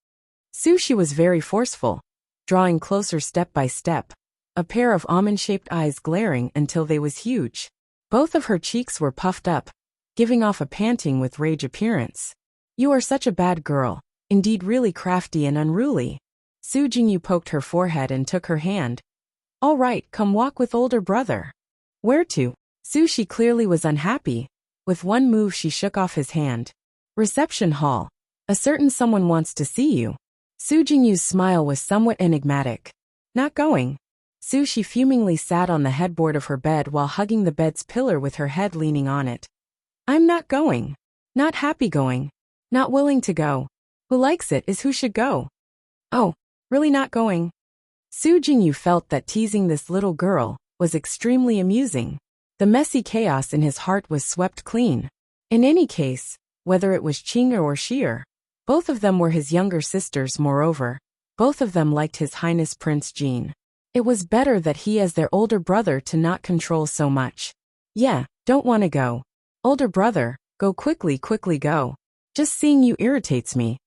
Su Shi was very forceful, drawing closer step by step, a pair of almond-shaped eyes glaring until they was huge. Both of her cheeks were puffed up, giving off a panting with rage appearance. You are such a bad girl, indeed really crafty and unruly. Su Jingyu poked her forehead and took her hand. All right, come walk with older brother. Where to? Su Shi clearly was unhappy. With one move she shook off his hand. Reception hall. A certain someone wants to see you. Su Jingyu's smile was somewhat enigmatic. Not going. Su Shi fumingly sat on the headboard of her bed while hugging the bed's pillar with her head leaning on it. I'm not going. Not happy going. Not willing to go. Who likes it is who should go. Oh, really not going? Su Jingyu felt that teasing this little girl was extremely amusing. The messy chaos in his heart was swept clean. In any case, whether it was Qing'er or Xi'er, both of them were his younger sisters. Moreover, both of them liked His Highness Prince Jean. It was better that he as their older brother to not control so much. Yeah, don't want to go. Older brother, go quickly go. Just seeing you irritates me.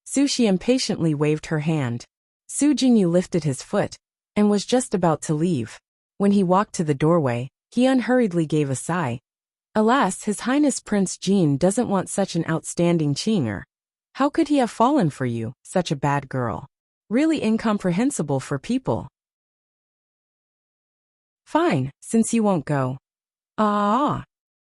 Su Shi impatiently waved her hand. Su Jingyu lifted his foot and was just about to leave. When he walked to the doorway, he unhurriedly gave a sigh. Alas, His Highness Prince Jean doesn't want such an outstanding Qing'er. How could he have fallen for you, such a bad girl? Really incomprehensible for people. Fine, since you won't go. Ah.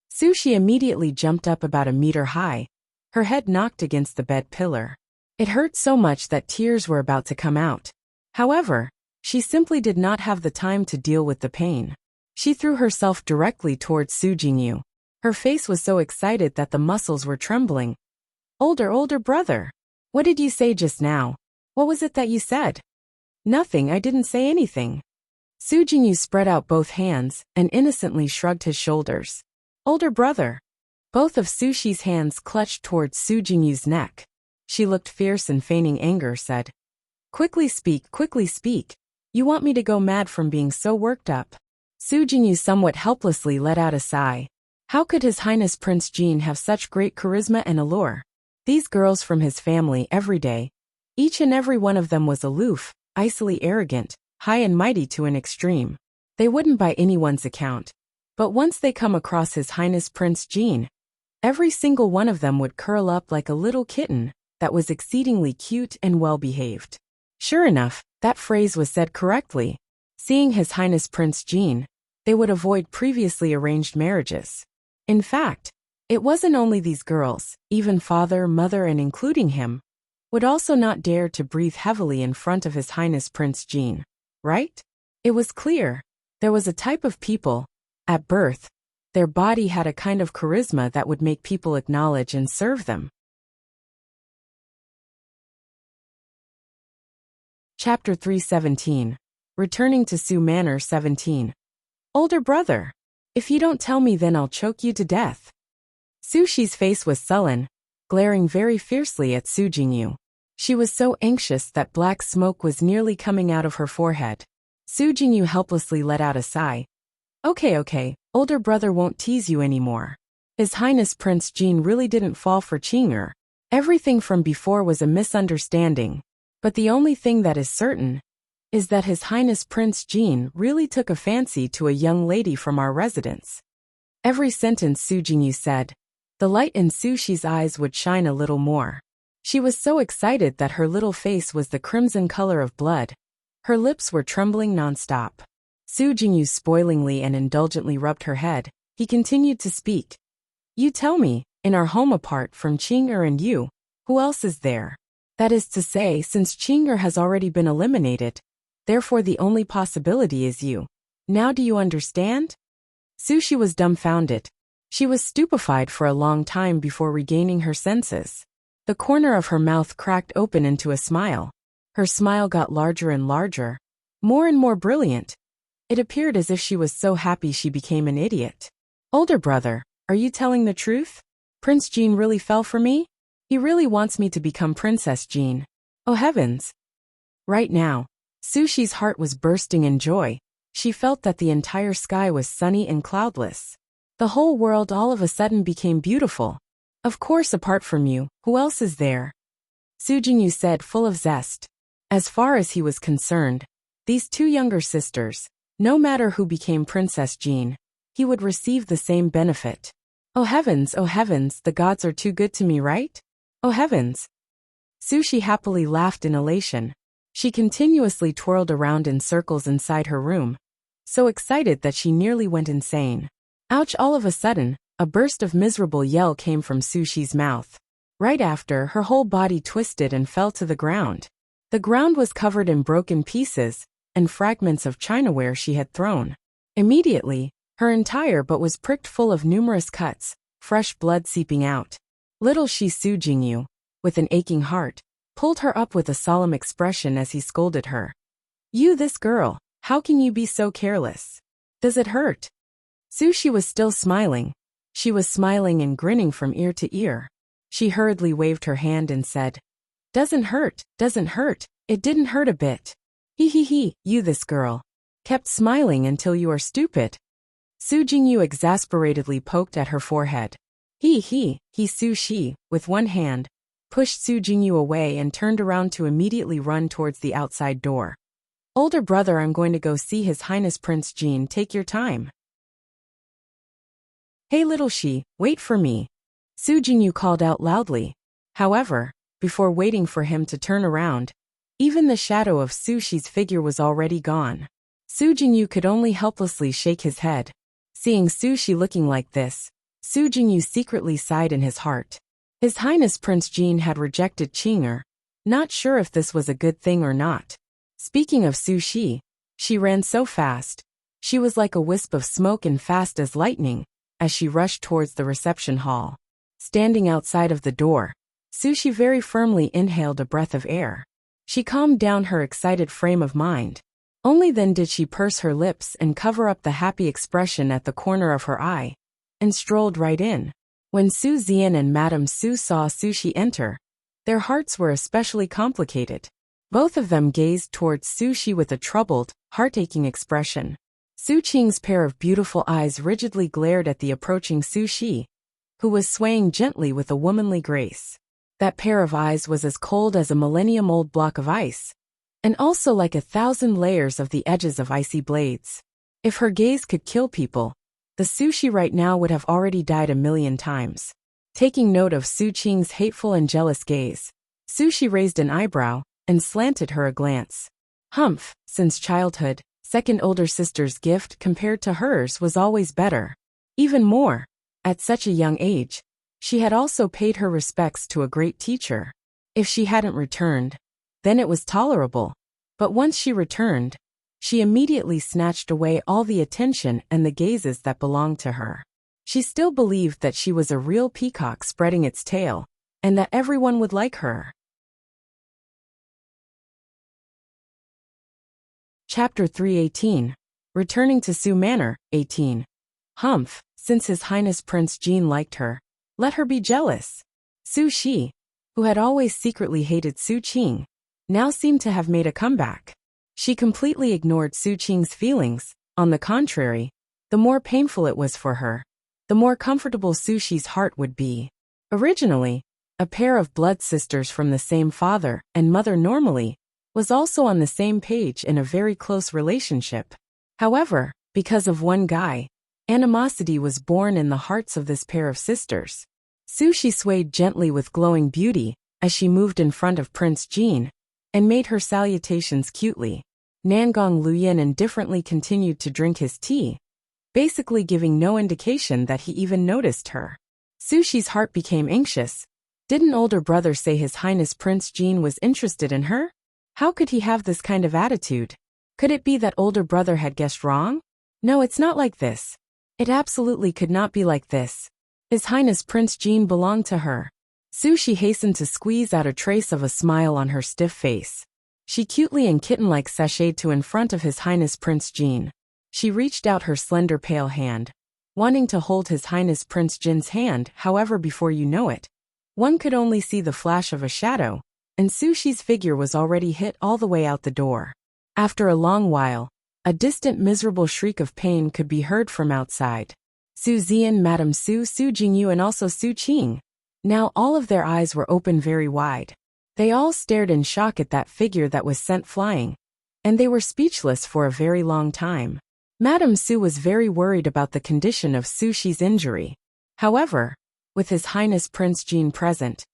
Su Shi immediately jumped up about a meter high. Her head knocked against the bed pillar. It hurt so much that tears were about to come out. However, she simply did not have the time to deal with the pain. She threw herself directly towards Su Jingyu. Her face was so excited that the muscles were trembling. Older brother. What did you say just now? What was it that you said? Nothing, I didn't say anything. Su Jingyu spread out both hands and innocently shrugged his shoulders. Older brother. Both of Su Shi's hands clutched towards Su Jingyu's neck. She looked fierce and feigning anger said, quickly speak, quickly speak. You want me to go mad from being so worked up? Su Jingyu somewhat helplessly let out a sigh. How could His Highness Prince Jean have such great charisma and allure? These girls from his family every day, each and every one of them was aloof, icily arrogant, high and mighty to an extreme. They wouldn't by anyone's account. But once they come across His Highness Prince Jean, every single one of them would curl up like a little kitten that was exceedingly cute and well-behaved. Sure enough, that phrase was said correctly. Seeing His Highness Prince Jean, they would avoid previously arranged marriages. In fact, it wasn't only these girls, even father, mother and including him, would also not dare to breathe heavily in front of His Highness Prince Jean. Right? It was clear. There was a type of people, at birth, their body had a kind of charisma that would make people acknowledge and serve them. Chapter 317. Returning to Su Manor 17. Older brother. If you don't tell me then I'll choke you to death. Su Shi's face was sullen, glaring very fiercely at Su Jingyu. She was so anxious that black smoke was nearly coming out of her forehead. Su Jingyu helplessly let out a sigh. Okay, older brother won't tease you anymore. His Highness Prince Jean really didn't fall for Qing'er. Everything from before was a misunderstanding. But the only thing that is certain is that His Highness Prince Jean really took a fancy to a young lady from our residence. Every sentence Su Jingyu said, the light in Su Shi's eyes would shine a little more. She was so excited that her little face was the crimson color of blood. Her lips were trembling nonstop. Su Jingyu spoilingly and indulgently rubbed her head. He continued to speak. You tell me, in our home apart from Qing'er and you, who else is there? That is to say, since Qing'er has already been eliminated, therefore the only possibility is you. Now do you understand? Su Shi was dumbfounded. She was stupefied for a long time before regaining her senses. The corner of her mouth cracked open into a smile. Her smile got larger and larger, more and more brilliant. It appeared as if she was so happy she became an idiot. Older brother, are you telling the truth? Prince Jean really fell for me? He really wants me to become Princess Jean. Oh heavens! Right now, Su Shi's heart was bursting in joy. She felt that the entire sky was sunny and cloudless. The whole world all of a sudden became beautiful. Of course, apart from you, who else is there? Su Jingyu said, full of zest. As far as he was concerned, these two younger sisters, no matter who became Princess Jean, he would receive the same benefit. Oh heavens, the gods are too good to me, right? Oh heavens! Su Shi happily laughed in elation. She continuously twirled around in circles inside her room, so excited that she nearly went insane. Ouch! All of a sudden, a burst of miserable yell came from Su Shi's mouth. Right after, her whole body twisted and fell to the ground. The ground was covered in broken pieces and fragments of chinaware she had thrown. Immediately, her entire butt was pricked full of numerous cuts, fresh blood seeping out. Little Su Jingyu, with an aching heart, pulled her up with a solemn expression as he scolded her. You, this girl, how can you be so careless? Does it hurt? Su Shi was still smiling. She was smiling and grinning from ear to ear. She hurriedly waved her hand and said, doesn't hurt, it didn't hurt a bit. He, you this girl. Kept smiling until you are stupid. Su Jingyu exasperatedly poked at her forehead. He Su Shi, with one hand, pushed Su Jingyu away and turned around to immediately run towards the outside door. Older brother, I'm going to go see His Highness Prince Jean, take your time. Hey little Shi, wait for me. Su Jingyu called out loudly. However, before waiting for him to turn around, even the shadow of Su Shi's figure was already gone. Su Jingyu could only helplessly shake his head. Seeing Su Shi looking like this, Su Jingyu secretly sighed in his heart. His Highness Prince Jean had rejected Qing'er, not sure if this was a good thing or not. Speaking of Su Shi, she ran so fast. She was like a wisp of smoke and fast as lightning, as she rushed towards the reception hall. Standing outside of the door, Su Shi very firmly inhaled a breath of air. She calmed down her excited frame of mind. Only then did she purse her lips and cover up the happy expression at the corner of her eye, and strolled right in. When Su Zian and Madame Su saw Su Shi enter, Their hearts were especially complicated. Both of them gazed towards Su Shi with a troubled, heart-aching expression. Su Qing's pair of beautiful eyes rigidly glared at the approaching Su Shi, who was swaying gently with a womanly grace. That pair of eyes was as cold as a millennium-old block of ice, and also like 1,000 layers of the edges of icy blades. If her gaze could kill people, the Su Shi right now would have already died 1,000,000 times. Taking note of Su Qing's hateful and jealous gaze, Su Shi raised an eyebrow and slanted her a glance. Humph, since childhood, second older sister's gift compared to hers was always better. Even more, at such a young age, she had also paid her respects to a great teacher. If she hadn't returned, then it was tolerable. But once she returned, she immediately snatched away all the attention and the gazes that belonged to her. She still believed that she was a real peacock spreading its tail, and that everyone would like her. Chapter 318. Returning to Su Manor, 18. Humph, since His Highness Prince Jean liked her, let her be jealous. Su Shi, who had always secretly hated Su Qing, now seemed to have made a comeback. She completely ignored Su Qing's feelings. On the contrary, the more painful it was for her, the more comfortable Su Shi's heart would be. Originally, a pair of blood sisters from the same father and mother normally was also on the same page in a very close relationship. However, because of one guy, animosity was born in the hearts of this pair of sisters. Su Shi swayed gently with glowing beauty as she moved in front of Prince Jean and made her salutations cutely. Nangong Luyin indifferently continued to drink his tea, basically giving no indication that he even noticed her. Su Shi's heart became anxious. Didn't older brother say His Highness Prince Jean was interested in her? How could he have this kind of attitude? Could it be that older brother had guessed wrong? No, it's not like this. It absolutely could not be like this. His Highness Prince Jean belonged to her. Su Shi hastened to squeeze out a trace of a smile on her stiff face. She cutely and kitten-like sashayed to in front of His Highness Prince Jean. She reached out her slender pale hand, wanting to hold His Highness Prince Jin's hand. However, before you know it, one could only see the flash of a shadow, and Su Shi's figure was already hit all the way out the door. After a long while, a distant miserable shriek of pain could be heard from outside. Su Zian, Madame Su, Su Jingyu and also Su Qing. Now all of their eyes were open very wide. They all stared in shock at that figure that was sent flying, and they were speechless for a very long time. Madame Su was very worried about the condition of Su Shi's injury. However, with His Highness Prince Jean present,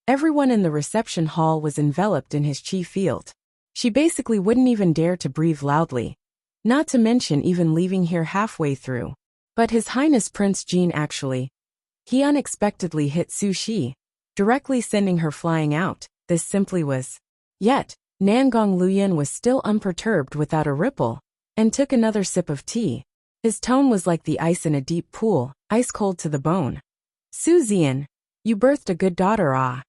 everyone in the reception hall was enveloped in his chi field. She basically wouldn't even dare to breathe loudly, not to mention even leaving here halfway through. But His Highness Prince Jean he unexpectedly hit Su Shi, directly sending her flying out. This simply was. Yet, Nangong Luyin was still unperturbed without a ripple, and took another sip of tea. His tone was like the ice in a deep pool, ice cold to the bone. Su Zian, you birthed a good daughter, ah.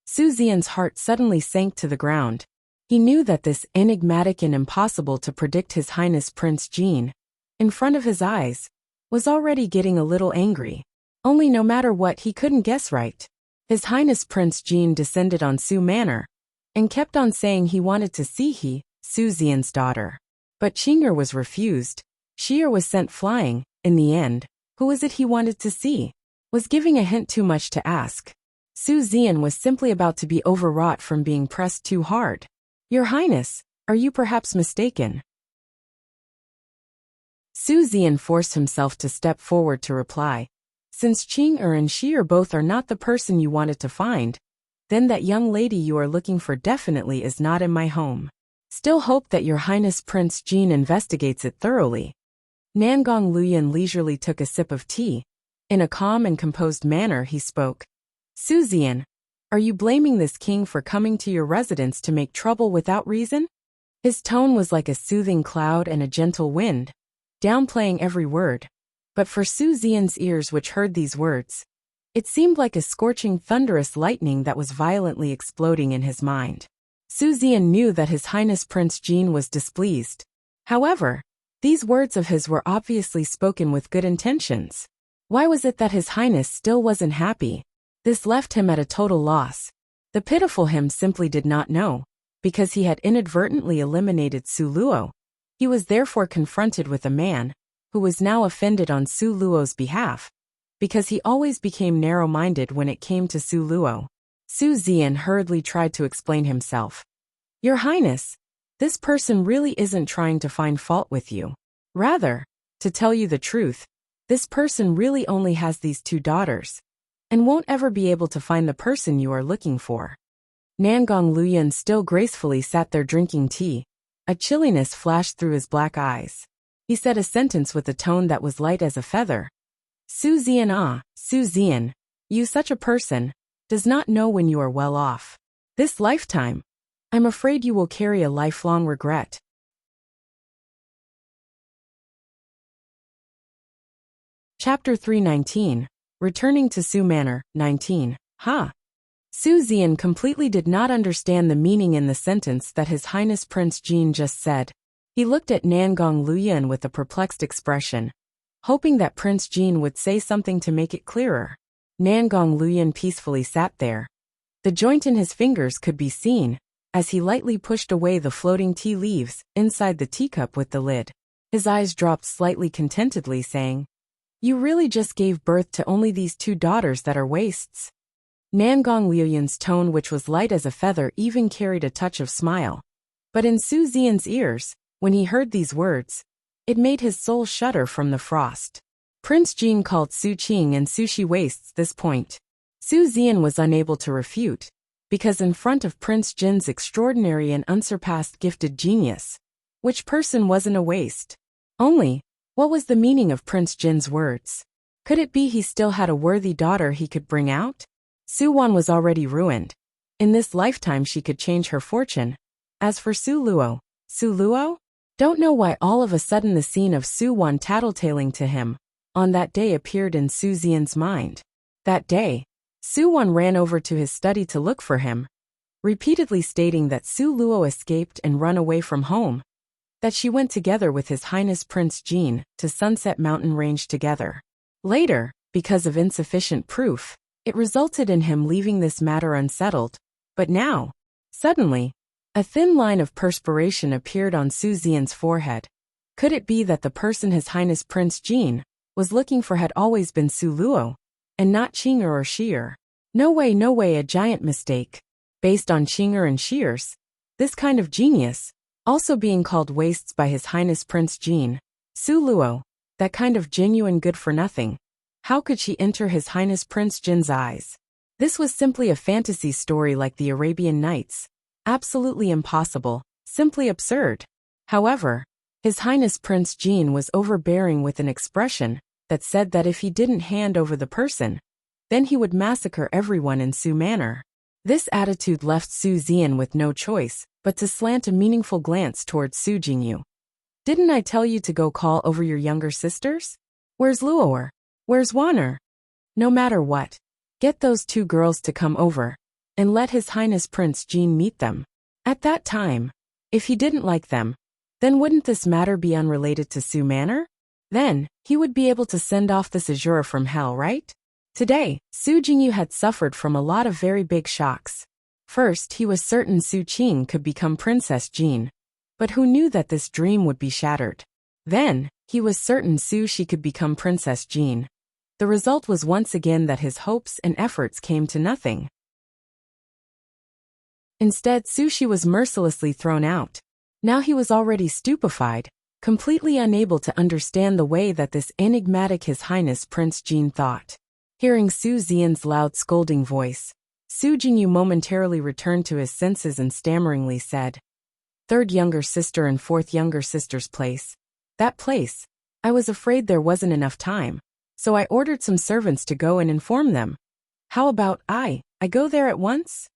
Su Zian's heart suddenly sank to the ground. He knew that this enigmatic and impossible to predict His Highness Prince Jean, in front of his eyes, was already getting a little angry. Only no matter what he couldn't guess right. His Highness Prince Jean descended on Su Manor, and kept on saying he wanted to see Su Zian's daughter. But Qing'er was refused. Xi'er was sent flying. In the end, who was it he wanted to see? Was giving a hint too much to ask? Su Zian was simply about to be overwrought from being pressed too hard. Your Highness, are you perhaps mistaken? Su Zian forced himself to step forward to reply. Since Qing'er and Xi'er both are not the person you wanted to find, then that young lady you are looking for definitely is not in my home. Still hope that Your Highness Prince Jean investigates it thoroughly. Nangong Luyin leisurely took a sip of tea. In a calm and composed manner he spoke. Su Zian, are you blaming this king for coming to your residence to make trouble without reason? His tone was like a soothing cloud and a gentle wind, downplaying every word. But for Su Zian's ears which heard these words, it seemed like a scorching thunderous lightning that was violently exploding in his mind. Su Zian knew that His Highness Prince Jean was displeased. However, these words of his were obviously spoken with good intentions. Why was it that His Highness still wasn't happy? This left him at a total loss. The pitiful him simply did not know, because he had inadvertently eliminated Su Luo. He was therefore confronted with a man who was now offended on Su Luo's behalf, because he always became narrow-minded when it came to Su Luo. Su Zian hurriedly tried to explain himself. Your Highness, this person really isn't trying to find fault with you. Rather, to tell you the truth, this person really only has these 2 daughters, and won't ever be able to find the person you are looking for. Nangong Luyan still gracefully sat there drinking tea. A chilliness flashed through his black eyes. He said a sentence with a tone that was light as a feather. Su Zian, Su Zian, you such a person, does not know when you are well off. This lifetime, I'm afraid you will carry a lifelong regret. Chapter 319, Returning to Su Manor, 19. Su Zian completely did not understand the meaning in the sentence that His Highness Prince Jin just said. He looked at Nangong Luyan with a perplexed expression, hoping that Prince Jin would say something to make it clearer. Nangong Luyan peacefully sat there. The joint in his fingers could be seen, as he lightly pushed away the floating tea leaves inside the teacup with the lid. His eyes dropped slightly contentedly, saying, You really just gave birth to only these 2 daughters that are wastes. Nangong Luyan's tone, which was light as a feather, even carried a touch of smile. But in Su Zian's ears, when he heard these words, it made his soul shudder from the frost. Prince Jin called Su Qing and Su Shi wastes this point. Su Zian was unable to refute, because in front of Prince Jin's extraordinary and unsurpassed gifted genius, which person wasn't a waste? Only, what was the meaning of Prince Jin's words? Could it be he still had a worthy daughter he could bring out? Su Wan was already ruined. In this lifetime she could change her fortune. As for Su Luo, don't know why all of a sudden the scene of Su Wan tattletaling to him on that day appeared in Su Zian's mind. That day, Su Wan ran over to his study to look for him, repeatedly stating that Su Luo escaped and run away from home, that she went together with His Highness Prince Jin to Sunset Mountain Range together. Later, because of insufficient proof, it resulted in him leaving this matter unsettled. But now, suddenly, a thin line of perspiration appeared on Su Zian's forehead. Could it be that the person His Highness Prince Jin was looking for had always been Su Luo, and not Qing'er or Shi'er? No way, a giant mistake. Based on Qing'er and Shi'ers, this kind of genius, also being called wastes by His Highness Prince Jin, Su Luo, that kind of genuine good-for-nothing. How could she enter His Highness Prince Jin's eyes? This was simply a fantasy story like the Arabian Nights. Absolutely impossible, simply absurd. However, His Highness Prince Jin was overbearing with an expression that said that if he didn't hand over the person, then he would massacre everyone in Su Manor. This attitude left Su Zian with no choice but to slant a meaningful glance towards Su Jingyu. Didn't I tell you to go call over your younger sisters? Where's Luo'er? Where's Wan'er? No matter what, get those 2 girls to come over, and let His Highness Prince Jin meet them. At that time, if he didn't like them, then wouldn't this matter be unrelated to Su Manor? Then, he would be able to send off the Azura from hell, right? Today, Su Jingyu had suffered from a lot of very big shocks. First, he was certain Su Qing could become Princess Jin, but who knew that this dream would be shattered? Then, he was certain Su Shi could become Princess Jin. The result was once again that his hopes and efforts came to nothing. Instead, Su Shi was mercilessly thrown out. Now he was already stupefied, completely unable to understand the way that this enigmatic His Highness Prince Jin thought. Hearing Su Zian's loud scolding voice, Su Jingyu momentarily returned to his senses and stammeringly said, "Third younger sister and fourth younger sister's place. That place. I was afraid there wasn't enough time, so I ordered some servants to go and inform them. How about I go there at once?"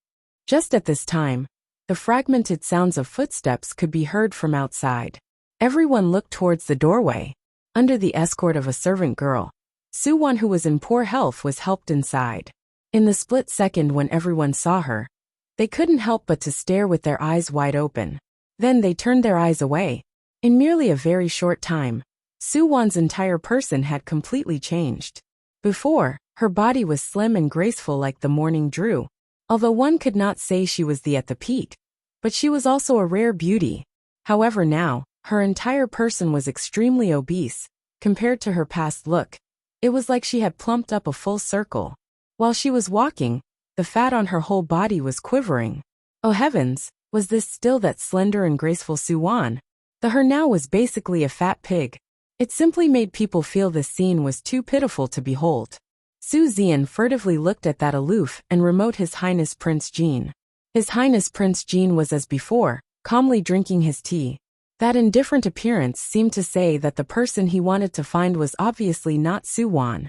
Just at this time, the fragmented sounds of footsteps could be heard from outside. Everyone looked towards the doorway. Under the escort of a servant girl, Su Wan, who was in poor health, was helped inside. In the split second when everyone saw her, they couldn't help but to stare with their eyes wide open. Then they turned their eyes away. In merely a very short time, Su Wan's entire person had completely changed. Before, her body was slim and graceful like the morning dew. Although one could not say she was at the peak, but she was also a rare beauty. However now, her entire person was extremely obese, compared to her past look. It was like she had plumped up a full circle. While she was walking, the fat on her whole body was quivering. Oh heavens, was this still that slender and graceful Su-wan? Her now was basically a fat pig. It simply made people feel this scene was too pitiful to behold. Su Zian furtively looked at that aloof and remote His Highness Prince Jean. His Highness Prince Jean was as before, calmly drinking his tea. That indifferent appearance seemed to say that the person he wanted to find was obviously not Su-wan.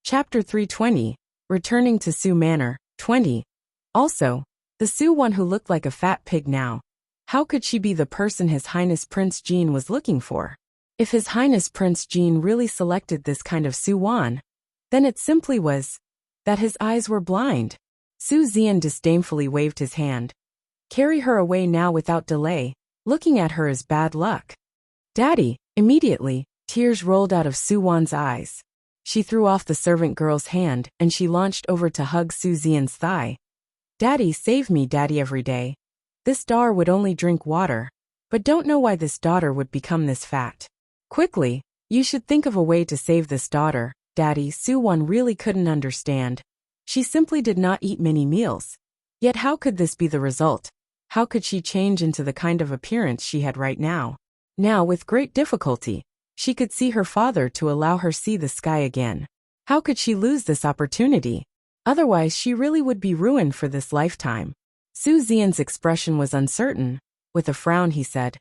Chapter 320, Returning to Su Manor, 20. Also, the Su-wan who looked like a fat pig now. How could she be the person His Highness Prince Jean was looking for? If His Highness Prince Jean really selected this kind of Su-wan, then it simply was that his eyes were blind. Su Zian disdainfully waved his hand. Carry her away now without delay. Looking at her is bad luck. Daddy! Immediately, tears rolled out of Su-wan's eyes. She threw off the servant girl's hand and she launched over to hug Su Zian's thigh. Daddy, save me, Daddy, every day. This daughter would only drink water, but don't know why this daughter would become this fat. Quickly, you should think of a way to save this daughter, Daddy. Su-wan really couldn't understand. She simply did not eat many meals. Yet how could this be the result? How could she change into the kind of appearance she had right now? Now, with great difficulty, she could see her father to allow her see the sky again. How could she lose this opportunity? Otherwise she really would be ruined for this lifetime. Su Zian's expression was uncertain. With a frown he said,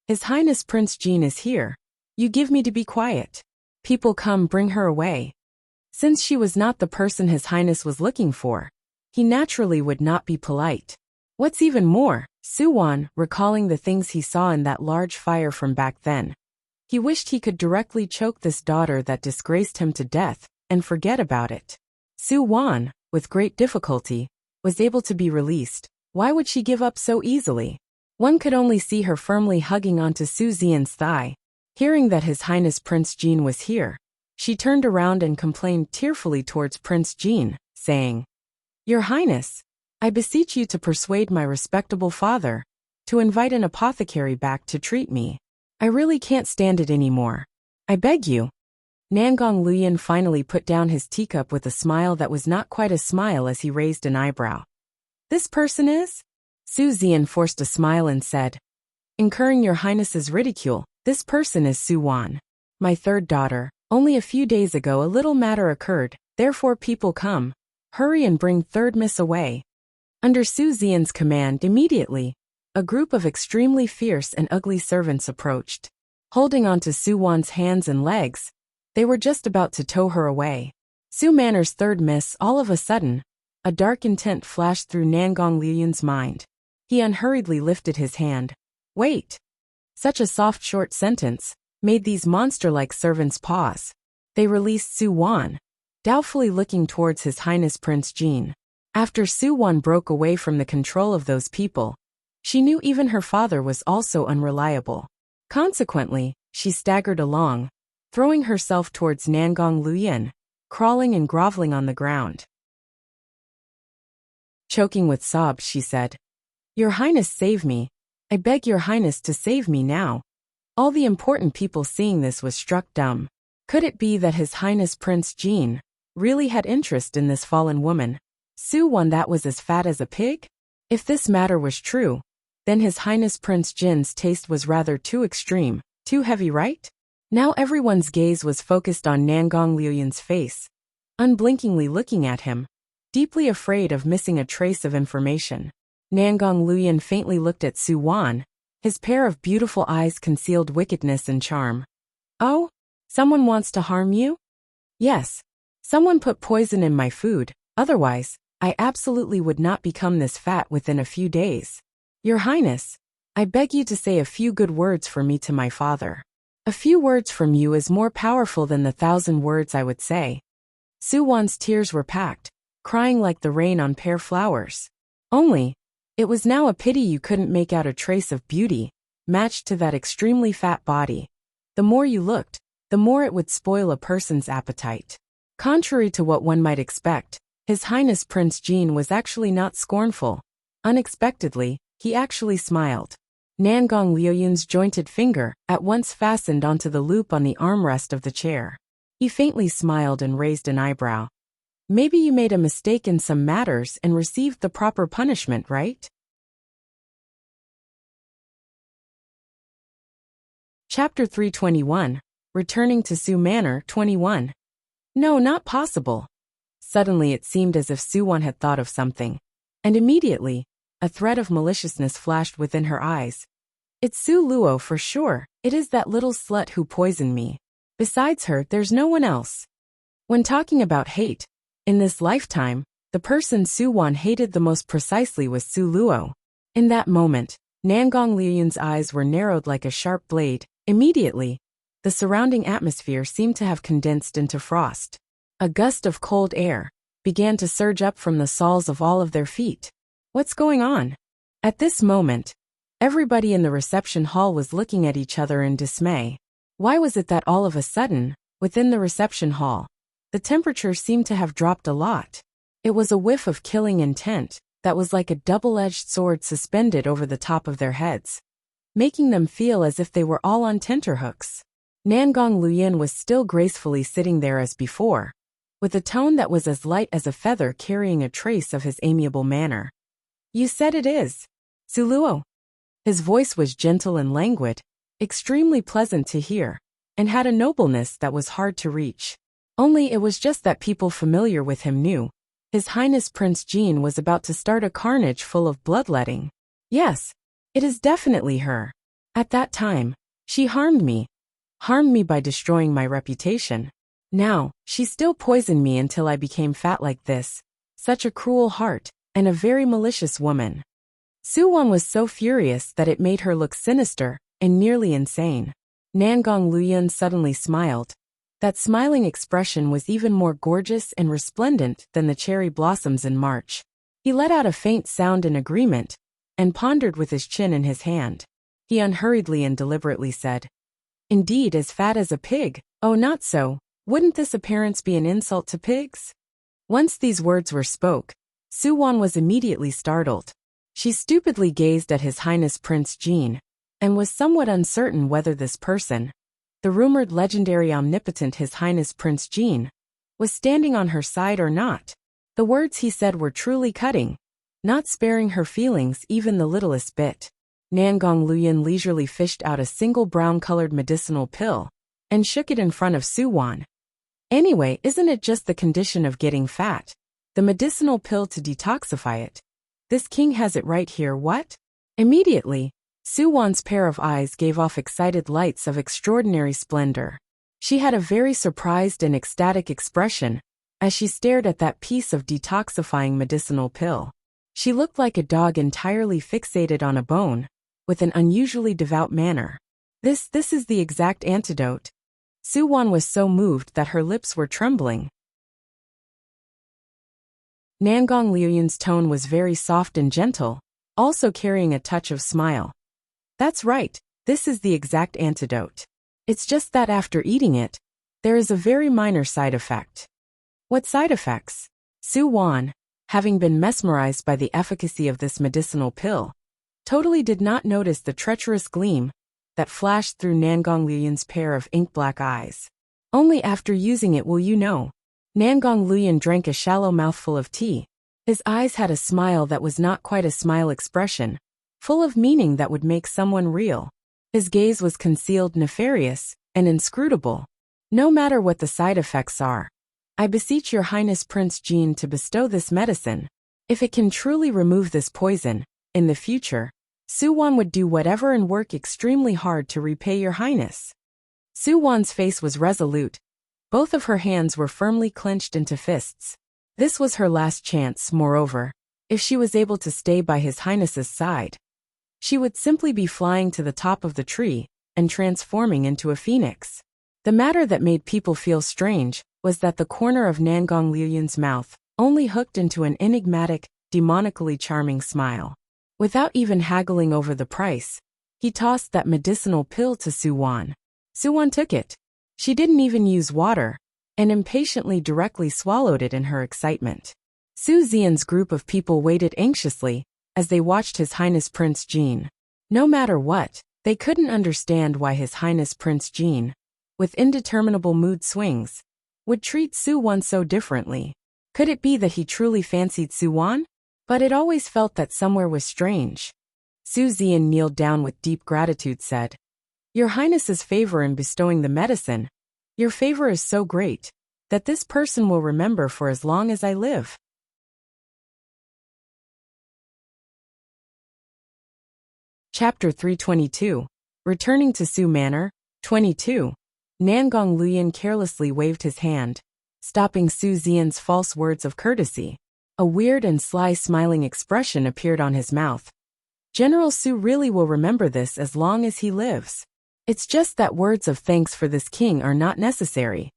His Highness Prince Jean is here. You give me to be quiet. People come, bring her away. Since she was not the person His Highness was looking for, he naturally would not be polite. What's even more, Su-wan, recalling the things he saw in that large fire from back then, he wished he could directly choke this daughter that disgraced him to death, and forget about it. Su-wan, with great difficulty, was able to be released. Why would she give up so easily? One could only see her firmly hugging onto Su Zian's thigh. Hearing that His Highness Prince Jean was here, she turned around and complained tearfully towards Prince Jean, saying, Your Highness, I beseech you to persuade my respectable father to invite an apothecary back to treat me. I really can't stand it anymore. I beg you. Nangong Luyan finally put down his teacup with a smile that was not quite a smile as he raised an eyebrow. This person is? Su Zian forced a smile and said, Incurring your Highness's ridicule, this person is Su-wan. My third daughter. Only a few days ago a little matter occurred, therefore people come. Hurry and bring third miss away. Under Su Zian's command immediately, a group of extremely fierce and ugly servants approached. Holding onto Su-wan's hands and legs, they were just about to tow her away. Su Manor's third miss. All of a sudden, a dark intent flashed through Nangong Luyan's mind. He unhurriedly lifted his hand. Wait! Such a soft short sentence made these monster-like servants pause. They released Su-wan, doubtfully looking towards His Highness Prince Jean. After Su-wan broke away from the control of those people, she knew even her father was also unreliable. Consequently, she staggered along, throwing herself towards Nangong Luyan, crawling and groveling on the ground. Choking with sobs, she said, Your Highness, save me. I beg your Highness to save me now. All the important people seeing this was struck dumb. Could it be that His Highness Prince Jean really had interest in this fallen woman? Su-wan that was as fat as a pig? If this matter was true, then His Highness Prince Jin's taste was rather too extreme, too heavy, right? Now everyone's gaze was focused on Nangong Luyan's face, unblinkingly looking at him, deeply afraid of missing a trace of information. Nangong Luyan faintly looked at Su-wan. His pair of beautiful eyes concealed wickedness and charm. Oh? Someone wants to harm you? Yes. Someone put poison in my food, otherwise, I absolutely would not become this fat within a few days. Your Highness, I beg you to say a few good words for me to my father. A few words from you is more powerful than the 1,000 words I would say. Su-wan's tears were packed, crying like the rain on pear flowers. Only, it was now a pity you couldn't make out a trace of beauty, matched to that extremely fat body. The more you looked, the more it would spoil a person's appetite. Contrary to what one might expect, His Highness Prince Jean was actually not scornful. Unexpectedly, he actually smiled. Nangong Liuyun's jointed finger at once fastened onto the loop on the armrest of the chair. He faintly smiled and raised an eyebrow. Maybe you made a mistake in some matters and received the proper punishment, right? Chapter 321, Returning to Su Manor 21. No, not possible. Suddenly it seemed as if Su-won had thought of something. And immediately, a thread of maliciousness flashed within her eyes. It's Su Luo for sure. It is that little slut who poisoned me. Besides her, there's no one else. When talking about hate, in this lifetime, the person Su-won hated the most precisely was Su Luo. In that moment, Nangong Liuyun's eyes were narrowed like a sharp blade. Immediately, the surrounding atmosphere seemed to have condensed into frost. A gust of cold air began to surge up from the soles of all of their feet. What's going on? At this moment, everybody in the reception hall was looking at each other in dismay. Why was it that all of a sudden, within the reception hall, the temperature seemed to have dropped a lot? It was a whiff of killing intent that was like a double-edged sword suspended over the top of their heads, making them feel as if they were all on tenterhooks. Nangong Liuyun was still gracefully sitting there as before, with a tone that was as light as a feather carrying a trace of his amiable manner. You said it is. Su Luo. His voice was gentle and languid, extremely pleasant to hear, and had a nobleness that was hard to reach. Only it was just that people familiar with him knew. His Highness Prince Jean was about to start a carnage full of bloodletting. Yes, it is definitely her. At that time, she harmed me by destroying my reputation. Now, she still poisoned me until I became fat like this. Such a cruel heart, and a very malicious woman. Su-won was so furious that it made her look sinister and nearly insane. Nangong Liuyun suddenly smiled. That smiling expression was even more gorgeous and resplendent than the cherry blossoms in March. He let out a faint sound in agreement, and pondered with his chin in his hand. He unhurriedly and deliberately said, Indeed, as fat as a pig. Oh, not so. Wouldn't this appearance be an insult to pigs? Once these words were spoke, Su-won was immediately startled. She stupidly gazed at His Highness Prince Jean, and was somewhat uncertain whether this person, the rumored legendary omnipotent His Highness Prince Jean, was standing on her side or not. The words he said were truly cutting, not sparing her feelings even the littlest bit. Nangong Liuyun leisurely fished out a single brown-colored medicinal pill, and shook it in front of Su-won. Anyway, isn't it just the condition of getting fat? The medicinal pill to detoxify it. This king has it right here, what? Immediately, Su-won's pair of eyes gave off excited lights of extraordinary splendor. She had a very surprised and ecstatic expression as she stared at that piece of detoxifying medicinal pill. She looked like a dog entirely fixated on a bone, with an unusually devout manner. This is the exact antidote. Su-won was so moved that her lips were trembling. Nangong Liuyun's tone was very soft and gentle, also carrying a touch of smile. That's right, this is the exact antidote. It's just that after eating it, there is a very minor side effect. What side effects? Su-won, having been mesmerized by the efficacy of this medicinal pill, totally did not notice the treacherous gleam that flashed through Nangong Liuyun's pair of ink-black eyes. Only after using it will you know. Nangong Liuyun drank a shallow mouthful of tea. His eyes had a smile that was not quite a smile expression, full of meaning that would make someone real. His gaze was concealed, nefarious, and inscrutable. No matter what the side effects are, I beseech your Highness Prince Jean to bestow this medicine. If it can truly remove this poison, in the future, Su-won would do whatever and work extremely hard to repay your highness. Su-won's face was resolute. Both of her hands were firmly clenched into fists. This was her last chance, moreover. If she was able to stay by His Highness's side, she would simply be flying to the top of the tree and transforming into a phoenix. The matter that made people feel strange was that the corner of Nangong Liuyun's mouth only hooked into an enigmatic, demonically charming smile. Without even haggling over the price, he tossed that medicinal pill to Su-won. Su-won took it. She didn't even use water, and impatiently directly swallowed it in her excitement. Su Xian's group of people waited anxiously as they watched His Highness Prince Jin. No matter what, they couldn't understand why His Highness Prince Jin, with indeterminable mood swings, would treat Su Wan so differently. Could it be that he truly fancied Su Wan? But it always felt that somewhere was strange. Su Xian kneeled down with deep gratitude, said, "Your Highness's favor in bestowing the medicine, your favor is so great that this person will remember for as long as I live." Chapter 322. Returning to Su Manor. 22. Nangong Luyan carelessly waved his hand, stopping Su Xian's false words of courtesy. A weird and sly smiling expression appeared on his mouth. General Su really will remember this as long as he lives. It's just that words of thanks for this king are not necessary.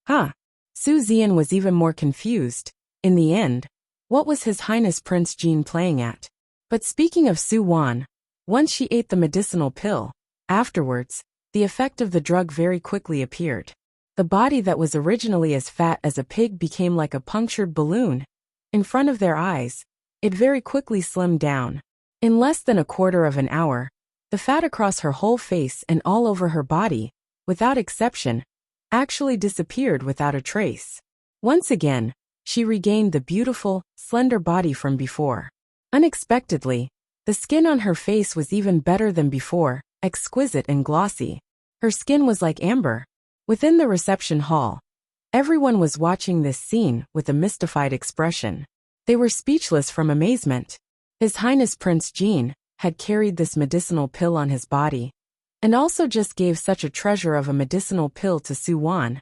Su Xian was even more confused. In the end, what was His Highness Prince Jin playing at? But speaking of Su Wan, once she ate the medicinal pill, afterwards, the effect of the drug very quickly appeared. The body that was originally as fat as a pig became like a punctured balloon. In front of their eyes, it very quickly slimmed down. In less than a quarter of an hour, the fat across her whole face and all over her body, without exception, actually disappeared without a trace. Once again, she regained the beautiful, slender body from before. Unexpectedly, the skin on her face was even better than before, exquisite and glossy. Her skin was like amber. Within the reception hall, everyone was watching this scene with a mystified expression. They were speechless from amazement. His Highness Prince Jin had carried this medicinal pill on his body, and also just gave such a treasure of a medicinal pill to Su Wan.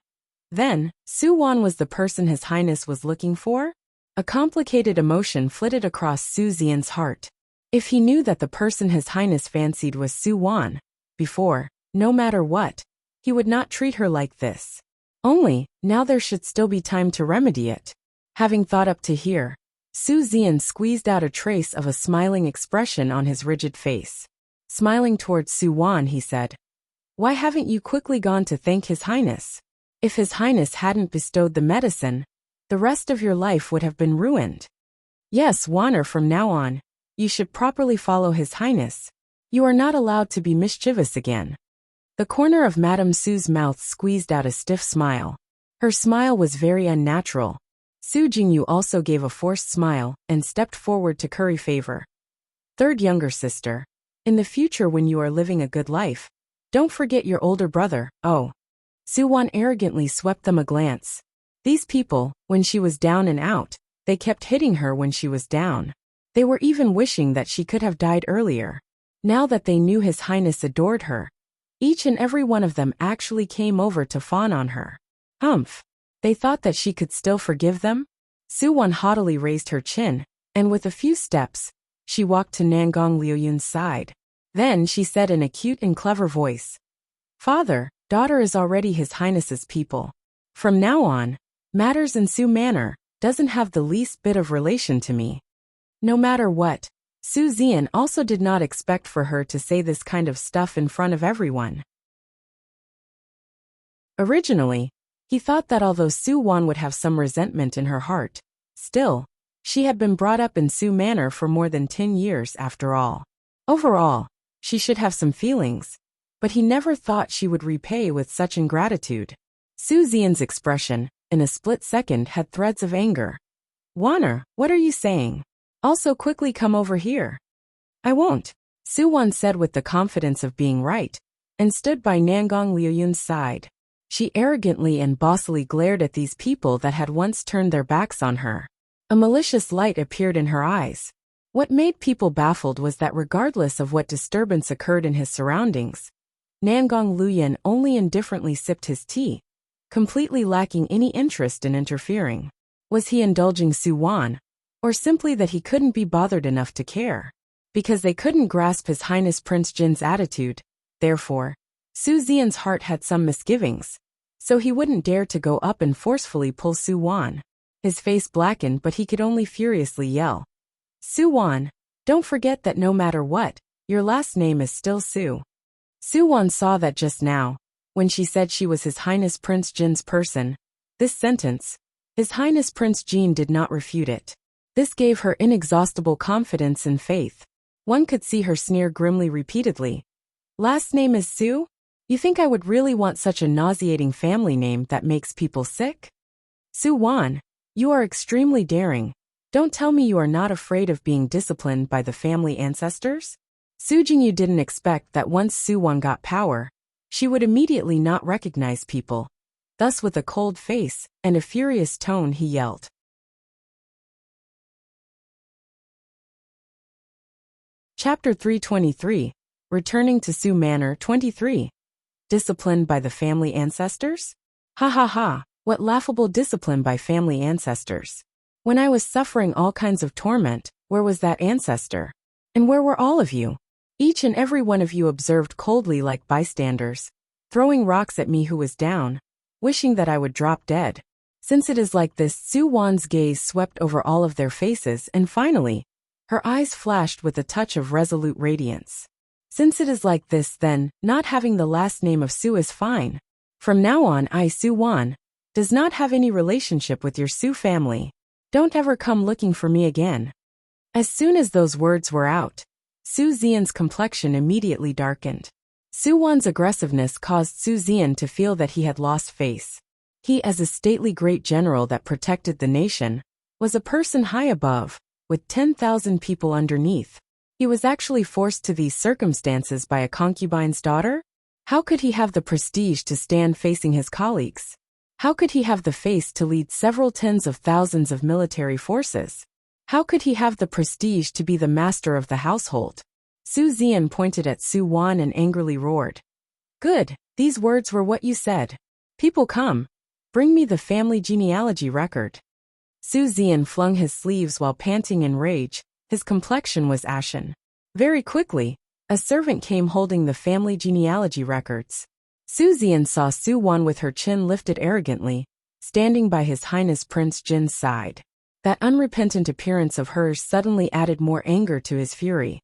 Then, Su Wan was the person His Highness was looking for? A complicated emotion flitted across Su Xian's heart. If he knew that the person His Highness fancied was Su Wan, before, no matter what, he would not treat her like this. Only, now there should still be time to remedy it. Having thought up to here, Su Xian squeezed out a trace of a smiling expression on his rigid face. Smiling towards Su Wan, he said, "Why haven't you quickly gone to thank His Highness? If His Highness hadn't bestowed the medicine, the rest of your life would have been ruined. Yes, Wanner, from now on, you should properly follow His Highness. You are not allowed to be mischievous again." The corner of Madame Su's mouth squeezed out a stiff smile. Her smile was very unnatural. Su Jingyu also gave a forced smile and stepped forward to curry favor. "Third younger sister, in the future when you are living a good life, don't forget your older brother." "Oh." Su Wan arrogantly swept them a glance. These people, when she was down and out, they kept hitting her when she was down. They were even wishing that she could have died earlier. Now that they knew His Highness adored her, each and every one of them actually came over to fawn on her. Humph. They thought that she could still forgive them? Su Wan haughtily raised her chin, and with a few steps, she walked to Nangong Liuyun's side. Then she said in a cute and clever voice, "Father, daughter is already His Highness's people. From now on, matters in Su Manor doesn't have the least bit of relation to me." No matter what, Su Xian also did not expect for her to say this kind of stuff in front of everyone. Originally, he thought that although Su Wan would have some resentment in her heart, still, she had been brought up in Su Manor for more than 10 years after all. Overall, she should have some feelings, but he never thought she would repay with such ingratitude. Su Xian's expression, in a split second, had threads of anger. "Wanner, what are you saying? Also quickly come over here." "I won't," Su Wan said with the confidence of being right, and stood by Nangong Liuyun's side. She arrogantly and bossily glared at these people that had once turned their backs on her. A malicious light appeared in her eyes. What made people baffled was that regardless of what disturbance occurred in his surroundings, Nangong Liuyun only indifferently sipped his tea, completely lacking any interest in interfering. Was he indulging Su Wan, or simply that he couldn't be bothered enough to care? Because they couldn't grasp His Highness Prince Jin's attitude, therefore, Su Xian's heart had some misgivings, so he wouldn't dare to go up and forcefully pull Su Wan. His face blackened, but he could only furiously yell, "Su Wan, don't forget that no matter what, your last name is still Su." Su Wan saw that just now, when she said she was His Highness Prince Jin's person, This sentence, His Highness Prince Jean did not refute it. This gave her inexhaustible confidence and faith. One could see her sneer grimly repeatedly. Last name is Su? You think I would really want such a nauseating family name that makes people sick? Su Wan, you are extremely daring. Don't tell me you are not afraid of being disciplined by the family ancestors? Su Jingyu didn't expect that once Su Wan got power, she would immediately not recognize people. Thus with a cold face and a furious tone he yelled. Chapter 323, Returning to Su Manor 23. Disciplined by the family ancestors? Ha ha ha, what laughable discipline by family ancestors. When I was suffering all kinds of torment, where was that ancestor? And where were all of you? Each and every one of you observed coldly like bystanders, throwing rocks at me who was down, wishing that I would drop dead. Since it is like this, Su Wan's gaze swept over all of their faces and finally, her eyes flashed with a touch of resolute radiance. Since it is like this, then, not having the last name of Su is fine. From now on, I, Su Wan, does not have any relationship with your Su family. Don't ever come looking for me again. As soon as those words were out, Su Xian's complexion immediately darkened. Su Wan's aggressiveness caused Su Xian to feel that he had lost face. He, as a stately great general that protected the nation, was a person high above, with 10,000 people underneath. He was actually forced to these circumstances by a concubine's daughter? How could he have the prestige to stand facing his colleagues? How could he have the face to lead several tens of thousands of military forces? How could he have the prestige to be the master of the household? Su Xian pointed at Su Wan and angrily roared. Good, these words were what you said. People come. Bring me the family genealogy record. Su Xian flung his sleeves while panting in rage. His complexion was ashen. Very quickly, a servant came holding the family genealogy records. Su Xian saw Su Wan with her chin lifted arrogantly, standing by His Highness Prince Jin's side. That unrepentant appearance of hers suddenly added more anger to his fury.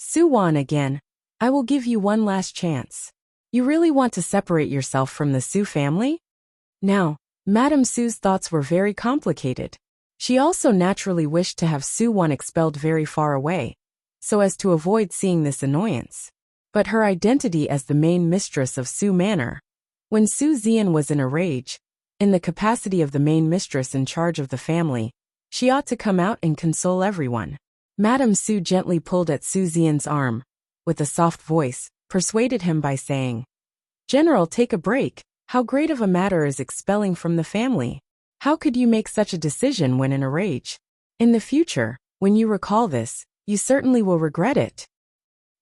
Su Wan again, I will give you one last chance. You really want to separate yourself from the Su family? Now, Madame Su's thoughts were very complicated. She also naturally wished to have Su Wan expelled very far away, so as to avoid seeing this annoyance. But her identity as the main mistress of Su Manor. When Su Xian was in a rage, in the capacity of the main mistress in charge of the family, she ought to come out and console everyone. Madame Su gently pulled at Su Xian's arm, with a soft voice, persuaded him by saying, General, take a break. How great of a matter is expelling from the family? How could you make such a decision when in a rage? In the future, when you recall this, you certainly will regret it.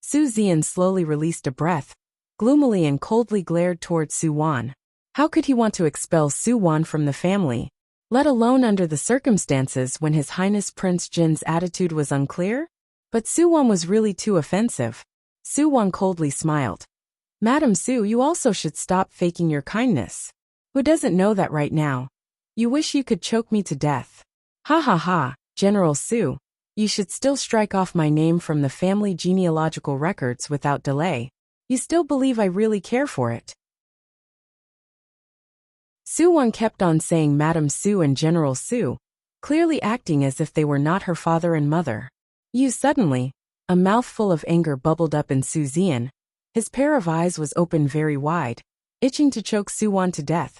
Su Xian slowly released a breath, gloomily and coldly glared toward Su Wan. How could he want to expel Su Wan from the family, let alone under the circumstances when His Highness Prince Jin's attitude was unclear? But Su Wan was really too offensive. Su Wan coldly smiled. Madam Su, you also should stop faking your kindness. Who doesn't know that right now? You wish you could choke me to death. Ha ha ha, General Su. You should still strike off my name from the family genealogical records without delay. You still believe I really care for it? Su Wan kept on saying Madam Su and General Su, clearly acting as if they were not her father and mother. Suddenly, a mouthful of anger bubbled up in Su Xian. His pair of eyes was open very wide, itching to choke Su Wan to death.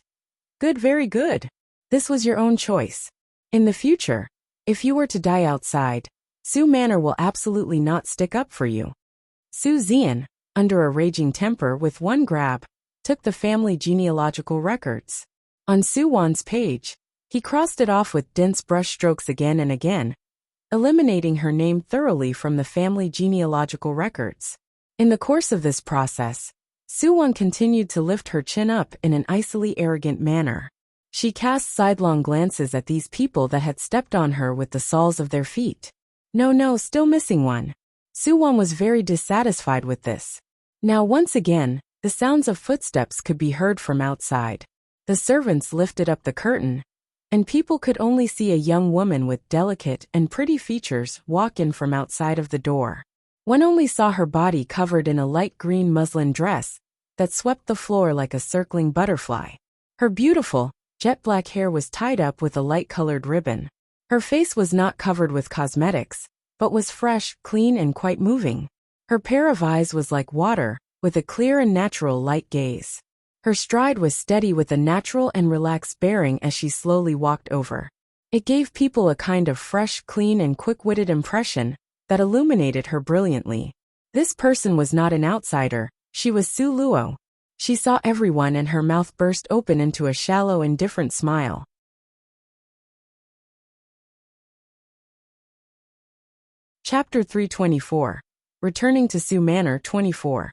Good, very good. This was your own choice. In the future, if you were to die outside, Su Manor will absolutely not stick up for you. Su Xian, under a raging temper with one grab, took the family genealogical records. On Su Wan's page, he crossed it off with dense brush strokes again and again, eliminating her name thoroughly from the family genealogical records. In the course of this process, Su Wan continued to lift her chin up in an icily arrogant manner. She cast sidelong glances at these people that had stepped on her with the soles of their feet. No, still missing one. Su Wan was very dissatisfied with this. Now once again, the sounds of footsteps could be heard from outside. The servants lifted up the curtain, and people could only see a young woman with delicate and pretty features walk in from outside of the door. One only saw her body covered in a light green muslin dress that swept the floor like a circling butterfly. Her beautiful, Jet black hair was tied up with a light-colored ribbon. Her face was not covered with cosmetics, but was fresh, clean and quite moving. Her pair of eyes was like water, with a clear and natural light gaze. Her stride was steady with a natural and relaxed bearing as she slowly walked over. It gave people a kind of fresh, clean and quick-witted impression that illuminated her brilliantly. This person was not an outsider, she was Su Luo. She saw everyone and her mouth burst open into a shallow, indifferent smile. Chapter 324. Returning to Su Manor 24.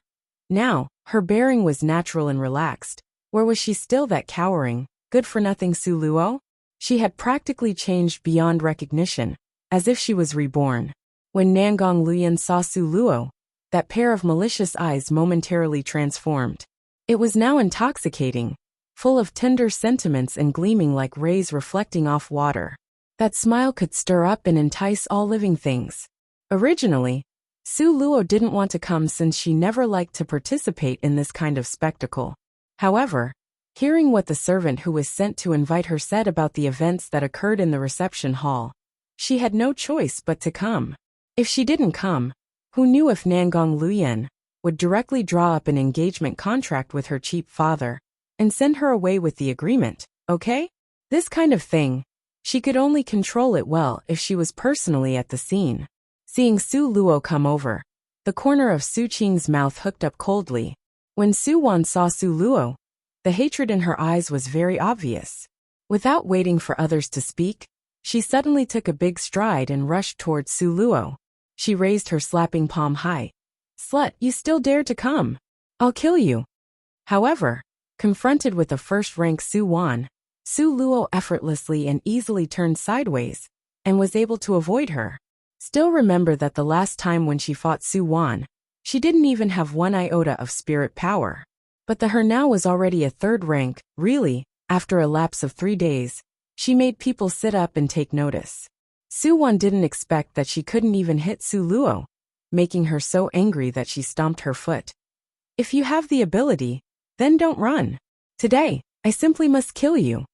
Now, her bearing was natural and relaxed. Where was she still that cowering, good-for-nothing Su Luo? She had practically changed beyond recognition, as if she was reborn. When Nangong Luyan saw Su Luo, that pair of malicious eyes momentarily transformed. It was now intoxicating, full of tender sentiments and gleaming like rays reflecting off water. That smile could stir up and entice all living things. Originally, Su Luo didn't want to come since she never liked to participate in this kind of spectacle. However, hearing what the servant who was sent to invite her said about the events that occurred in the reception hall, she had no choice but to come. If she didn't come, who knew if Nangong Luyan would directly draw up an engagement contract with her cheap father and send her away with the agreement, okay? This kind of thing, she could only control it well if she was personally at the scene. Seeing Su Luo come over, the corner of Su Qing's mouth hooked up coldly. When Su Wan saw Su Luo, the hatred in her eyes was very obvious. Without waiting for others to speak, she suddenly took a big stride and rushed towards Su Luo. She raised her slapping palm high. "Slut, you still dare to come? I'll kill you." However, confronted with a first-rank Su Wan, Su Luo effortlessly and easily turned sideways and was able to avoid her. Still remember that the last time when she fought Su Wan, she didn't even have one iota of spirit power. But her now was already a third rank. Really, after a lapse of 3 days, she made people sit up and take notice. Su Wan didn't expect that she couldn't even hit Su Luo, making her so angry that she stomped her foot. "If you have the ability, then don't run. Today, I simply must kill you."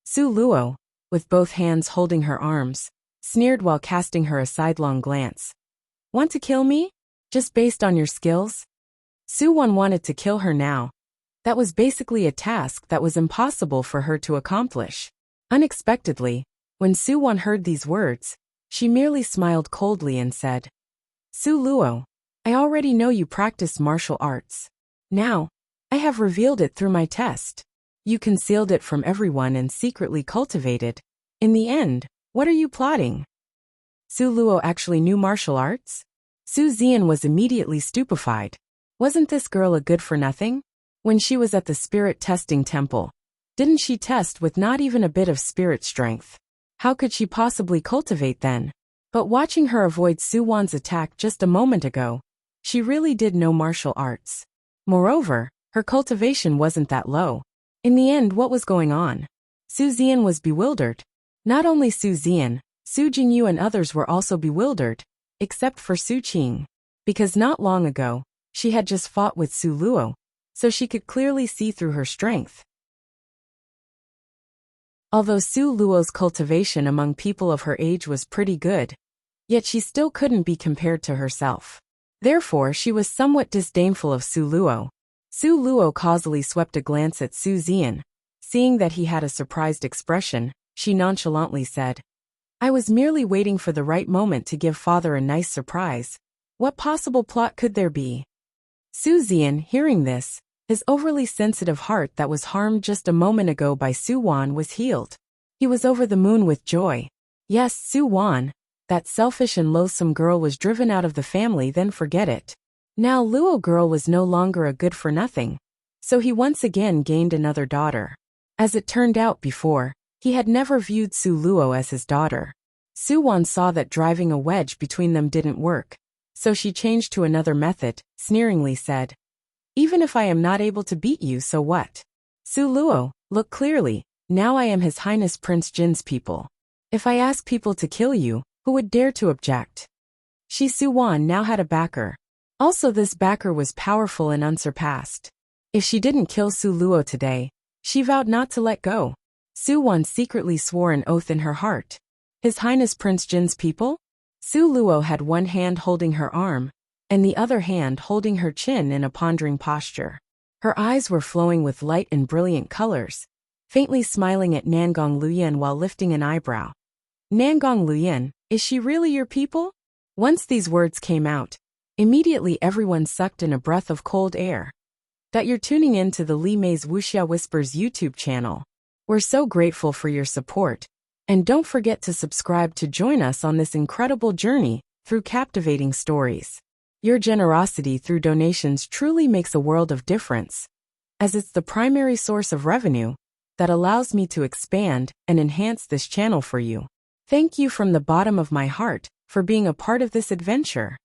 Su Luo, with both hands holding her arms, sneered while casting her a sidelong glance. "Want to kill me? Just based on your skills?" Su Wan wanted to kill her now. That was basically a task that was impossible for her to accomplish. Unexpectedly, when Su Wan heard these words, she merely smiled coldly and said, "Su Luo, I already know you practice martial arts. Now, I have revealed it through my test. You concealed it from everyone and secretly cultivated. In the end, what are you plotting?" Su Luo actually knew martial arts? Su Zian was immediately stupefied. Wasn't this girl a good-for-nothing? When she was at the spirit testing temple, didn't she test with not even a bit of spirit strength? How could she possibly cultivate then? But watching her avoid Su Wan's attack just a moment ago, she really did know martial arts. Moreover, her cultivation wasn't that low. In the end, what was going on? Su Zian was bewildered. Not only Su Zian, Su Jingyu and others were also bewildered, except for Su Qing. Because not long ago, she had just fought with Su Luo, so she could clearly see through her strength. Although Su Luo's cultivation among people of her age was pretty good, yet she still couldn't be compared to herself. Therefore, she was somewhat disdainful of Su Luo. Su Luo causally swept a glance at Su Zian. Seeing that he had a surprised expression, she nonchalantly said, "I was merely waiting for the right moment to give father a nice surprise. What possible plot could there be?" Su Zian, hearing this, his overly sensitive heart that was harmed just a moment ago by Su Wan was healed. He was over the moon with joy. Yes, Su Wan, that selfish and loathsome girl was driven out of the family, then forget it. Now Luo girl was no longer a good-for-nothing, so he once again gained another daughter. As it turned out before, he had never viewed Su Luo as his daughter. Su Wan saw that driving a wedge between them didn't work, so she changed to another method, sneeringly said, "Even if I am not able to beat you, so what? Su Luo, look clearly, now I am His Highness Prince Jin's people. If I ask people to kill you, who would dare to object?" Shi Su Wan now had a backer. Also, this backer was powerful and unsurpassed. If she didn't kill Su Luo today, she vowed not to let go. Su Wan secretly swore an oath in her heart. His Highness Prince Jin's people? Su Luo had one hand holding her arm, and the other hand holding her chin in a pondering posture. Her eyes were flowing with light and brilliant colors, faintly smiling at Nangong Luyan while lifting an eyebrow. Nangong Luyan, is she really your people? Once these words came out, immediately everyone sucked in a breath of cold air. That you're tuning in to the Li Mei's Wuxia Whispers YouTube channel. We're so grateful for your support, and don't forget to subscribe to join us on this incredible journey through captivating stories. Your generosity through donations truly makes a world of difference, as it's the primary source of revenue that allows me to expand and enhance this channel for you. Thank you from the bottom of my heart for being a part of this adventure.